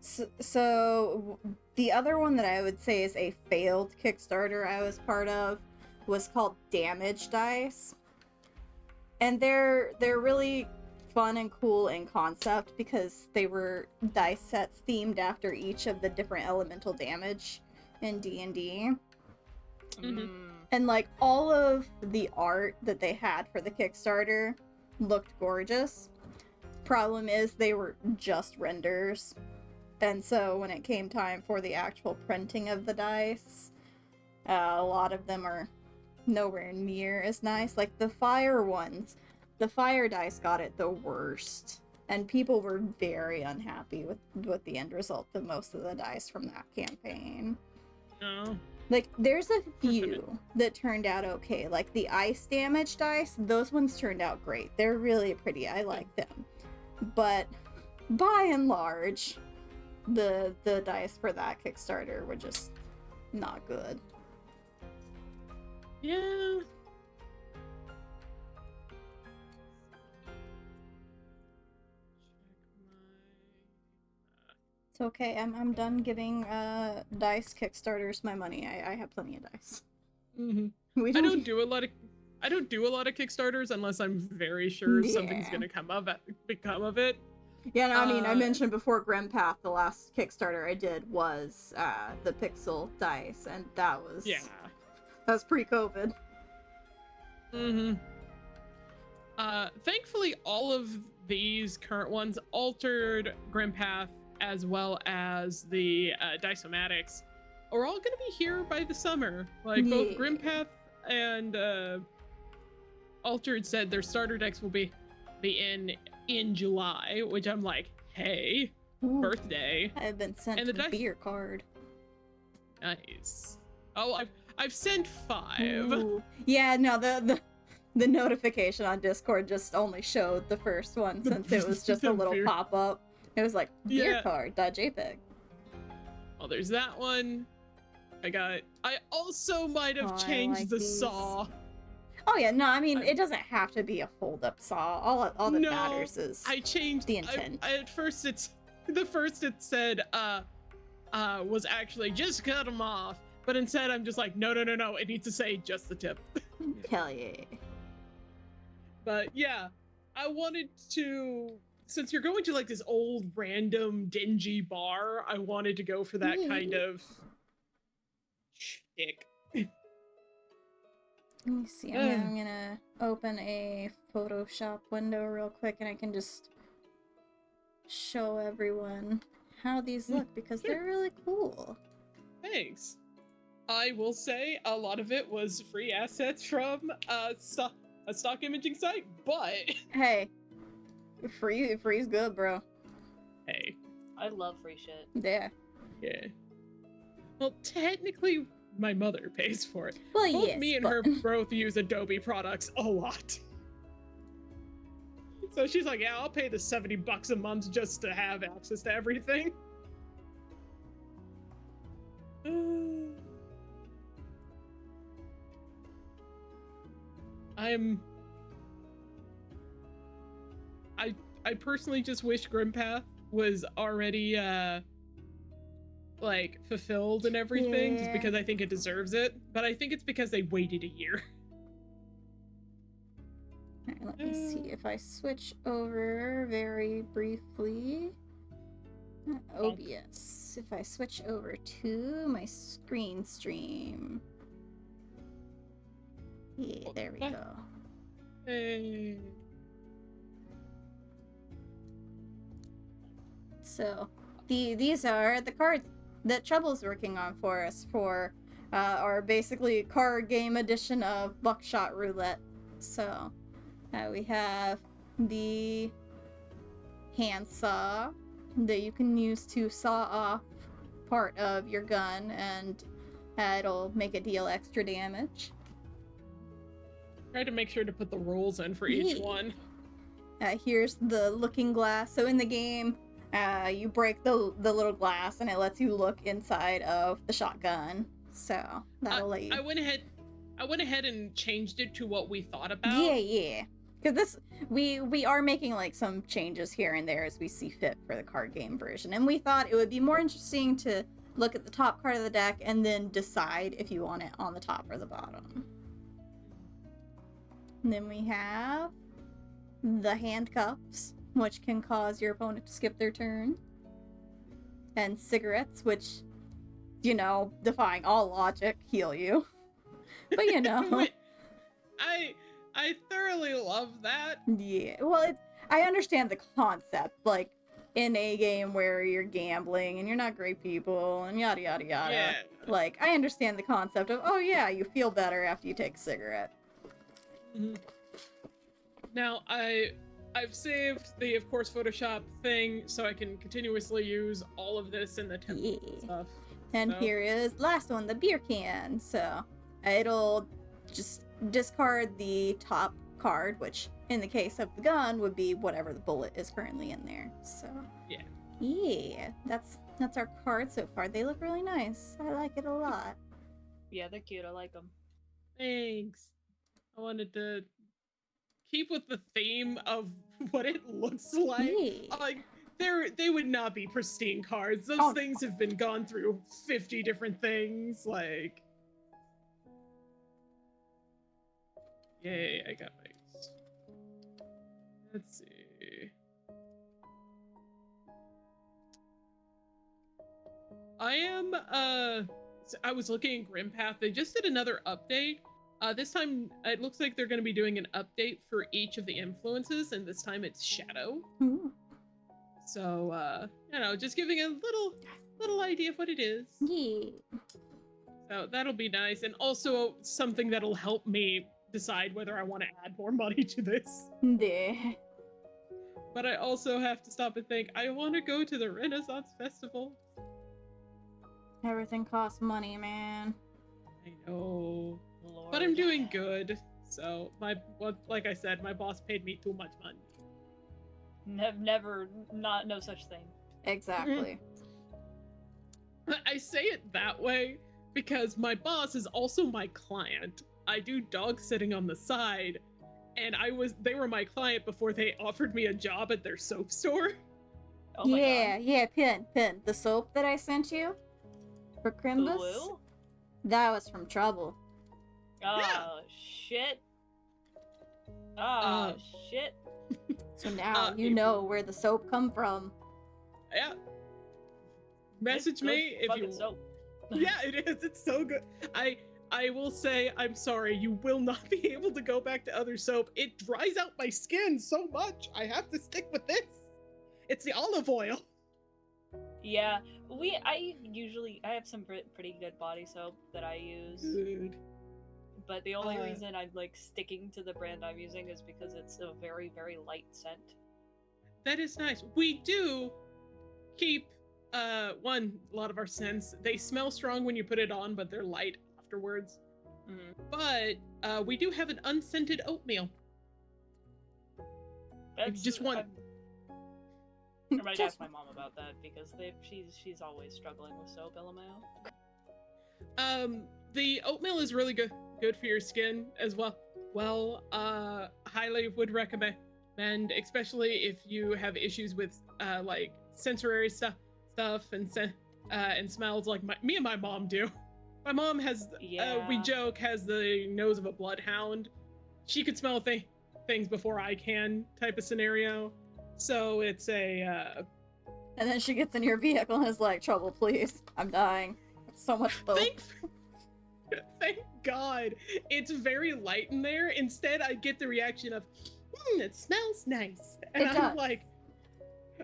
So the other one that I would say is a failed Kickstarter I was part of was called Damage Dice, and they're really fun and cool in concept because they were dice sets themed after each of the different elemental damage in D&D. Mhm. And like all of the art that they had for the Kickstarter looked gorgeous. Problem is they were just renders. And so when it came time for the actual printing of the dice, a lot of them are nowhere near as nice. Like the fire ones, the fire dice got it the worst. And people were very unhappy with the end result of most of the dice from that campaign. No. Like, there's a few that turned out okay. Like, the ice damage dice, those ones turned out great. They're really pretty. I like them. But, by and large, the dice for that Kickstarter were just not good. Yeah. It's okay. I'm done giving dice Kickstarters my money. I have plenty of dice. Mm-hmm. We I don't do a lot of Kickstarters unless I'm very sure something's gonna become of it. Yeah, no, I mean, I mentioned before Grimpath, the last Kickstarter I did was the Pixel dice, and that was pre-COVID. Mm-hmm. Thankfully, all of these current ones, Altered, Grimpath, as well as the Dicematics, are all going to be here by the summer. Like, both Grimpath and Altered said their starter decks will be in July, which I'm like, hey, birthday. I've been sent a beer card. Nice. Oh, I've sent 5. Ooh. Yeah, no, the notification on Discord just only showed the first one since it was just a little pop-up. It was like, beer card.jpg. Well, there's that one. I also might have changed the saw. Oh yeah, no, I mean, it doesn't have to be a fold-up saw. All that matters is I changed the intent. At first it said was actually just cut them off, but instead I'm just like, no, it needs to say just the tip. Hell yeah. But yeah, I wanted to, since you're going to like this old random dingy bar, I wanted to go for that kind of shtick. Let me see. I'm gonna open a Photoshop window real quick, and I can just show everyone how these look because they're really cool. Thanks. I will say a lot of it was free assets from a stock imaging site, but hey, free's good, bro. Hey, I love free shit. Yeah. Well, technically, my mother pays for it. Well, both yes, me and her both use Adobe products a lot. So she's like, yeah, I'll pay the $70 a month just to have access to everything. I personally just wish Grimpath was already like fulfilled and everything, just because I think it deserves it. But I think it's because they waited a year. Alright, let me see if I switch over very briefly. OBS. If I switch over to my screen stream. Yeah, there we go. Hey. So, these are the cards that Trouble's working on for us for our basically card game edition of Buckshot Roulette. So, we have the handsaw that you can use to saw off part of your gun, and it'll make it deal extra damage. Try to make sure to put the rolls in for each one. Here's the looking glass. So in the game, you break the little glass and it lets you look inside of the shotgun. So that'll let you. I went ahead I went ahead and changed it to what we thought about. Yeah. Because we are making like some changes here and there as we see fit for the card game version, and we thought it would be more interesting to look at the top card of the deck and then decide if you want it on the top or the bottom. And then we have the handcuffs, which can cause your opponent to skip their turn, and cigarettes, which, you know, defying all logic, heal you. But you know, I thoroughly love that. yeah. Well, I understand the concept, like in a game where you're gambling and you're not great people and yada yada yada. Yeah. Like, I understand the concept of, oh yeah, you feel better after you take a cigarette. Mm-hmm. Now I've saved the, of course, Photoshop thing so I can continuously use all of this in the templates and stuff. And So- here is last one, the beer can. So it'll just discard the top card, which in the case of the gun would be whatever the bullet is currently in there. So yeah, that's our card so far. They look really nice. I like it a lot. Yeah, they're cute. I like them. Thanks. I wanted to keep with the theme of what it looks like. Yeah. Like, they would not be pristine cards. Those Oh, things have been gone through 50 different things. Like, yay, I got my. Let's see. I was looking at Grimpath. They just did another update. This time it looks like they're going to be doing an update for each of the influences, and this time it's Shadow. Ooh. So, you know, just giving a little idea of what it is. Yeah. So that'll be nice, and also something that'll help me decide whether I want to add more money to this. Yeah. But I also have to stop and think, I want to go to the Renaissance Festival. Everything costs money, man. I know. Lord. But I'm doing good. So, like I said, my boss paid me too much money. Never, no such thing. Exactly. I say it that way because my boss is also my client. I do dog sitting on the side, and they were my client before they offered me a job at their soap store. Oh my god. Yeah, Pin. The soap that I sent you for Crimbus, Blue? that was from Trouble. Oh, shit. Oh, shit. So now you if- know where the soap come from. Yeah. Message It's me good if fucking you. soap. Yeah, it is. It's so good. I will say, I'm sorry, you will not be able to go back to other soap. It dries out my skin so much. I have to stick with this. It's the olive oil. Yeah, I have some pretty good body soap that I use, Good. but the only Uh, reason I'm like sticking to the brand I'm using is because it's a very, very light scent. That is nice. We do keep a lot of our scents. They smell strong when you put it on, but they're light afterwards. Mm. But we do have an unscented oatmeal. That's just want- I might Just- ask my mom about that because she's always struggling with soap, LMAO. The oatmeal is really good for your skin as well. Highly would recommend, especially if you have issues with like sensory stuff and smells like me and my mom do. My mom has we joke has the nose of a bloodhound. She could smell things before I can, type of scenario. So it's a And then she gets in your vehicle and is like, "Trouble, please. I'm dying. So much soap." Thank God. It's very light in there. Instead, I get the reaction of, it smells nice. And It does.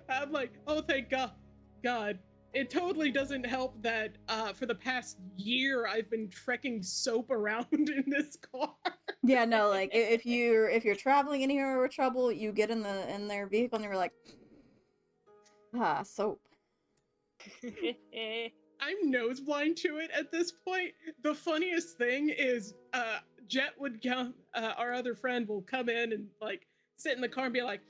I'm like, oh, thank God. It totally doesn't help that for the past year I've been trekking soap around in this car. Yeah, no, like if you're traveling anywhere with Trouble, you get in their vehicle and you're like, soap. I'm nose blind to it at this point. The funniest thing is Jet would come, our other friend will come in and like sit in the car and be like,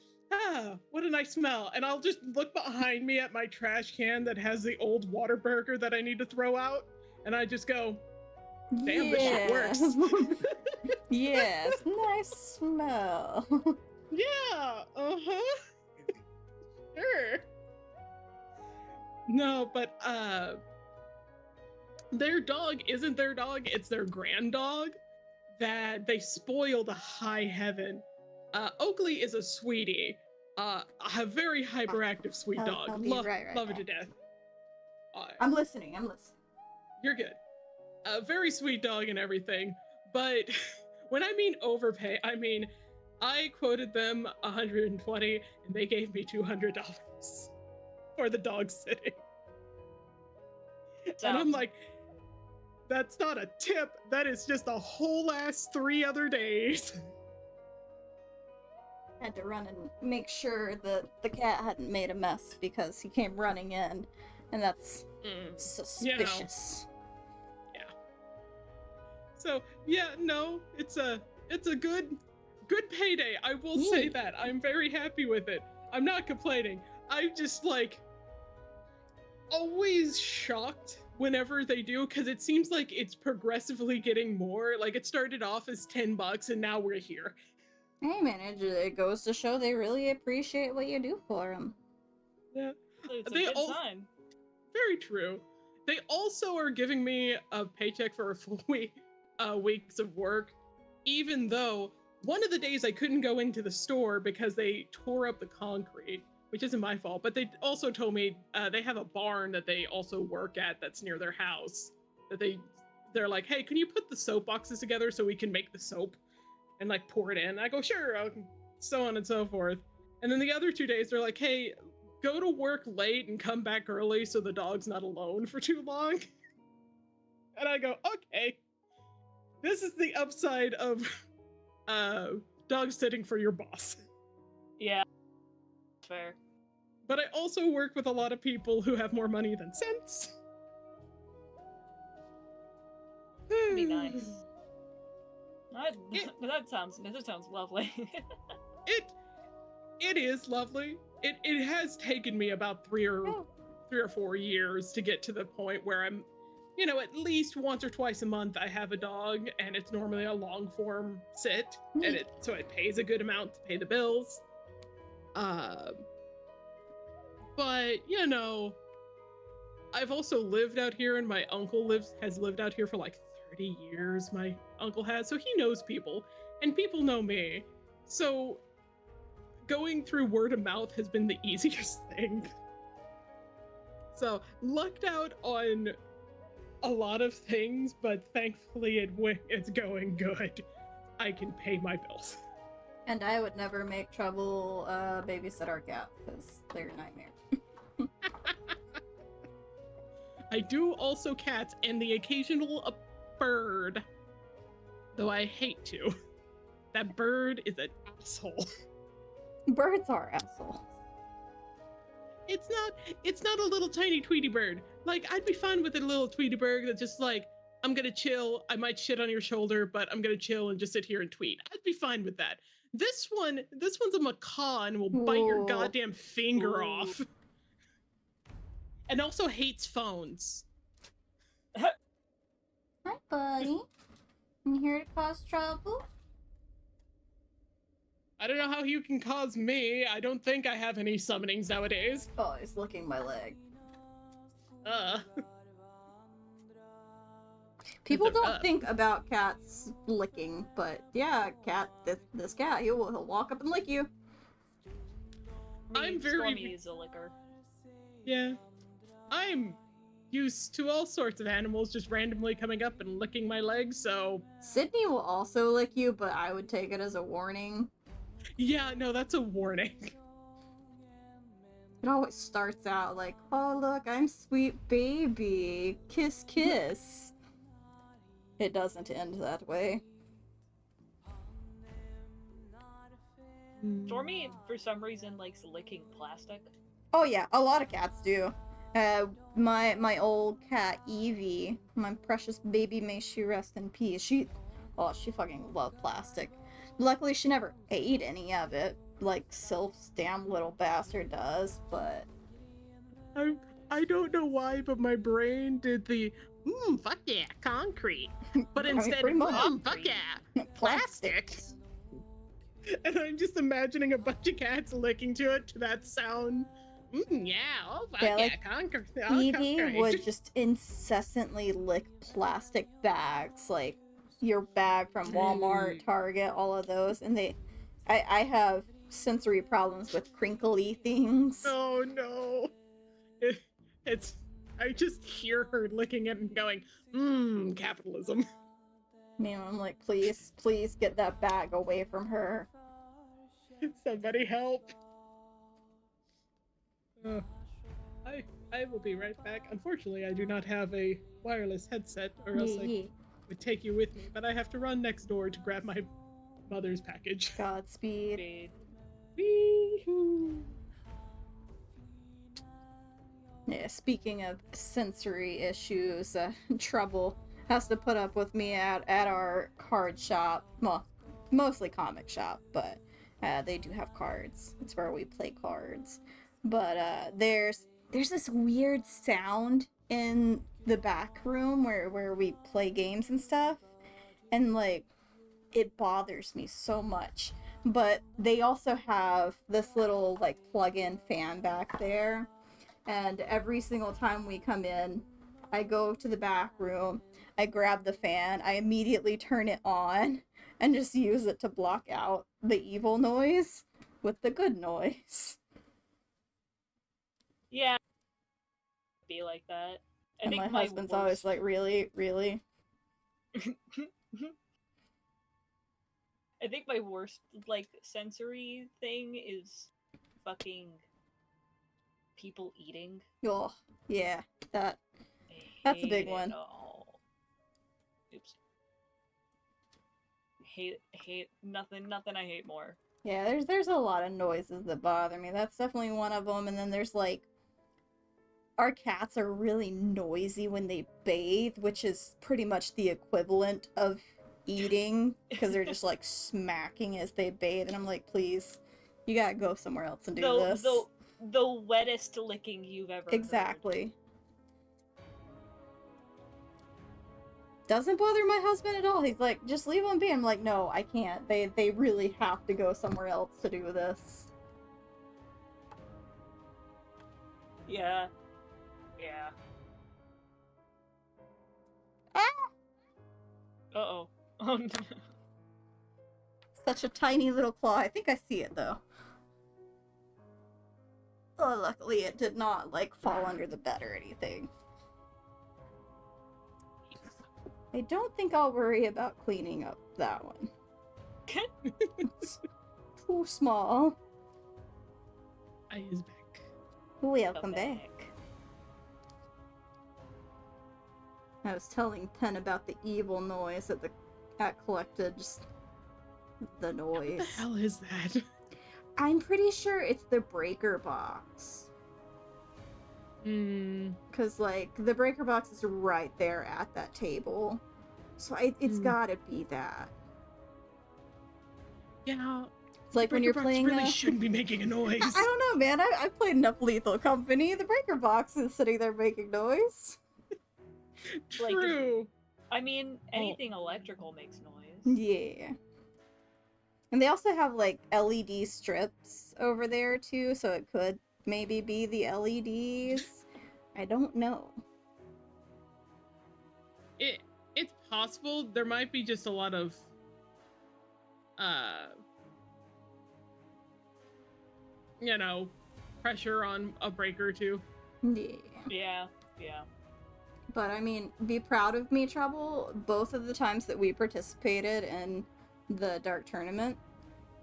what a nice smell. And I'll just look behind me at my trash can that has the old Whataburger that I need to throw out. And I just go, Damn, this shit works. Yes, nice smell. Yeah, uh-huh. Sure. No, but their dog isn't their dog, it's their grand dog that they spoil to high heaven. Oakley is a sweetie. A very hyperactive sweet dog. I'll be right Love it back. to death. I'm listening. You're good. A very sweet dog and everything, but when I mean overpay, I mean I quoted them 120 and they gave me $200 for the dog sitting. And I'm like, that's not a tip, that is just a whole ass 3 other days. Had to run and make sure that the cat hadn't made a mess because he came running in, and that's suspicious. Yeah. So yeah, no, it's a good payday. I will say that. I'm very happy with it. I'm not complaining. I'm just like always shocked whenever they do, because it seems like it's progressively getting more. Like it started off as $10 and now we're here. Hey man, it goes to show they really appreciate what you do for them. Yeah. It's a good sign. Very true. They also are giving me a paycheck for a full weeks of work, even though one of the days I couldn't go into the store because they tore up the concrete, which isn't my fault, but they also told me they have a barn that they also work at that's near their house, that they're like, hey, can you put the soap boxes together so we can make the soap and like pour it in? I go, sure, so on and so forth. And then the other 2 days they're like, hey, go to work late and come back early so the dog's not alone for too long. And I go, okay, this is the upside of dog sitting for your boss. Yeah, fair. But I also work with a lot of people who have more money than sense. Be nice. That sounds lovely. It is lovely. It has taken me about 3 or 4 years to get to the point where I'm, at least once or twice a month I have a dog, and it's normally a long form sit, and so it pays a good amount to pay the bills. But I've also lived out here, and my uncle has lived out here for like 30 years. My uncle has, so he knows people, and people know me. So going through word of mouth has been the easiest thing. So lucked out on a lot of things, but thankfully it's going good. I can pay my bills. And I would never make trouble babysit our cat, because they're a nightmare. I do also cats and the occasional bird, though I hate to. That bird is an asshole. Birds are assholes. It's not a little tiny Tweety bird. Like, I'd be fine with a little Tweety bird that's just like, I'm gonna chill, I might shit on your shoulder, but I'm gonna chill and just sit here and tweet. I'd be fine with that. This one's a macaw and will bite your goddamn finger off. And also hates phones. Hi, buddy. You here to cause trouble? I don't know how you can cause me. I don't think I have any summonings nowadays. Oh, he's licking my leg. People don't think about cats licking, but yeah, this cat, he'll walk up and lick you. I'm very... Stormy is a licker. Yeah. I'm used to all sorts of animals just randomly coming up and licking my legs, so... Sydney will also lick you, but I would take it as a warning. Yeah, no, that's a warning. It always starts out like, oh look, I'm sweet baby. Kiss, kiss. It doesn't end that way. Stormy, for some reason, likes licking plastic. Oh yeah, a lot of cats do. My old cat Evie, my precious baby, may she rest in peace. She fucking loved plastic. Luckily, she never ate any of it, like Sylph's damn little bastard does. But I I don't know why, but my brain did the fuck yeah, concrete. But I mean, instead, pretty much. fuck yeah, plastic. Plastics. And I'm just imagining a bunch of cats licking to it to that sound. Yeah, oh fuck Yeah, yeah, like, concrete. Evie would just incessantly lick plastic bags, like your bag from Walmart, Target, all of those, and I have sensory problems with crinkly things. Oh no. It's I just hear her licking it and going, capitalism. Man, I'm like, please get that bag away from her. Somebody help. I will be right back. Unfortunately, I do not have a wireless headset, or else I would take you with me, but I have to run next door to grab my mother's package. Godspeed. Wee-hoo. Yeah, speaking of sensory issues, Trouble has to put up with me at our card shop. Well, mostly comic shop, but they do have cards. It's where we play cards. But there's this weird sound in the back room where we play games and stuff. And like, it bothers me so much. But they also have this little like plug-in fan back there. And every single time we come in, I go to the back room, I grab the fan, I immediately turn it on, and just use it to block out the evil noise with the good noise. Yeah, be like that. I And think my husband's always like, really? I think my worst, like, sensory thing is fucking people eating. Oh, yeah, that's a big one. Oops. Hate nothing I hate more. Yeah, there's a lot of noises that bother me. That's definitely one of them. And then there's like, our cats are really noisy when they bathe, which is pretty much the equivalent of eating, because they're just like smacking as they bathe, and I'm like, please, you gotta go somewhere else and do this. The wettest licking you've ever Exactly. heard. Doesn't bother my husband at all. He's like, just leave them be. I'm like, no, I can't. They really have to go somewhere else to do this. Yeah. Ah! Uh-oh. Oh, no. Such a tiny little claw. I think I see it though. Oh, luckily it did not like fall under the bed or anything. I don't think I'll worry about cleaning up that one. It's too small. I is back. Welcome back. I was telling Penn about the evil noise that the cat collected. Just the noise. What the hell is that? I'm pretty sure it's the breaker box. Because, like, the breaker box is right there at that table. So it's gotta be that. Yeah. It's like when you're playing. Really shouldn't be making a noise. I don't know, man. I've played enough Lethal Company. The breaker box is sitting there making noise. True. Like, I mean, anything electrical makes noise. Yeah. And they also have, like, LED strips over there, too, so it could maybe be the LEDs. I don't know. It's possible. There might be just a lot of pressure on a breaker or two. Yeah. But I mean, be proud of me, Trouble. Both of the times that we participated in the Dark Tournament,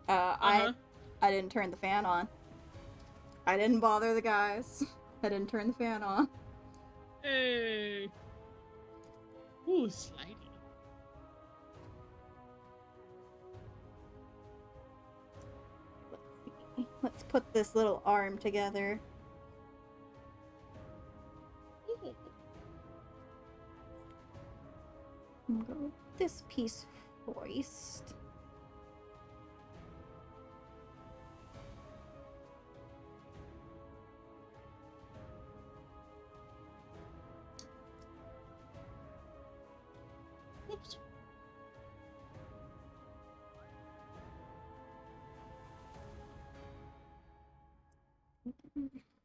I didn't turn the fan on. I didn't bother the guys. I didn't turn the fan on. Hey. Ooh, slidey. Let's see. Let's put this little arm together. I'm gonna go with this piece first. Whoops.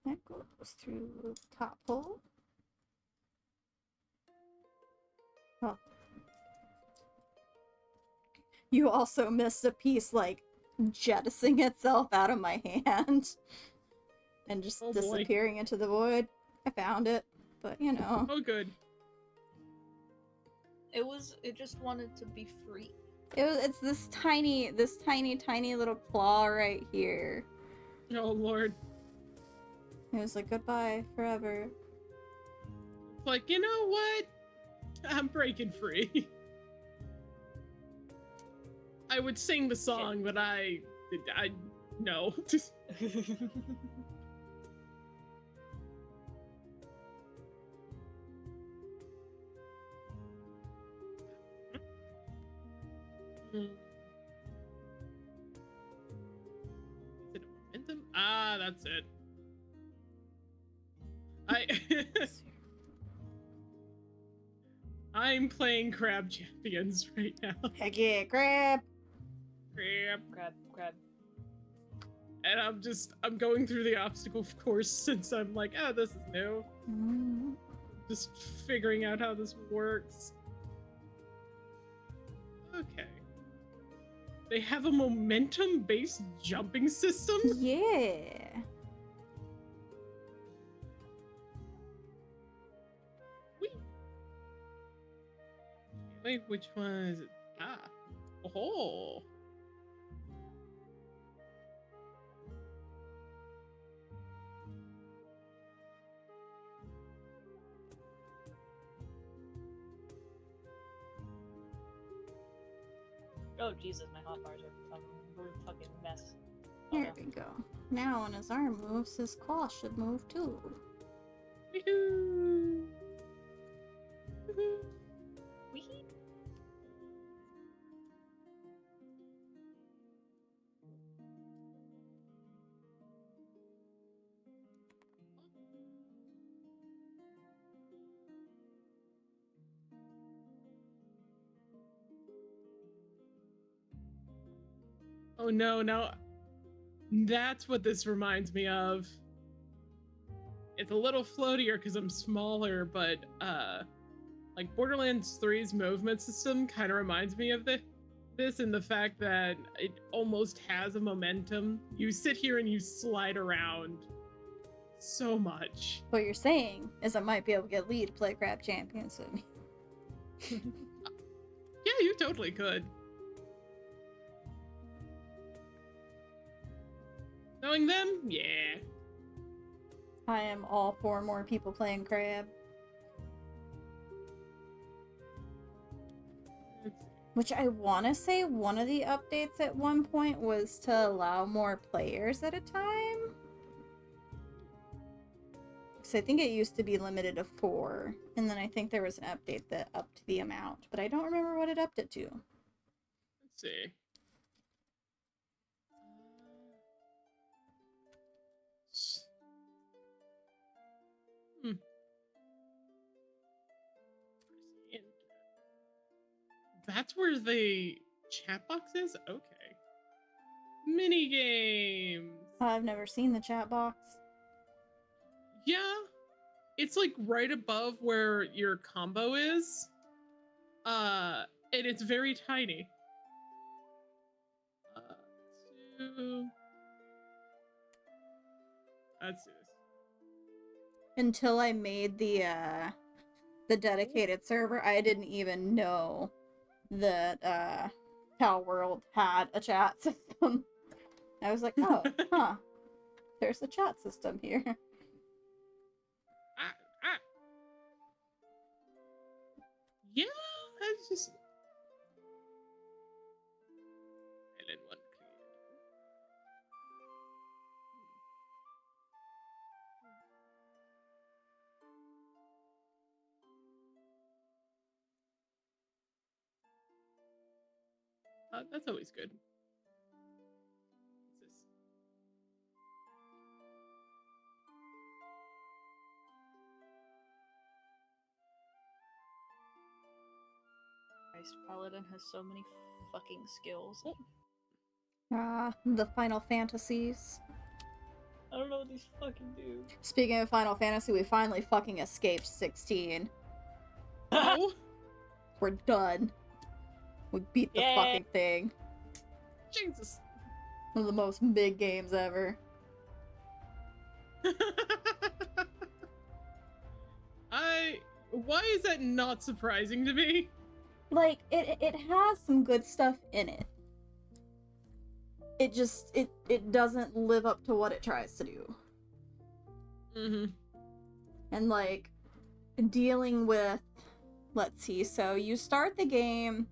That goes through the top hole. Oh. You also missed a piece, like, jettisoning itself out of my hand and just Oh, boy. disappearing into the void. I found it, but you know. Oh, good. It just wanted to be free. It's this tiny little claw right here. Oh, Lord. It was like, goodbye forever. It's like, you know what? I'm breaking free. I would sing the song, but I no. Is it a momentum? Ah, that's it. I'm playing Crab Champions right now. Heck yeah, crab! Grab. And I'm going through the obstacle course since I'm like, oh, this is new. Just figuring out how this works. Okay. They have a momentum-based jumping system? Yeah. Wait, which one is it? Ah. Oh. Oh Jesus, my hotbars are a fucking mess. Here we go. Now when his arm moves, his claw should move too. Woohoo! Woohoo! Wee. Oh no, now that's what this reminds me of. It's a little floatier because I'm smaller, but like Borderlands 3's movement system kind of reminds me of this in the fact that it almost has a momentum. You sit here and you slide around so much. What you're saying is I might be able to get Lee to play Crab Champions with me. Yeah, you totally could. Knowing them? Yeah. I am all for more people playing Crab. Which I want to say one of the updates at one point was to allow more players at a time. Because I think it used to be limited to 4. And then I think there was an update that upped the amount. But I don't remember what it upped it to. Let's see. That's where the chat box is? Okay. Mini games. I've never seen the chat box. Yeah. It's like right above where your combo is. And it's very tiny. Let's do this. Until I made the dedicated server, I didn't even know that Pal World had a chat system. I was like, oh, huh. There's a chat system here. Yeah, that's just. Island one cleared. That's always good. What's this? Christ, Paladin has so many fucking skills. The Final Fantasies. I don't know what these fucking do. Speaking of Final Fantasy, we finally fucking escaped 16. Oh, We're done. We beat the Yay. fucking thing. Jesus. One of the most big games ever. Why is that not surprising to me? Like, it has some good stuff in it. It just, it doesn't live up to what it tries to do. Mm-hmm. And, like, dealing with, let's see, so you start the game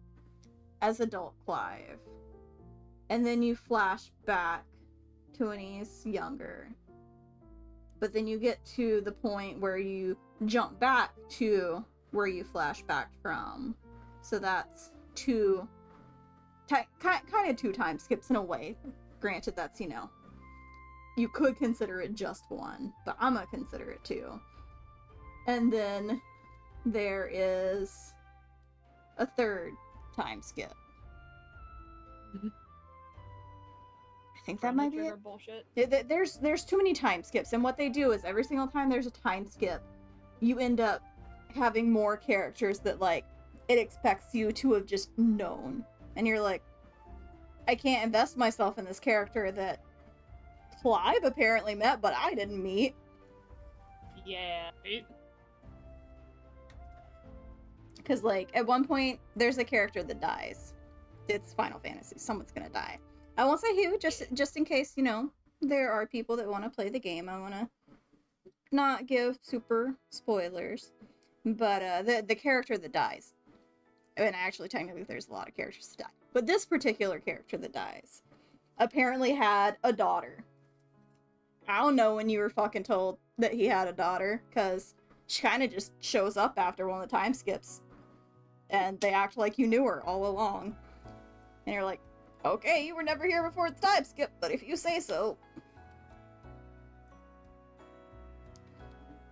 as adult Clive. And then you flash back to when he's younger. But then you get to the point where you jump back to where you flash back from. So that's kind of 2 time skips in a way. Granted, that's, you know, you could consider it just 1, but I'm gonna consider it 2. And then there is a 3rd time skip. Mm-hmm. I think that might be it. Bullshit. There's too many time skips, and what they do is every single time there's a time skip, you end up having more characters that, like, it expects you to have just known. And you're like, I can't invest myself in this character that Clive apparently met, but I didn't meet. Yeah. Because, like, at one point, there's a character that dies. It's Final Fantasy. Someone's gonna die. I won't say who, just in case, you know, there are people that want to play the game. I want to not give super spoilers. But the character that dies, and actually technically there's a lot of characters that die, but this particular character that dies apparently had a daughter. I don't know when you were fucking told that he had a daughter, because she kind of just shows up after one of the time skips, and they act like you knew her all along. And you're like, okay, you were never here before the time skip, but if you say so.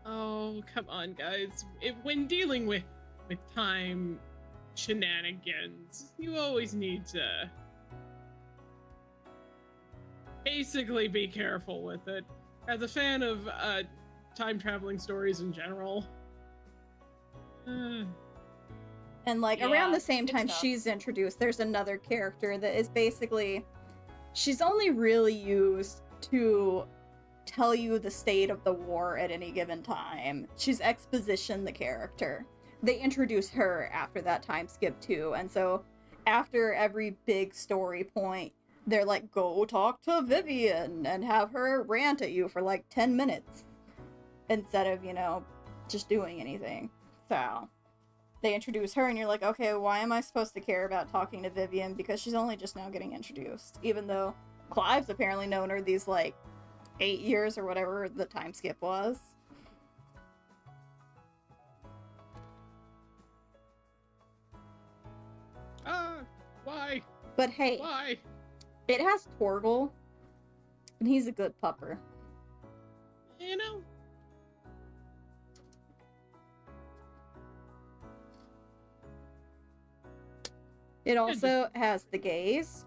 Oh, come on, guys. When dealing with time shenanigans, you always need to basically be careful with it. As a fan of time traveling stories in general. And, like, Yeah, around the same it's time tough. she's introduced, there's another character that is basically, she's only really used to tell you the state of the war at any given time. She's exposition the character. They introduce her after that time skip too, and so after every big story point, they're like, go talk to Vivian and have her rant at you for like 10 minutes instead of, you know, just doing anything. So they introduce her and you're like, okay, why am I supposed to care about talking to Vivian? Because she's only just now getting introduced. Even though Clive's apparently known her these, like, 8 years or whatever the time skip was. Why? But hey, Why? it has Torgal, and he's a good pupper. You know? It also has the gays.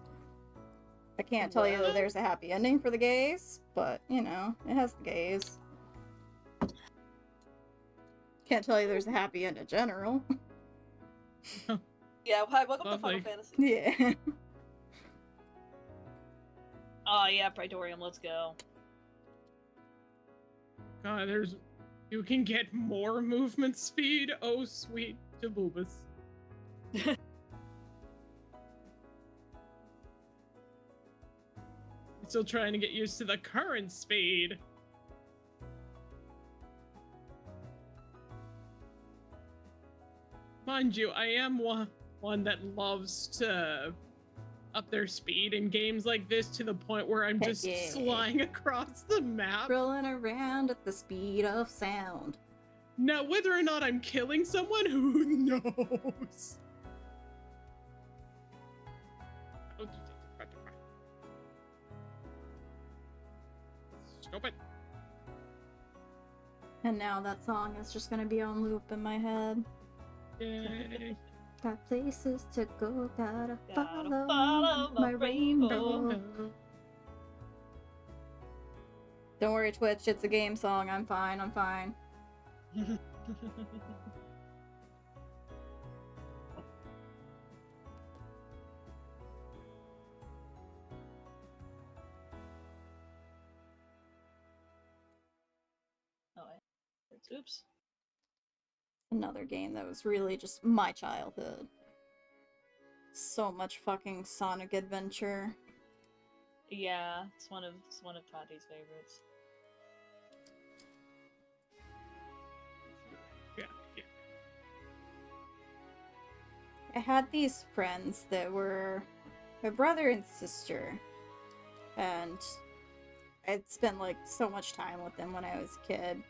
I can't tell you that there's a happy ending for the gays, but, you know, it has the gays. Can't tell you there's a happy end in general. Yeah, hi, welcome Lovely. to Final Fantasy. Yeah. Oh yeah, Praetorium, let's go. God, you can get more movement speed. Oh, sweet Tabubas. Still trying to get used to the current speed. Mind you, I am one that loves to up their speed in games like this to the point where I'm just Yeah. flying across the map. Rolling around at the speed of sound. Now, whether or not I'm killing someone, who knows? Stupid. And now that song is just gonna be on loop in my head. Yay. Got places to go, gotta Gotta follow my rainbow. rainbow. Don't worry, Twitch, it's a game song. I'm fine, I'm fine. Oops. Another game that was really just my childhood. So much fucking Sonic Adventure. Yeah, it's one of Tati's favorites. Yeah. I had these friends that were my brother and sister, and I'd spent like so much time with them when I was a kid.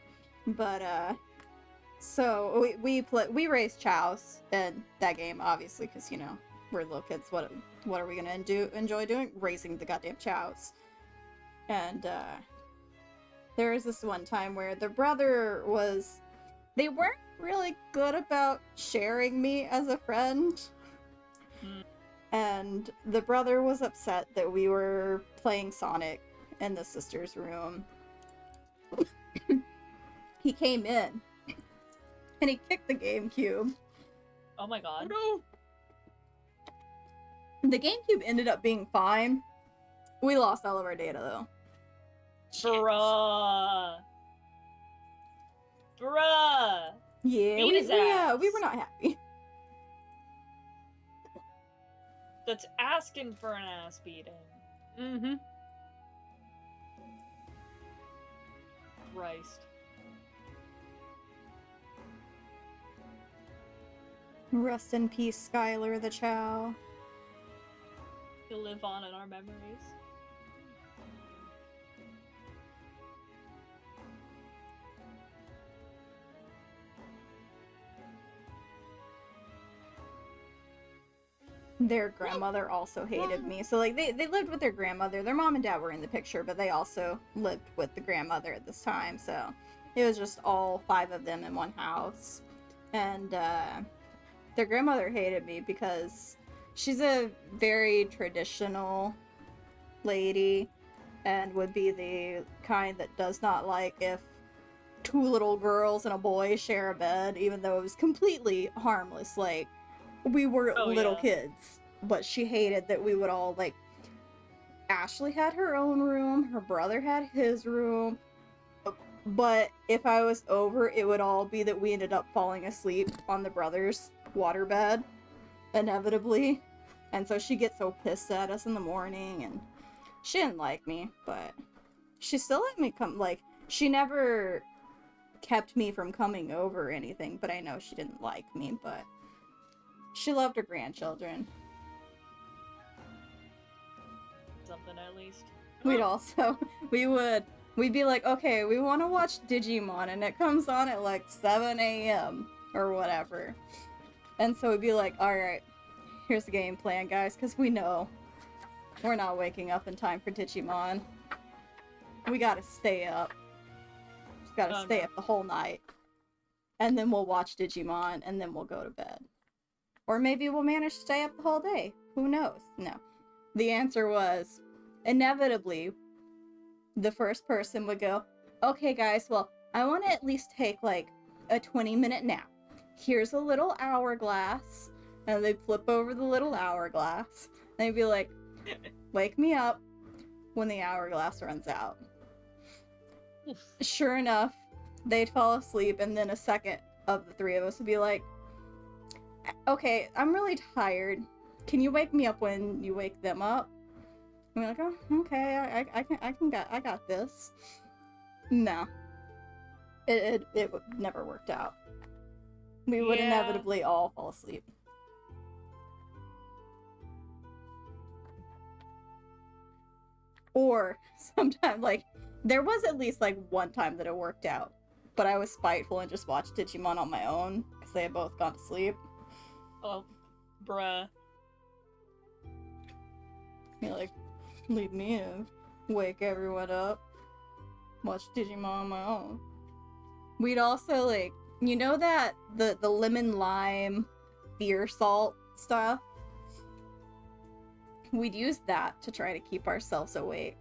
But so we raised chows in that game, obviously, because you know we're little kids. What are we gonna enjoy doing? Raising the goddamn chows. And there was this one time where the brother was. They weren't really good about sharing me as a friend. And the brother was upset that we were playing Sonic in the sister's room. He came in and he kicked the GameCube. Oh my god. Oh The GameCube ended up being fine. We lost all of our data though. Bruh. Yeah, Beat his ass. we were not happy. That's asking for an ass beating. no. Mm-hmm. Christ. Rest in peace, Skylar the Chow. He'll live on in our memories. Their grandmother also hated me. So like they lived with their grandmother. Their mom and dad were in the picture, but they also lived with the grandmother at this time. So it was just all 5 of them in one house. And their grandmother hated me because she's a very traditional lady and would be the kind that does not like if 2 little girls and a boy share a bed, even though it was completely harmless. Like, we were little kids, but she hated that we would all, like, Ashley had her own room, her brother had his room, but if I was over, it would all be that we ended up falling asleep on the brother's waterbed, inevitably. And so she gets so pissed at us in the morning, and she didn't like me, but she still let me come. Like, she never kept me from coming over or anything, but I know she didn't like me, but she loved her grandchildren. Something at least. We'd also, we'd be like, okay, we want to watch Digimon, and it comes on at like 7 a.m. or whatever. And so we'd be like, alright, here's the game plan, guys, because we know we're not waking up in time for Digimon. We gotta stay up. Just gotta stay up the whole night. And then we'll watch Digimon, and then we'll go to bed. Or maybe we'll manage to stay up the whole day. Who knows? No. The answer was, inevitably, the first person would go, okay guys, well, I want to at least take like a 20-minute nap. Here's a little hourglass. And they'd flip over the little hourglass. And they'd be like, wake me up when the hourglass runs out. Sure enough, they'd fall asleep, and then a second of the 3 of us would be like, okay, I'm really tired. Can you wake me up when you wake them up? And we're like, oh, okay, I got this. No. It never worked out. We would inevitably all fall asleep. Or sometimes, like, there was at least like one time that it worked out, but I was spiteful and just watched Digimon on my own because they had both gone to sleep. Oh, bruh. You like, leave me to wake everyone up. Watch Digimon on my own. We'd also, like, you know that the lemon lime beer salt stuff. We'd use that to try to keep ourselves awake.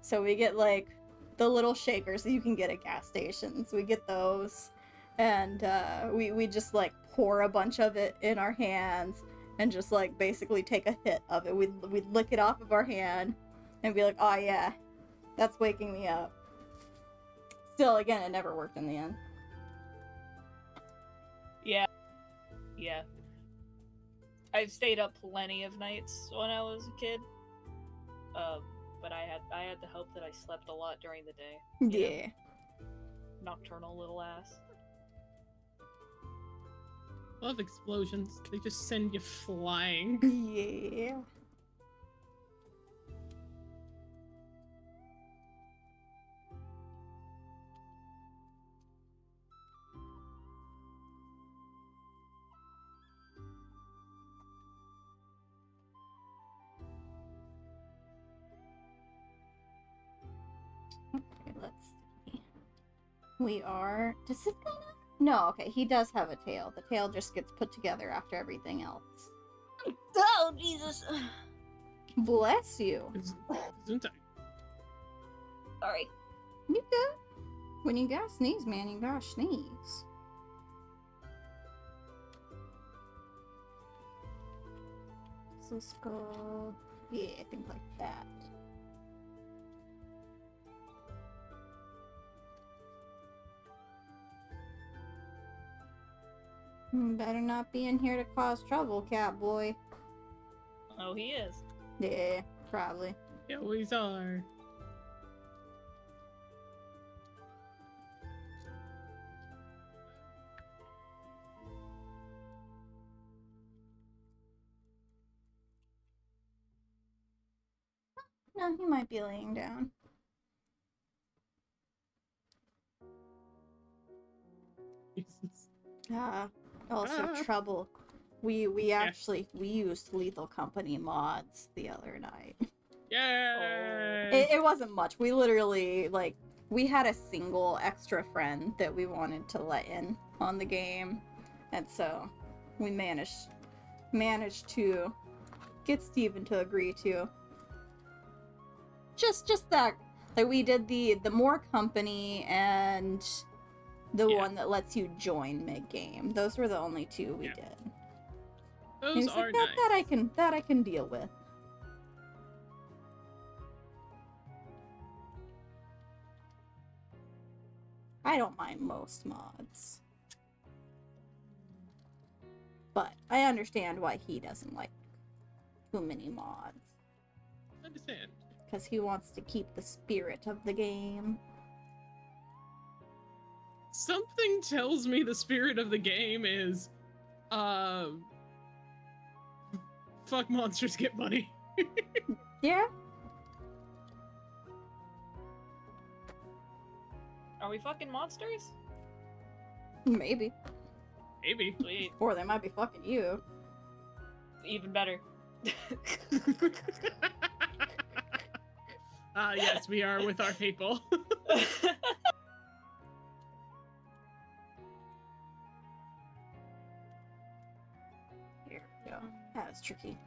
So we get like the little shakers that you can get at gas stations. We get those, and we just like pour a bunch of it in our hands and just like basically take a hit of it. We'd lick it off of our hand and be like, oh yeah, that's waking me up. Still, again, it never worked in the end. Yeah. I've stayed up plenty of nights when I was a kid. But I had the hope that I slept a lot during the day. Yeah. Nocturnal little ass. Love explosions. They just send you flying. Yeah. Okay, let's see. We are... Does it gonna... No, okay, he does have a tail. The tail just gets put together after everything else. Oh, Jesus. Bless you. Isn't I? Sorry. You good? When you gotta sneeze, man, you gotta sneeze. So let's go... Yeah, I think like that. Better not be in here to cause trouble, cat boy. Oh, he is. Yeah, probably. They always are. No, he might be laying down. Jesus. Also trouble. We actually we used Lethal Company mods the other night. Yay! It wasn't much. We literally like we had a single extra friend that we wanted to let in on the game, and so we managed to get Steven to agree to just that. Like we did the more company and the one that lets you join mid game. Those were the only two we did. Those are like, nice. that I can deal with. I don't mind most mods. But I understand why he doesn't like too many mods. I understand. Because he wants to keep the spirit of the game. Something tells me the spirit of the game is, fuck monsters, get money. Yeah? Are we fucking monsters? Maybe. Maybe. Sweet. Or they might be fucking you. Even better. Yes, we are with our people. Here we go. That was tricky.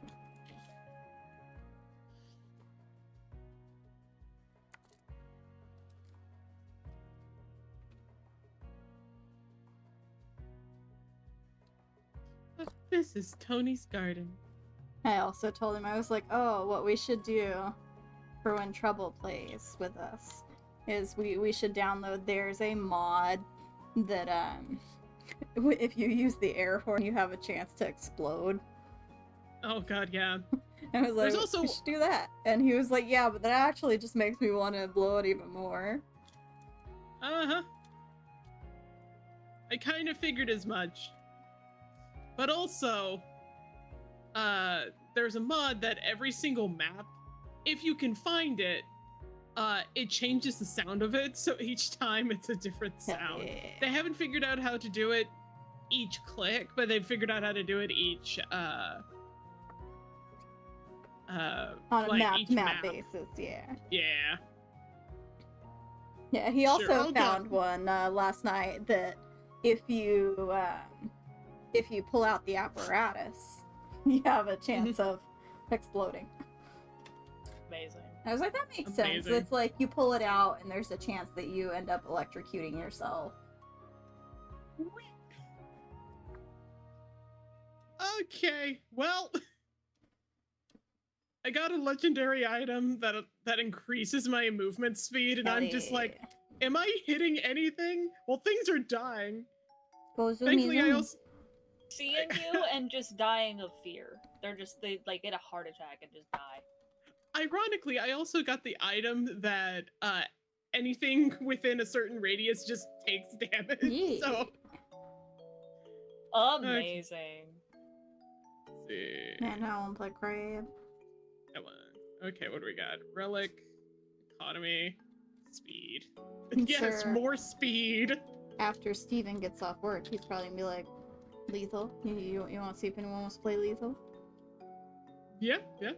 This is Tony's garden. I also told him, I was like, oh, what we should do for when Trouble plays with us is we should download, there's a mod that, if you use the air horn, you have a chance to explode. Oh god, yeah. I was like, There's also... we should do that. And he was like, yeah, but that actually just makes me want to blow it even more. Uh-huh. I kind of figured as much. But also, there's a mod that every single map, if you can find it, it changes the sound of it, so each time it's a different sound. Yeah. They haven't figured out how to do it each click, but they've figured out how to do it each, on a like map basis, yeah. Yeah. Yeah, he also Sure. found one last night that if you if you pull out the apparatus, you have a chance of exploding. Amazing. I was like, that makes sense. Amazing. It's like you pull it out and there's a chance that you end up electrocuting yourself. Okay, well, I got a legendary item that increases my movement speed, and Hell I'm just like, yeah. am I hitting anything? Well, things are dying. Go zoomy Thankfully, I zoom. also Seeing you and just dying of fear. They like get a heart attack and just die. ironically, I also got the item that anything within a certain radius just takes damage. Yeah. So Amazing. let's see. Man, I won't play crab. Come on. Okay, what do we got? Relic, economy, speed. I'm Yes, sure more speed. after Steven gets off work, he's probably gonna be like, Lethal? You want to see if anyone wants to play Lethal? Yeah. Sure.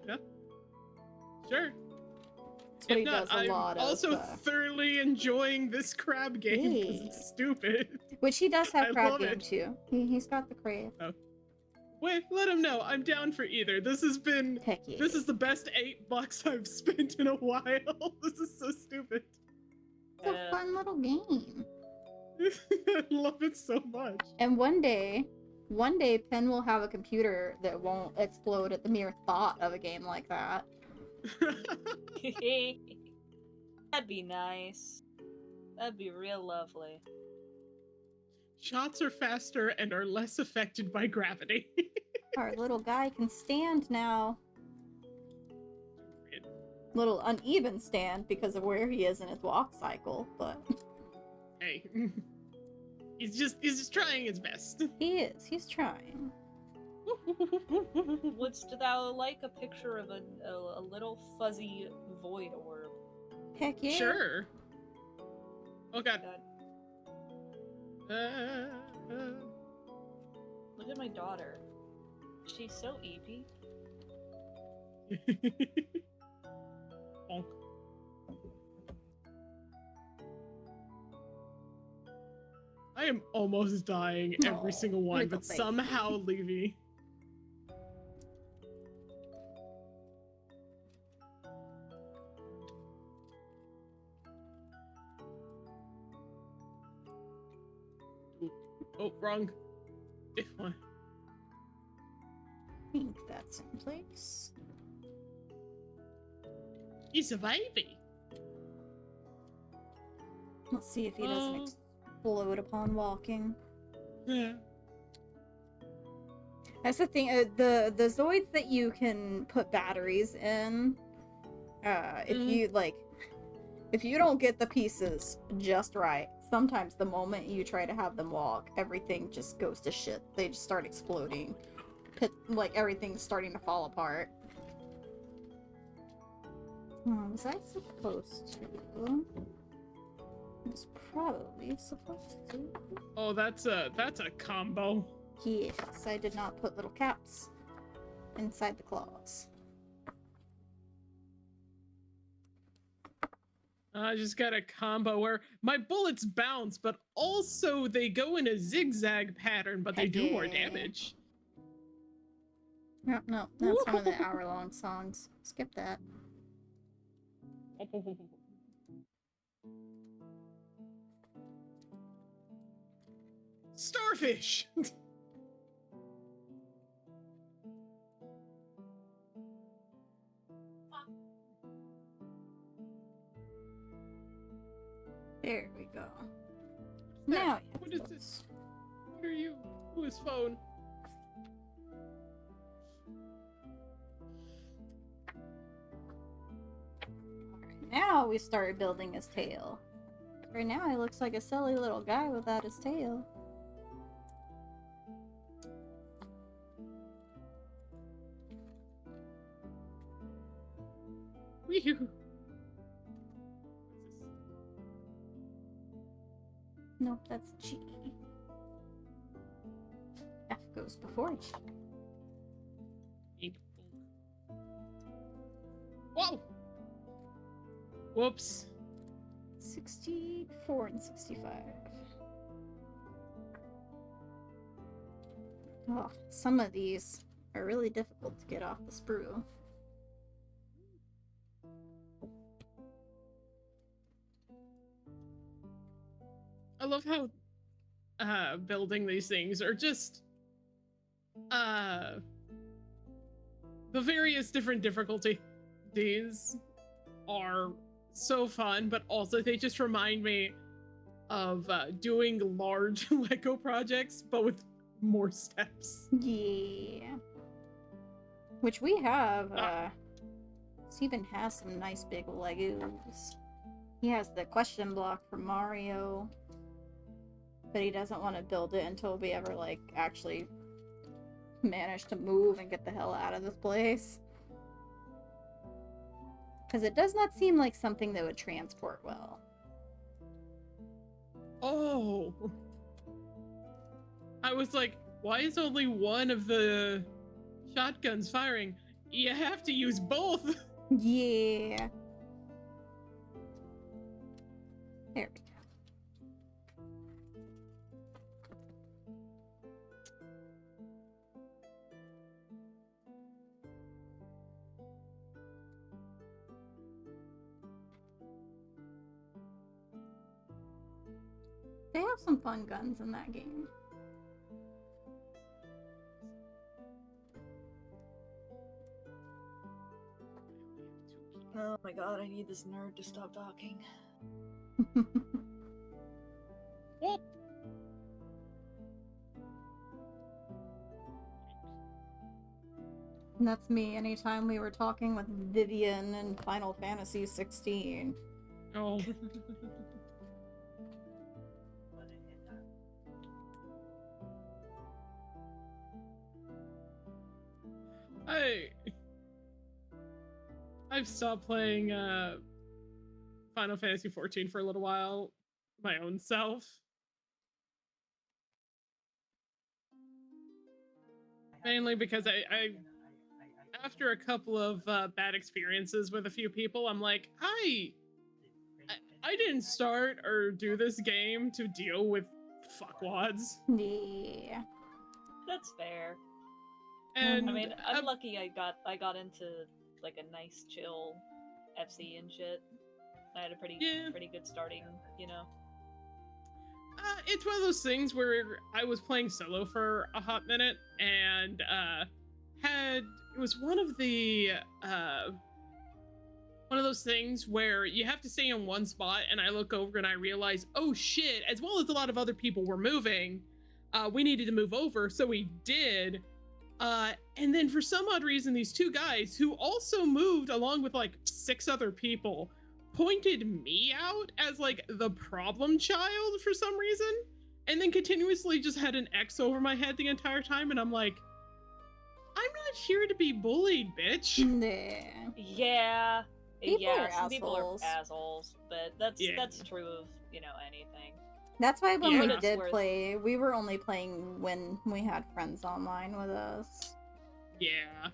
That's what If he not, does a I'm lot also of. thoroughly enjoying this crab game because Yeah. it's stupid. Which he does have I crab love game it. too. He's got the crab. Wait, let him know. I'm down for either. This has been. Heck yeah. This is the best $8 I've spent in a while. This is so stupid. It's a fun little game. I love it so much. And one day, Penn will have a computer that won't explode at the mere thought of a game like that. That'd be nice. That'd be real lovely. Shots are faster and are less affected by gravity. Our little guy can stand now. Little uneven stand because of where he is in his walk cycle, but Hey. He's just trying his best. he is. He's trying. Wouldst thou like a picture of a little fuzzy void orb? Heck yeah. Sure. Oh god. Look at my daughter. She's so eepy. Bonk. I am almost dying every Aw, single one, little but baby. somehow Levy. Oh, wrong. If one. I think that's in place. He's a baby. Let's see if he doesn't explode upon walking. Yeah. That's the thing. The Zoids that you can put batteries in. If you don't get the pieces just right, sometimes the moment you try to have them walk, everything just goes to shit. They just start exploding. Like everything's starting to fall apart. Was I supposed to? I was probably supposed to. Oh, that's a combo. Yes, I did not put little caps inside the claws. I just got a combo where my bullets bounce, but also they go in a zigzag pattern, but they do more Yeah. damage. No, that's one of the hour-long songs. Skip that. Starfish! There we go. There. Now, What is this? What are you? Who is phone? Now we start building his tail. Right now he looks like a silly little guy without his tail. Wee-hoo. Nope, that's G. F goes before G. Ink. Whoa! Whoops. 64 and 65. Oh, some of these are really difficult to get off the sprue. I love how building these things are just the various different difficulties are so fun, but also they just remind me of doing large Lego projects, but with more steps. Yeah. Which we have, Steven has some nice big Legos. He has the question block for Mario, but he doesn't want to build it until we ever, like, actually manage to move and get the hell out of this place. Because it does not seem like something that would transport well. Oh. I was like, why is only one of the shotguns firing? You have to use both. Yeah. There we go. They have some fun guns in that game. Oh my god, I need this nerd to stop talking. Well, And that's me anytime we were talking with Vivian in Final Fantasy 16. oh. I've stopped playing Final Fantasy 14 for a little while, my own self. Mainly because I after a couple of bad experiences with a few people, I'm like, I didn't start or do this game to deal with fuckwads. Yeah. That's fair. And I mean, I'm lucky I got into like a nice chill FC and shit. I had a pretty good starting, you know. It's one of those things where I was playing solo for a hot minute and it was one of those things where you have to stay in one spot, and I look over and I realize, oh shit, as well as a lot of other people were moving, we needed to move over, so we did. And then for some odd reason, these two guys who also moved along with like 6 other people pointed me out as like the problem child for some reason, and then continuously just had an X over my head the entire time, and I'm like, I'm not here to be bullied, bitch. Nah. Yeah. Some people are assholes. assholes, but that's true of, you know, anything. That's why when we But did it's play, we were only playing when we had friends online with us. Yeah.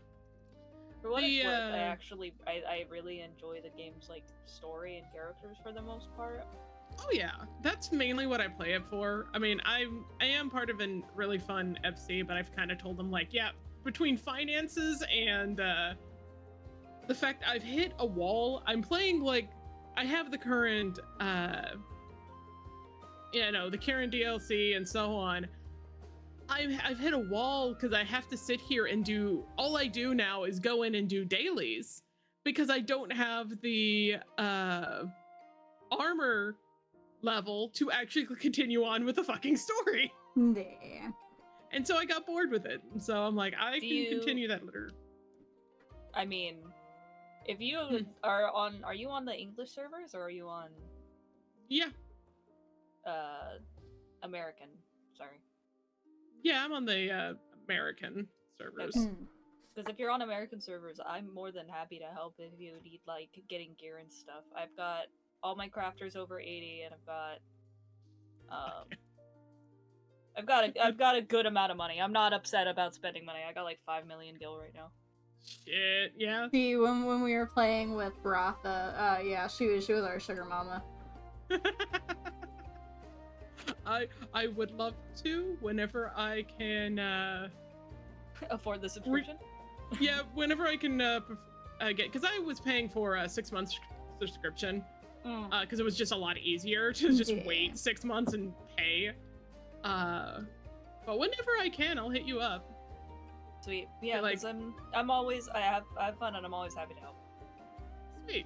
For what it's worth, I really enjoy the game's like story and characters for the most part. Oh yeah, that's mainly what I play it for. I mean, I am part of a really fun FC, but I've kind of told them like, yeah, between finances and the fact I've hit a wall, I'm playing like I have the current the current DLC and so on. I've hit a wall because I have to sit here and all I do now is go in and do dailies because I don't have the armor level to actually continue on with the fucking story. Yeah. And so I got bored with it. And so I'm like, I can continue that later. I mean, if you are you on the English servers or are you on Yeah. American, sorry. Yeah, I'm on the American servers. Because if you're on American servers, I'm more than happy to help if you need like getting gear and stuff. I've got all my crafters over 80, and I've got a good amount of money. I'm not upset about spending money. I got like 5 million gil right now. Shit, yeah. See, when we were playing with Ratha, yeah, she was our sugar mama. I would love to whenever I can Afford the subscription. yeah, whenever I can get, because I was paying for a 6 month subscription because it was just a lot easier to just wait 6 months and pay. But whenever I can, I'll hit you up. Sweet. Yeah, like, because I'm always I have fun and I'm always happy to help. Sweet.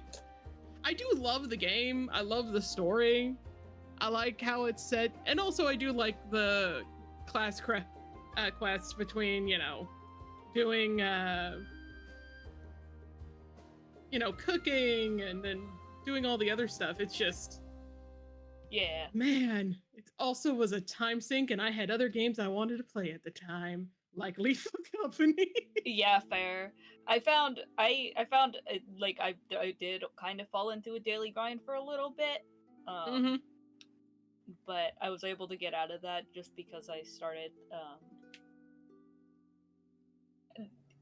I do love the game. I love the story. I like how it's set, and also I do like the class quests between, you know, doing you know, cooking and then doing all the other stuff. It's just, yeah, man, it also was a time sink, and I had other games I wanted to play at the time, like Lethal Company. Yeah, fair. I found like I did kind of fall into a daily grind for a little bit. But I was able to get out of that just because I started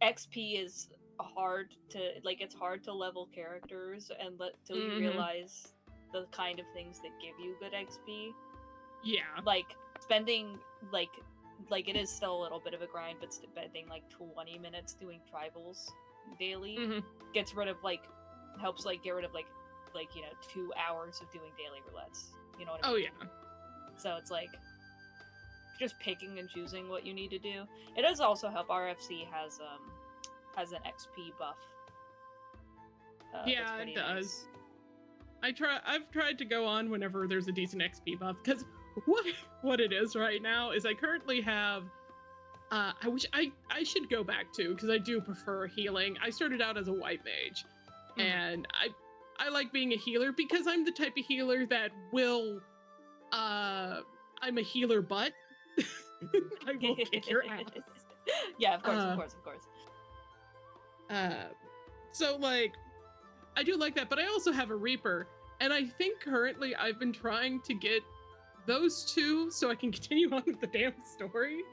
XP is hard to, like, it's hard to level characters and till you realize the kind of things that give you good XP. Yeah. Like spending like it is still a little bit of a grind, but spending like 20 minutes doing tribals daily gets rid of helps get rid of 2 hours of doing daily roulettes. You know what I mean? Oh yeah. So it's like just picking and choosing what you need to do. It does also help. RFC has an XP buff. Yeah, it does. Nice. I've tried to go on whenever there's a decent XP buff, because what it is right now is I currently have I wish I should go back to, because I do prefer healing. I started out as a white mage, and I like being a healer because I'm the type of healer that will I'm a healer butt. I will kick your ass. Yeah, of course. So like, I do like that, but I also have a Reaper, and I think currently I've been trying to get those two so I can continue on with the damn story.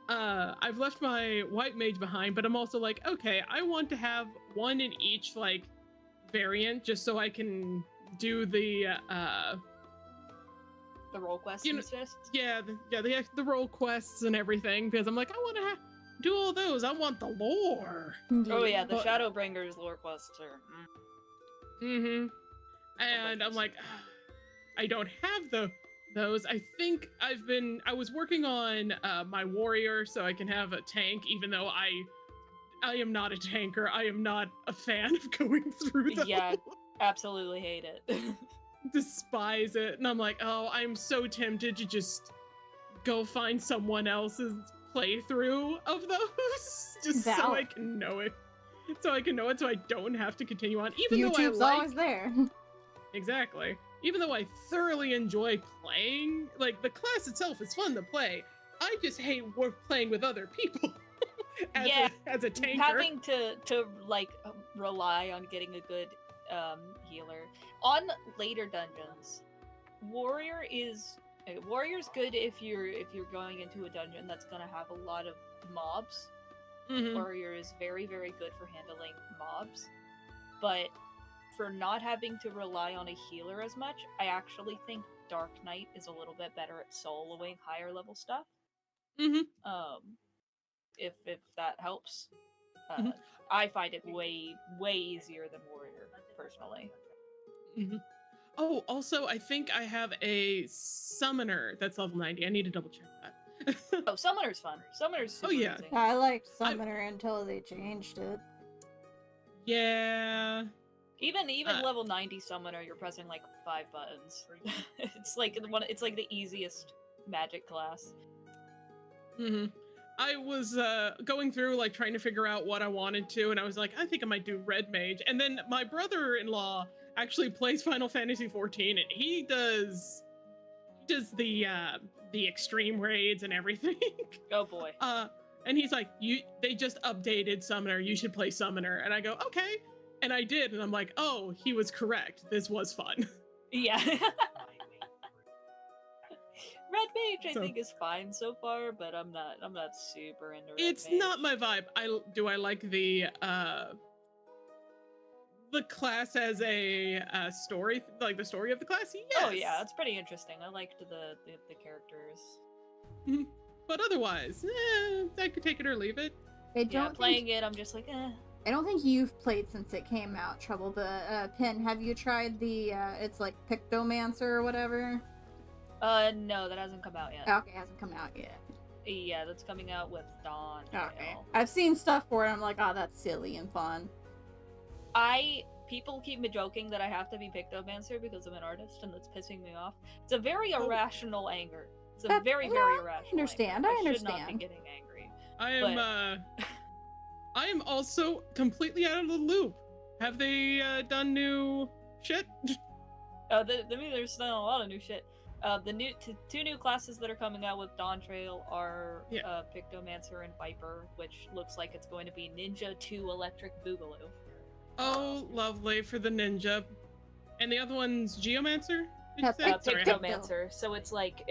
I've left my white mage behind, but I'm also like, okay, I want to have one in each variant, just so I can do the role quests. The role quests and everything, because I'm like, I want to do all those. I want the lore. Oh yeah, the Shadowbringers lore quests are. And I'm like, I don't have those. I think I was working on my warrior so I can have a tank, even though I am not a tanker. I am not a fan of going through those. Yeah, absolutely hate it. Despise it. And I'm like, oh, I'm so tempted to just go find someone else's playthrough of those just so I can know it. So I don't have to continue on. Even YouTube's though always there. Exactly. Even though I thoroughly enjoy playing, like, the class itself is fun to play, I just hate playing with other people. as a tanker. Having to rely on getting a good healer. On later dungeons, Warrior's good if you're going into a dungeon that's gonna have a lot of mobs. Warrior is very, very good for handling mobs, but for not having to rely on a healer as much, I actually think Dark Knight is a little bit better at soloing higher level stuff. If that helps. I find it way easier than Warrior, personally. Oh, also, I think I have a Summoner that's level 90. I need to double check that. Oh, Summoner's fun. Summoner's super easy. I liked Summoner until they changed it. Yeah. Even level 90 Summoner, you're pressing 5 buttons. It's like the easiest magic class. I was going through trying to figure out what I wanted to, and I was like, I think I might do Red Mage. And then my brother-in-law actually plays Final Fantasy 14, and he does the extreme raids and everything. Oh boy. And he's like, they just updated Summoner, you should play Summoner. And I go, okay. And I did, and I'm like, oh, he was correct. This was fun. Yeah. Red Mage, I think, is fine so far, but I'm not super into Red Mage. It's not my vibe. I like the the class as a story, like the story of the class. Yes. Oh yeah, it's pretty interesting. I liked the characters. But otherwise, I could take it or leave it. I Yeah, don't playing it, I'm just like, eh. I don't think you've played since it came out, Trouble. But Pin, have you tried the? It's like Pictomancer or whatever. No, that hasn't come out yet. Okay, it hasn't come out yet. Yeah, that's coming out with Dawn. Okay, I've seen stuff for it. I'm like, oh, that's silly and fun. People keep me joking that I have to be Pictomancer because I'm an artist, and that's pissing me off. It's a very irrational anger. It's a very irrational. I understand. Anger. I should not be understand. getting angry. I am also completely out of the loop. Have they done new shit? There's done a lot of new shit. The two new classes that are coming out with Dawn Trail are Pictomancer and Viper, which looks like it's going to be Ninja 2 Electric Boogaloo. Oh, lovely for the ninja. And the other one's Geomancer? Pictomancer. So it's like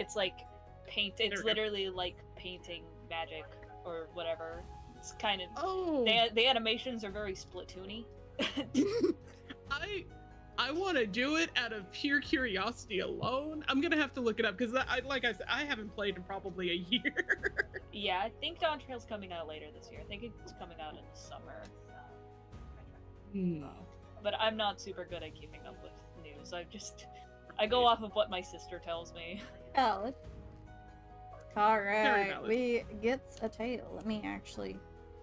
paint. It's literally like painting magic or whatever. It's kind of. Oh. The animations are very Splatoony. I want to do it out of pure curiosity alone. I'm gonna have to look it up because like I said, I haven't played in probably a year. Yeah, I think Dawn Trail's coming out later this year. I think it's coming out in the summer. But I'm not super good at keeping up with news. I go off of what my sister tells me. Valid. All right, we gets a tail. Let me actually.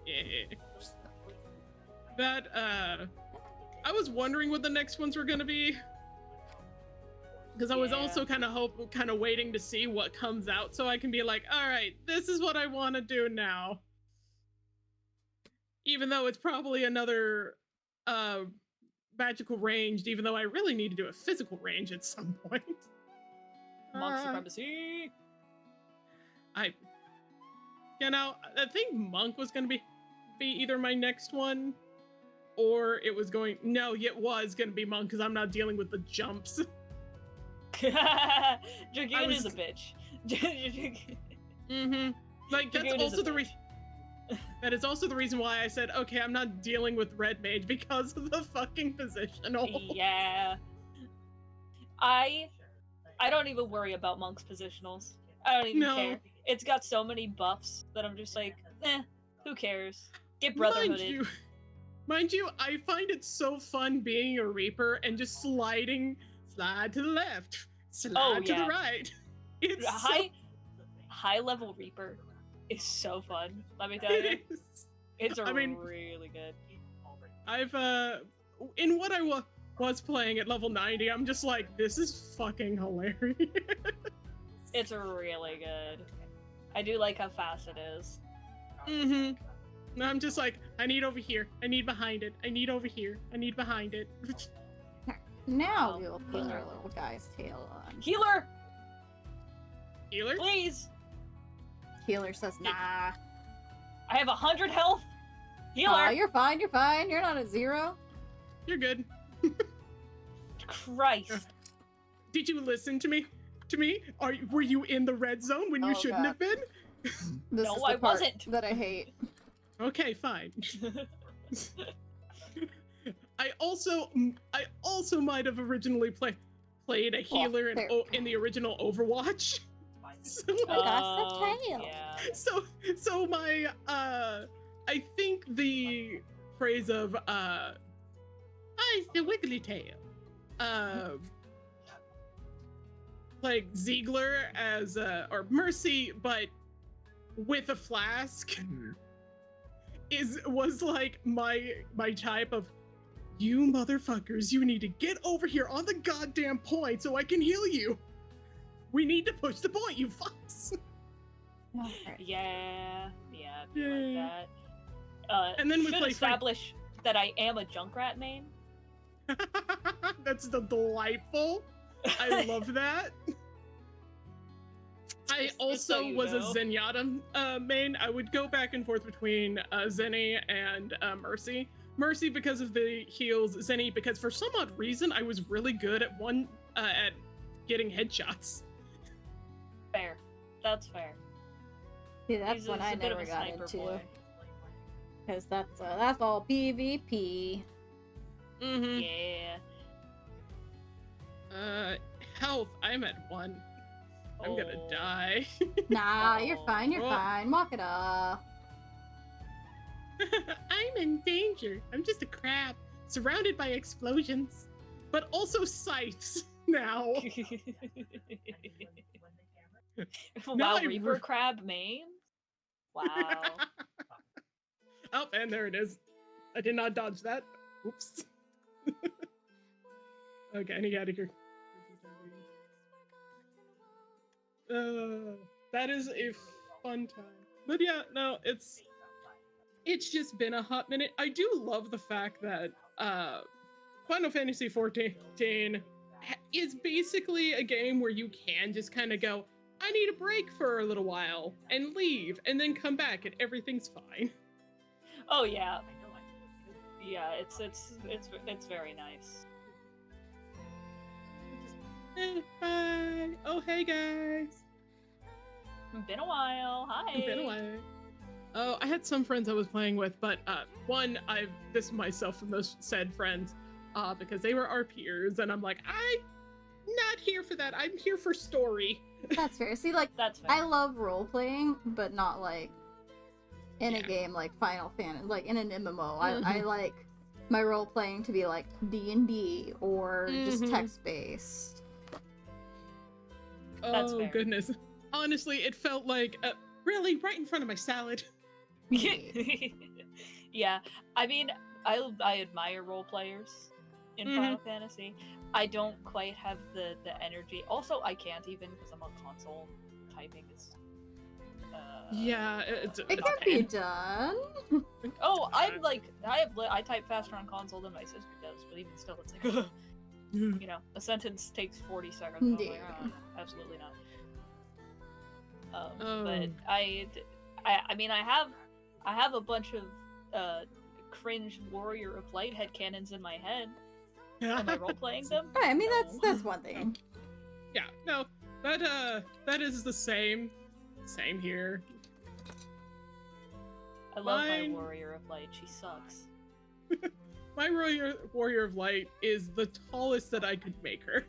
Yeah. That I was wondering what the next ones were gonna be, because I was also kind of waiting to see what comes out, so I can be like, all right, this is what I want to do now. Even though it's probably another magical ranged, even though I really need to do a physical range at some point. Monk supremacy. I think Monk was gonna be either my next one, or it was going. No, it was gonna be Monk because I'm not dealing with the jumps. Dragoon is a bitch. Like that's also the reason. That is also the reason why I said, okay, I'm not dealing with Red Mage because of the fucking positional. Yeah. I don't even worry about Monk's positionals. I don't even care. It's got so many buffs that I'm just like, who cares? Get Brotherhooded. Mind you, I find it so fun being a Reaper and just slide to the left, slide to the right. It's high level Reaper is so fun. Let me tell you, it's really good. I've in what I was playing at level 90, I'm just like, this is fucking hilarious. It's really good. I do like how fast it is. I'm just like, I need over here. I need behind it. I need over here. I need behind it. Now we will put our little guy's tail on. Healer! Healer? Please! Healer says, nah. I have 100 health! Healer! You're fine, you're fine. You're not at 0. You're good. Christ. Did you listen to me? Were you in the red zone when you shouldn't have been? This no, is the I part wasn't. That I hate. Okay, fine. I also might have originally played a healer in the original Overwatch. So, that's the tail. Yeah. So my I think the phrase of it's the wiggly tail. Like Ziegler as or Mercy, but with a flask was like my type of, you motherfuckers, you need to get over here on the goddamn point so I can heal you. We need to push the point, you fucks. Yeah, like that. And then we should establish that I am a Junkrat main. That's delightful. I love that. I also was a Zenyatta main. I would go back and forth between Zenny and Mercy. Mercy because of the heals, Zenny because for some odd reason I was really good at at getting headshots. Fair. That's fair. See, that's when I never got into. Because that's all PvP. Mm-hmm. Yeah. Health. I'm at 1. I'm gonna Oh. die. Nah, you're Oh. fine. You're Oh. fine. Walk it off. I'm in danger. I'm just a crab, surrounded by explosions, but also scythes now. Wow, I Reaper Crab main? Wow. Oh, and there it is. I did not dodge that. Oops. Okay, I need out of here. That is a fun time. But yeah, no, it's just been a hot minute. I do love the fact that Final Fantasy XIV is basically a game where you can just kind of go, I need a break for a little while and leave and then come back and everything's fine. Oh yeah. Yeah, it's very nice. Bye. Oh, hey guys. Been a while. Hi. Been a while. Oh, I had some friends I was playing with, but one, I've distanced myself from those said friends because they were our peers, and I'm like, I'm not here for that. I'm here for story. That's fair. See, like, That's fair. I love role playing, but not like in a game like Final Fantasy, like in an MMO. I like my role playing to be like D&D or just text based. That's Oh fair. goodness. Honestly, it felt like really right in front of my salad. Yeah, I mean, I admire role players in Final Fantasy. I don't quite have the energy. Also, I can't even because I'm on console. Typing is. Yeah, It can be done. Oh, I'm like I type faster on console than my sister does, but even still, it's like you know, a sentence takes 40 seconds. I'm like, oh, absolutely not. But I mean, I have a bunch of cringe Warrior of Light headcanons in my head. Am I role playing them? Right, I mean, No. that's one thing. Yeah, no, that is the same here. I love Mine- my Warrior of Light. She sucks. My Warrior of Light is the tallest that I could make her.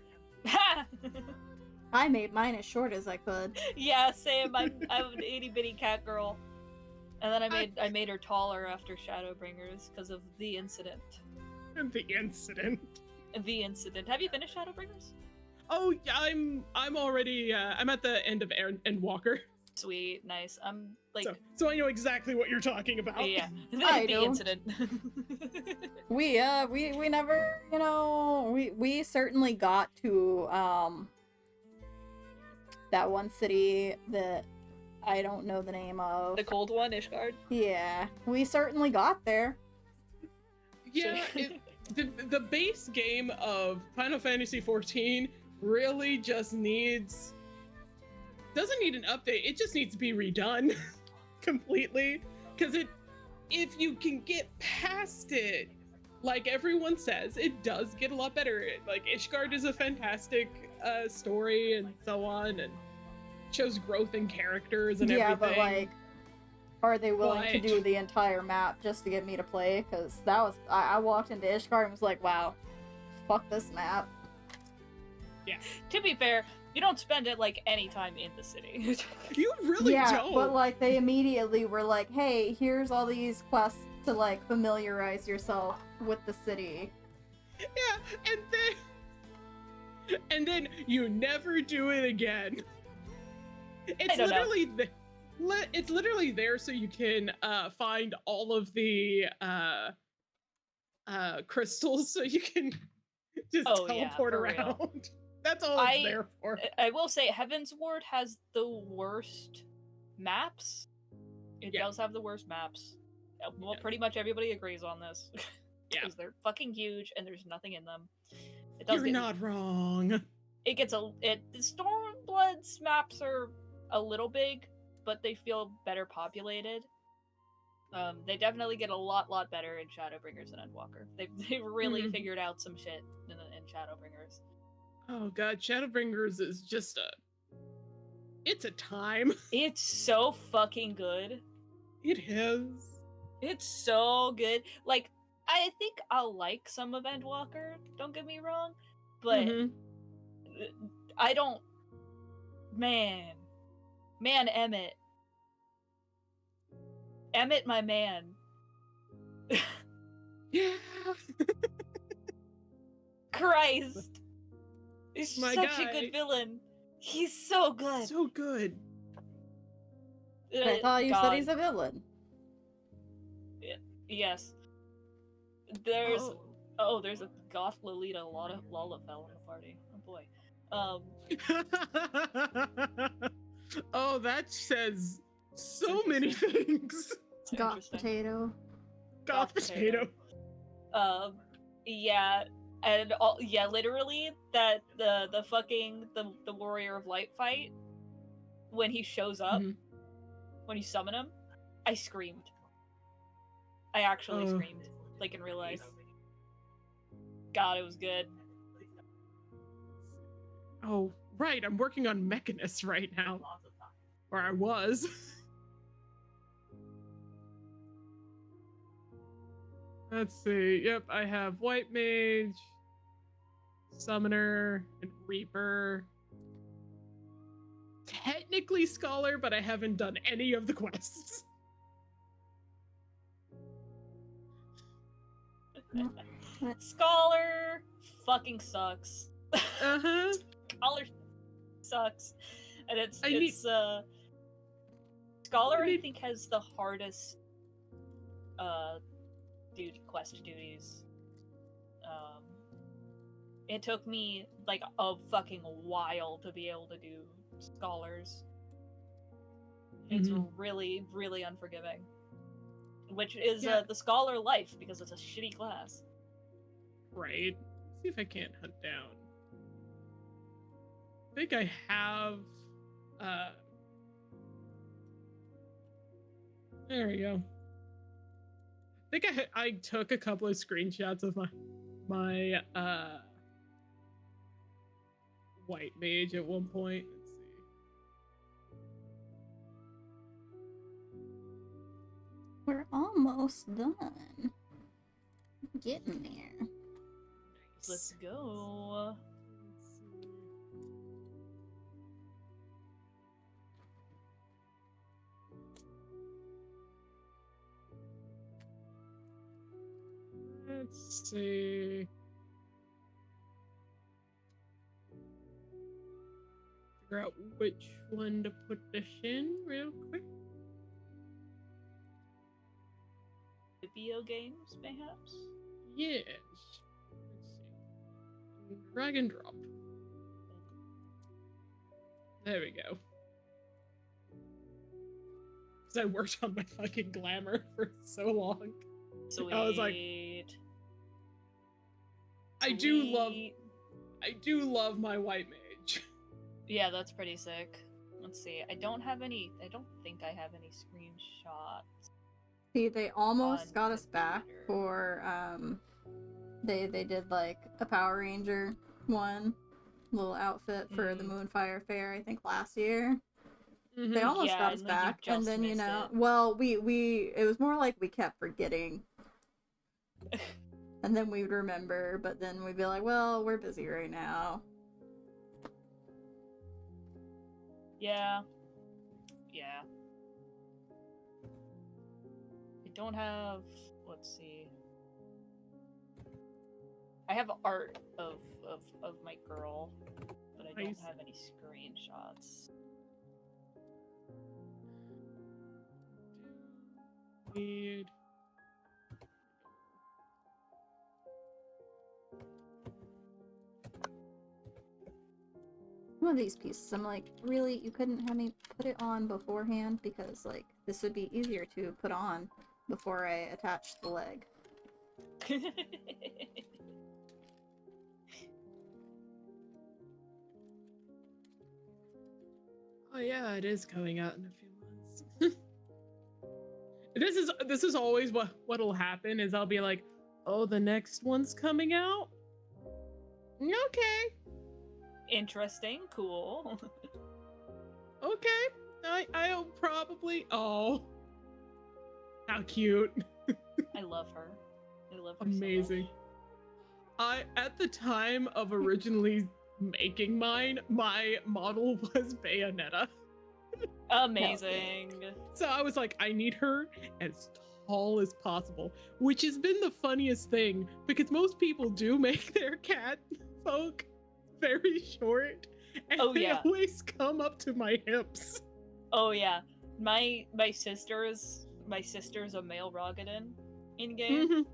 I made mine as short as I could. Yeah, same. I'm an itty bitty cat girl, and then I made her taller after Shadowbringers because of the incident. The incident. The incident. Have you finished Shadowbringers? Oh, yeah, I'm already I'm at the end of Endwalker. Sweet, nice. I'm like, so I know exactly what you're talking about. yeah, I the don't. incident. We never, you know, we certainly got to that one city that I don't know the name of. The cold one, Ishgard. Yeah, we certainly got there. Yeah, the base game of Final Fantasy XIV really just doesn't need an update. It just needs to be redone completely. Because if you can get past it, like everyone says, it does get a lot better. Like Ishgard is a fantastic story and so on, and shows growth in characters and everything. Yeah, but like, are they willing to do the entire map just to get me to play? Because that was I walked into Ishgard and was like, wow, fuck this map. Yeah. To be fair, you don't spend it like any time in the city. You really don't. But like they immediately were like, hey, here's all these quests to like familiarize yourself with the city. Yeah, and then you never do it again. It's literally there so you can find all of the crystals so you can just teleport around. Real. That's all it's there for. I will say Heaven's Ward has the worst maps. It does have the worst maps. Well, pretty much everybody agrees on this. Because they're fucking huge and there's nothing in them. It does You're not wrong. It gets the Stormblood's maps are a little big, but they feel better populated. They definitely get a lot better in Shadowbringers and Endwalker. They've really figured out some shit in Shadowbringers. Oh god, Shadowbringers is just it's a time. It's so fucking good. It is. It's so good. Like, I think I'll like some of Endwalker, don't get me wrong, but Mhm. I don't. Man, Emmett, my man. Yeah. Christ, he's My such a guy. good villain. He's so good. So good. I thought you said God. he's a villain. Yes. There's Oh. there's a goth Lolita Lalafell in the party. Oh boy. Oh, that says so It's many interesting. things. It's Goth interesting. potato. Goth potato. Yeah, and literally that the fucking the Warrior of Light fight when he shows up, when you summon him, I screamed. I actually screamed, like in real life. God, it was good. Oh, right. I'm working on Mechanist right now. Or I was. Let's see. Yep, I have White Mage, Summoner, and Reaper. Technically Scholar, but I haven't done any of the quests. Scholar fucking sucks. Uh-huh. Scholar sucks. And Scholar I think has the hardest quest duties. It took me like a fucking while to be able to do Scholars. It's really, really unforgiving. Which is the Scholar life, because it's a shitty class. Right. See if I can't hunt down. I think I have there we go. I think I took a couple of screenshots of my White Mage at one point. Let's see. We're almost done. Getting there. Nice. Let's go. Let's see. Figure out which one to put this in real quick. Video games, perhaps? Yes. Let's see. Drag and drop. There we go. Because I worked on my fucking glamour for so long. Sweet. I was like, I do love my White Mage. Yeah, that's pretty sick. Let's see. I don't think I have any screenshots. See, they almost got us back for they did like a Power Ranger one little outfit for the Moonfire Fair, I think last year. They almost got us back, and then well, we it was more like we kept forgetting. And then we would remember, but then we'd be like, well, we're busy right now. Yeah. I don't have, let's see. I have art of my girl, but I don't have any screenshots. Weird. One of these pieces, I'm like, really, you couldn't have me put it on beforehand, because like this would be easier to put on before I attach the leg. Oh yeah, it is coming out in a few months. This is always what'll happen is I'll be like, oh, the next one's coming out? Okay. Interesting, cool. Okay. I'll probably how cute. I love her. I love her Amazing. At the time of originally making mine, my model was Bayonetta. Amazing. So I was like, I need her as tall as possible, which has been the funniest thing because most people do make their cat folk very short, and they always come up to my hips. Oh yeah, my sister's a male Rogadin in game,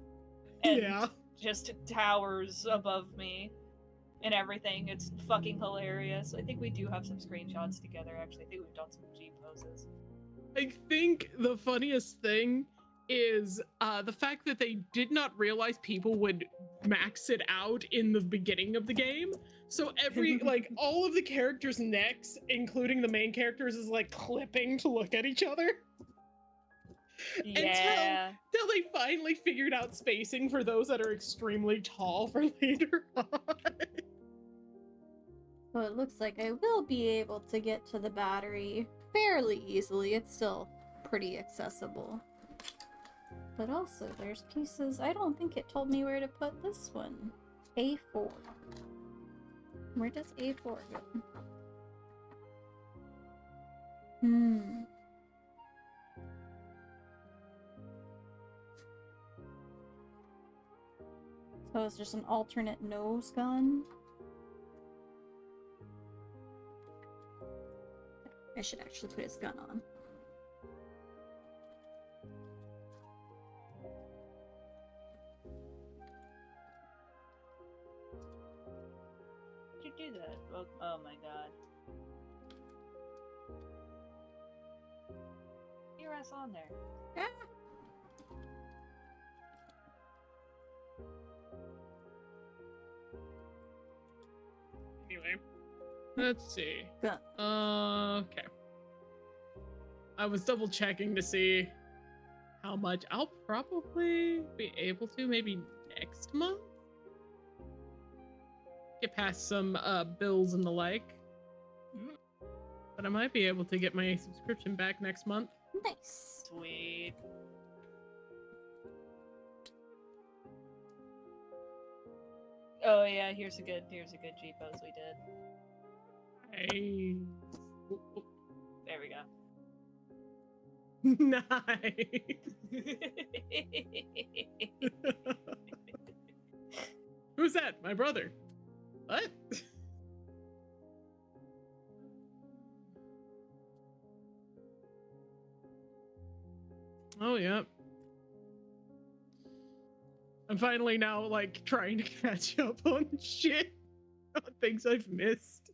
and just towers above me and everything. It's fucking hilarious. I think we do have some screenshots together. Actually, I think we've done some G poses. I think the funniest thing is the fact that they did not realize people would max it out in the beginning of the game. So every, like, all of the characters' necks, including the main characters, is like clipping to look at each other. Yeah. Until they finally figured out spacing for those that are extremely tall for later on. Well, it looks like I will be able to get to the battery fairly easily. It's still pretty accessible. But also, there's pieces. I don't think it told me where to put this one. A4. Where does A4 go? So it's just an alternate nose gun. I should actually put his gun on. Did you do that? Oh my god. Your ass on there. Ah. Anyway, let's see. Gun. Okay. I was double checking to see how much I'll probably be able to maybe next month get past some bills and the like. But I might be able to get my subscription back next month. Nice. Sweet. Oh yeah, here's a good G pose we did. Hey. There we go. Nice. Who's that? My brother. What? Oh, yeah. I'm finally now, like, trying to catch up on shit. On things I've missed.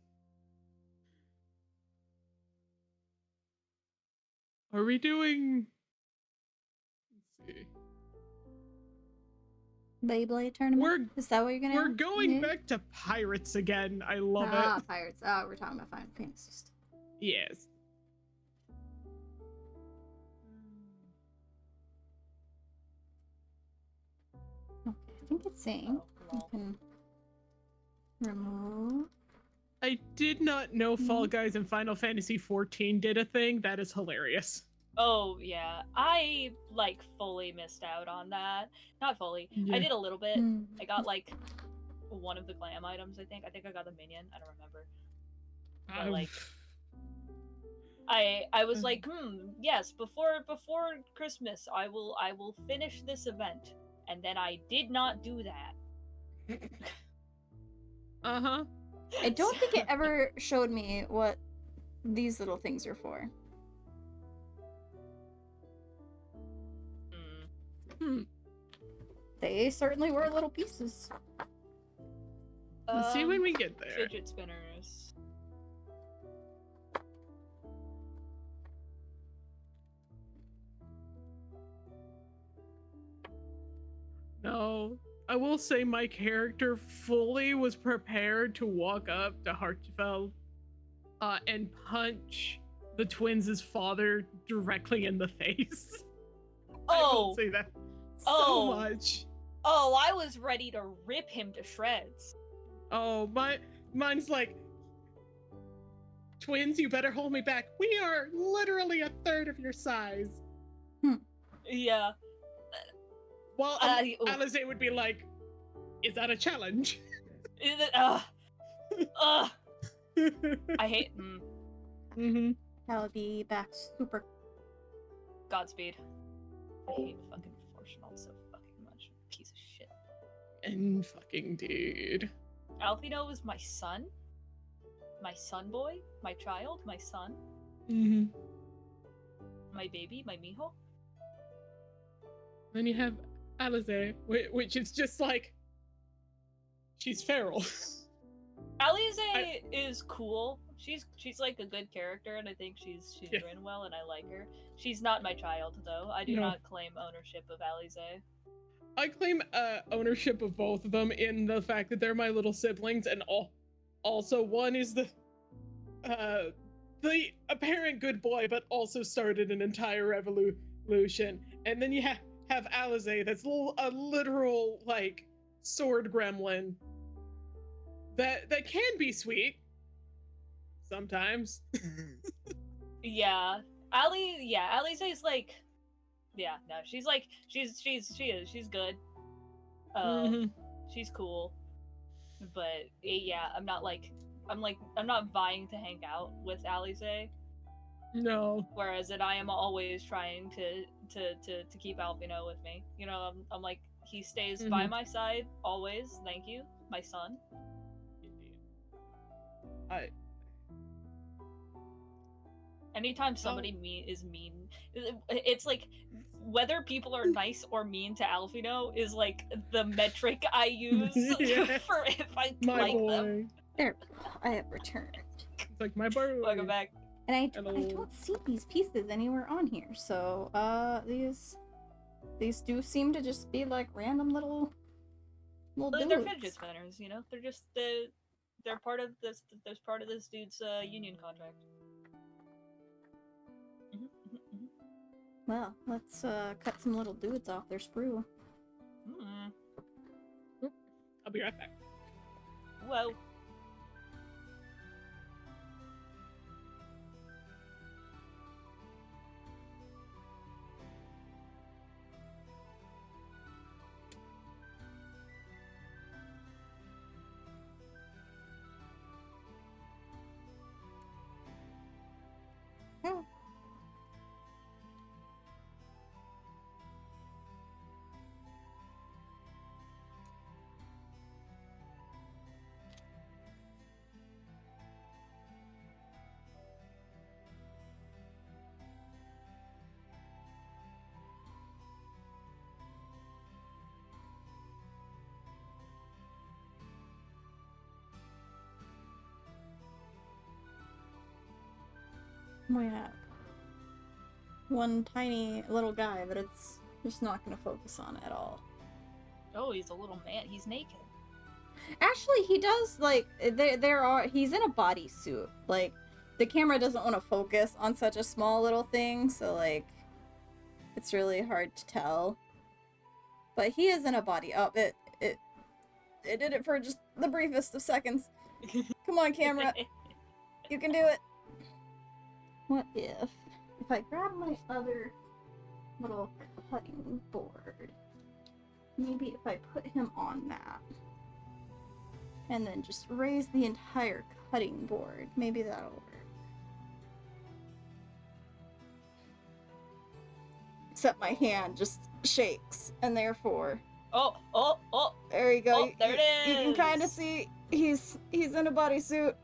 Are we doing... Let's see. Beyblade tournament? Is that what you're gonna We're going back to pirates again. I love it. Pirates. Oh, we're talking about Final Fantasy stuff. Yes. Okay, I think it's saying you can remove. I did not know Fall Guys and Final Fantasy XIV did a thing. That is hilarious. Oh yeah, I like fully missed out on that. Not fully. Yeah. I did a little bit. I got like one of the glam items. I think I got the minion. I don't remember. But like, I was like, yes, before Christmas, I will finish this event, and then I did not do that. I don't think it ever showed me what these little things are for. They certainly were little pieces. Let's see when we get there. Fidget spinners. No, I will say my character fully was prepared to walk up to Hartfeld and punch the twins' father directly in the face. I will say that so much. Oh, I was ready to rip him to shreds. Oh, mine's like, twins, you better hold me back. We are literally a third of your size. Yeah. Well, Alize would be like, "Is that a challenge?" Is it? I hate. Mm-hmm. I'll be back super. Godspeed. I hate fucking Fortunal so fucking much. Piece of shit. And fucking dude. Alfino is my son. My son boy. My child. My son. Mm-hmm. My baby. My mijo. Then you have Alize, which is just like, she's feral. Alize is cool. She's like a good character, and I think she's written well, and I like her. She's not my child, though. I do not claim ownership of Alize. I claim ownership of both of them in the fact that they're my little siblings, and also one is the apparent good boy, but also started an entire revolution. And then you have Alize, that's a literal like sword gremlin that can be sweet sometimes. Yeah, Alize is like, yeah, no, she's like, she's good. She's cool, but yeah, I'm not vying to hang out with Alize. No. Whereas I am always trying to keep Alfino with me. You know, I'm like, he stays by my side always. Thank you, my son. Indeed. Anytime somebody is mean, it's like whether people are nice or mean to Alfino is like the metric I use for if I like them. There, I have returned. It's like my boy. Welcome back. And I don't see these pieces anywhere on here. So these do seem to just be like random little dudes. They're fidget spinners, you know. They're just they're part of this. There's part of this dude's union contract. Well, let's cut some little dudes off their sprue. I'll be right back. Whoa. Oh. We have one tiny little guy that it's just not going to focus on at all. Oh, he's a little man. He's naked. Actually, he does, like, he's in a bodysuit. Like, the camera doesn't want to focus on such a small little thing, so, like, it's really hard to tell. But he is in a body. Oh, it did it for just the briefest of seconds. Come on, camera. You can do it. What if I grab my other little cutting board, maybe if I put him on that, and then just raise the entire cutting board, maybe that'll work. Except my hand just shakes, and therefore... Oh! There you go. Oh, there it is! You can kind of see he's in a bodysuit.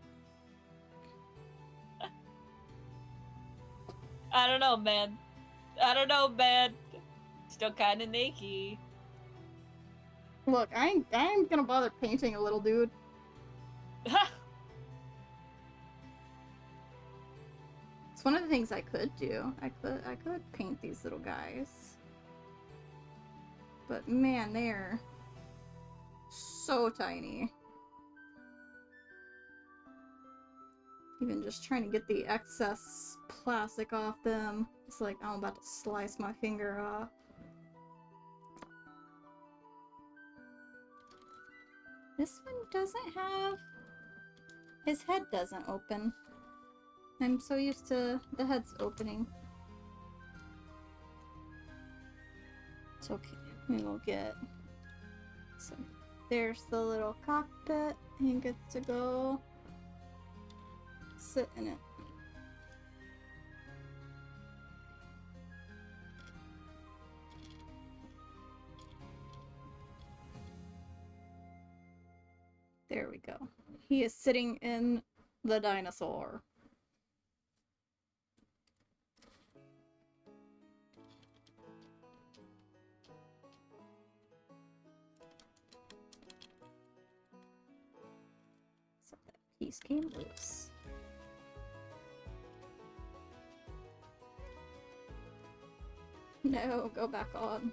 I don't know, man. Still kind of naked. Look, I ain't gonna bother painting a little dude. It's one of the things I could do. I could paint these little guys. But man, they're so tiny. Even just trying to get the excess plastic off them. It's like I'm about to slice my finger off. This one doesn't have... His head doesn't open. I'm so used to the head's opening. It's okay. We will get some. There's the little cockpit. He gets to go sit in it. There we go. He is sitting in the dinosaur. So that piece came loose. No, go back on.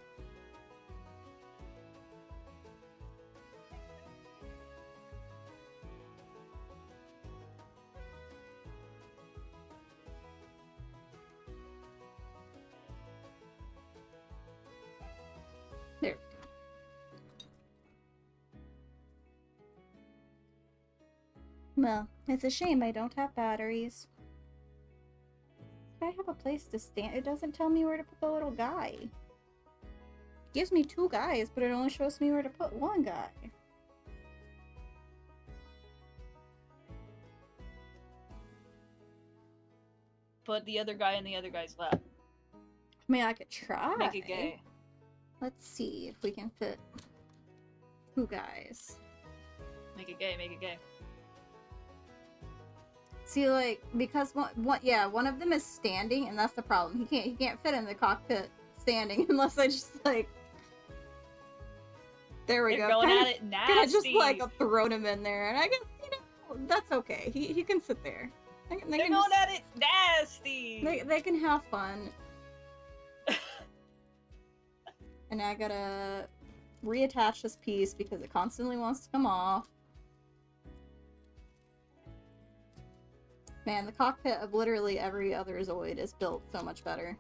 There. Well, it's a shame I don't have batteries. I have a place to stand. It doesn't tell me where to put the little guy. It gives me 2 guys, but it only shows me where to put 1 guy. Put the other guy in the other guy's lap. I mean, I could try. Make it gay. Let's see if we can fit 2 guys. Make it gay, make it gay. See, like, because one of them is standing, and that's the problem. He can't fit in the cockpit standing unless I just like. There we They're go. going at it nasty. Could have just like thrown him in there, and I guess that's okay. He can sit there. They're going at it nasty. They can have fun. And I gotta reattach this piece because it constantly wants to come off. Man, the cockpit of literally every other Zoid is built so much better.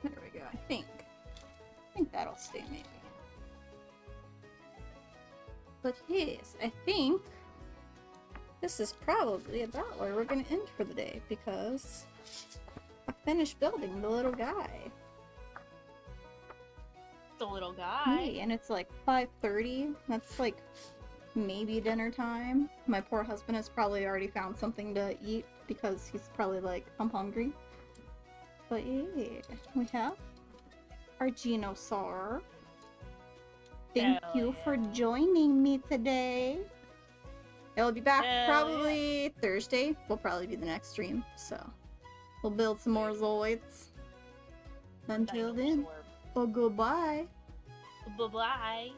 There we go, I think that'll stay maybe. But yes, I think this is probably about where we're gonna end for the day because I finished building the little guy. The little guy. Hey, and it's like 5:30. That's like maybe dinner time. My poor husband has probably already found something to eat because he's probably like, I'm hungry. But yeah, we have our Geno Saurer. Thank you for joining me today. It'll be back probably Thursday. Will probably be the next stream. So we'll build some more Zoids. Until then, well, goodbye. Bye-bye.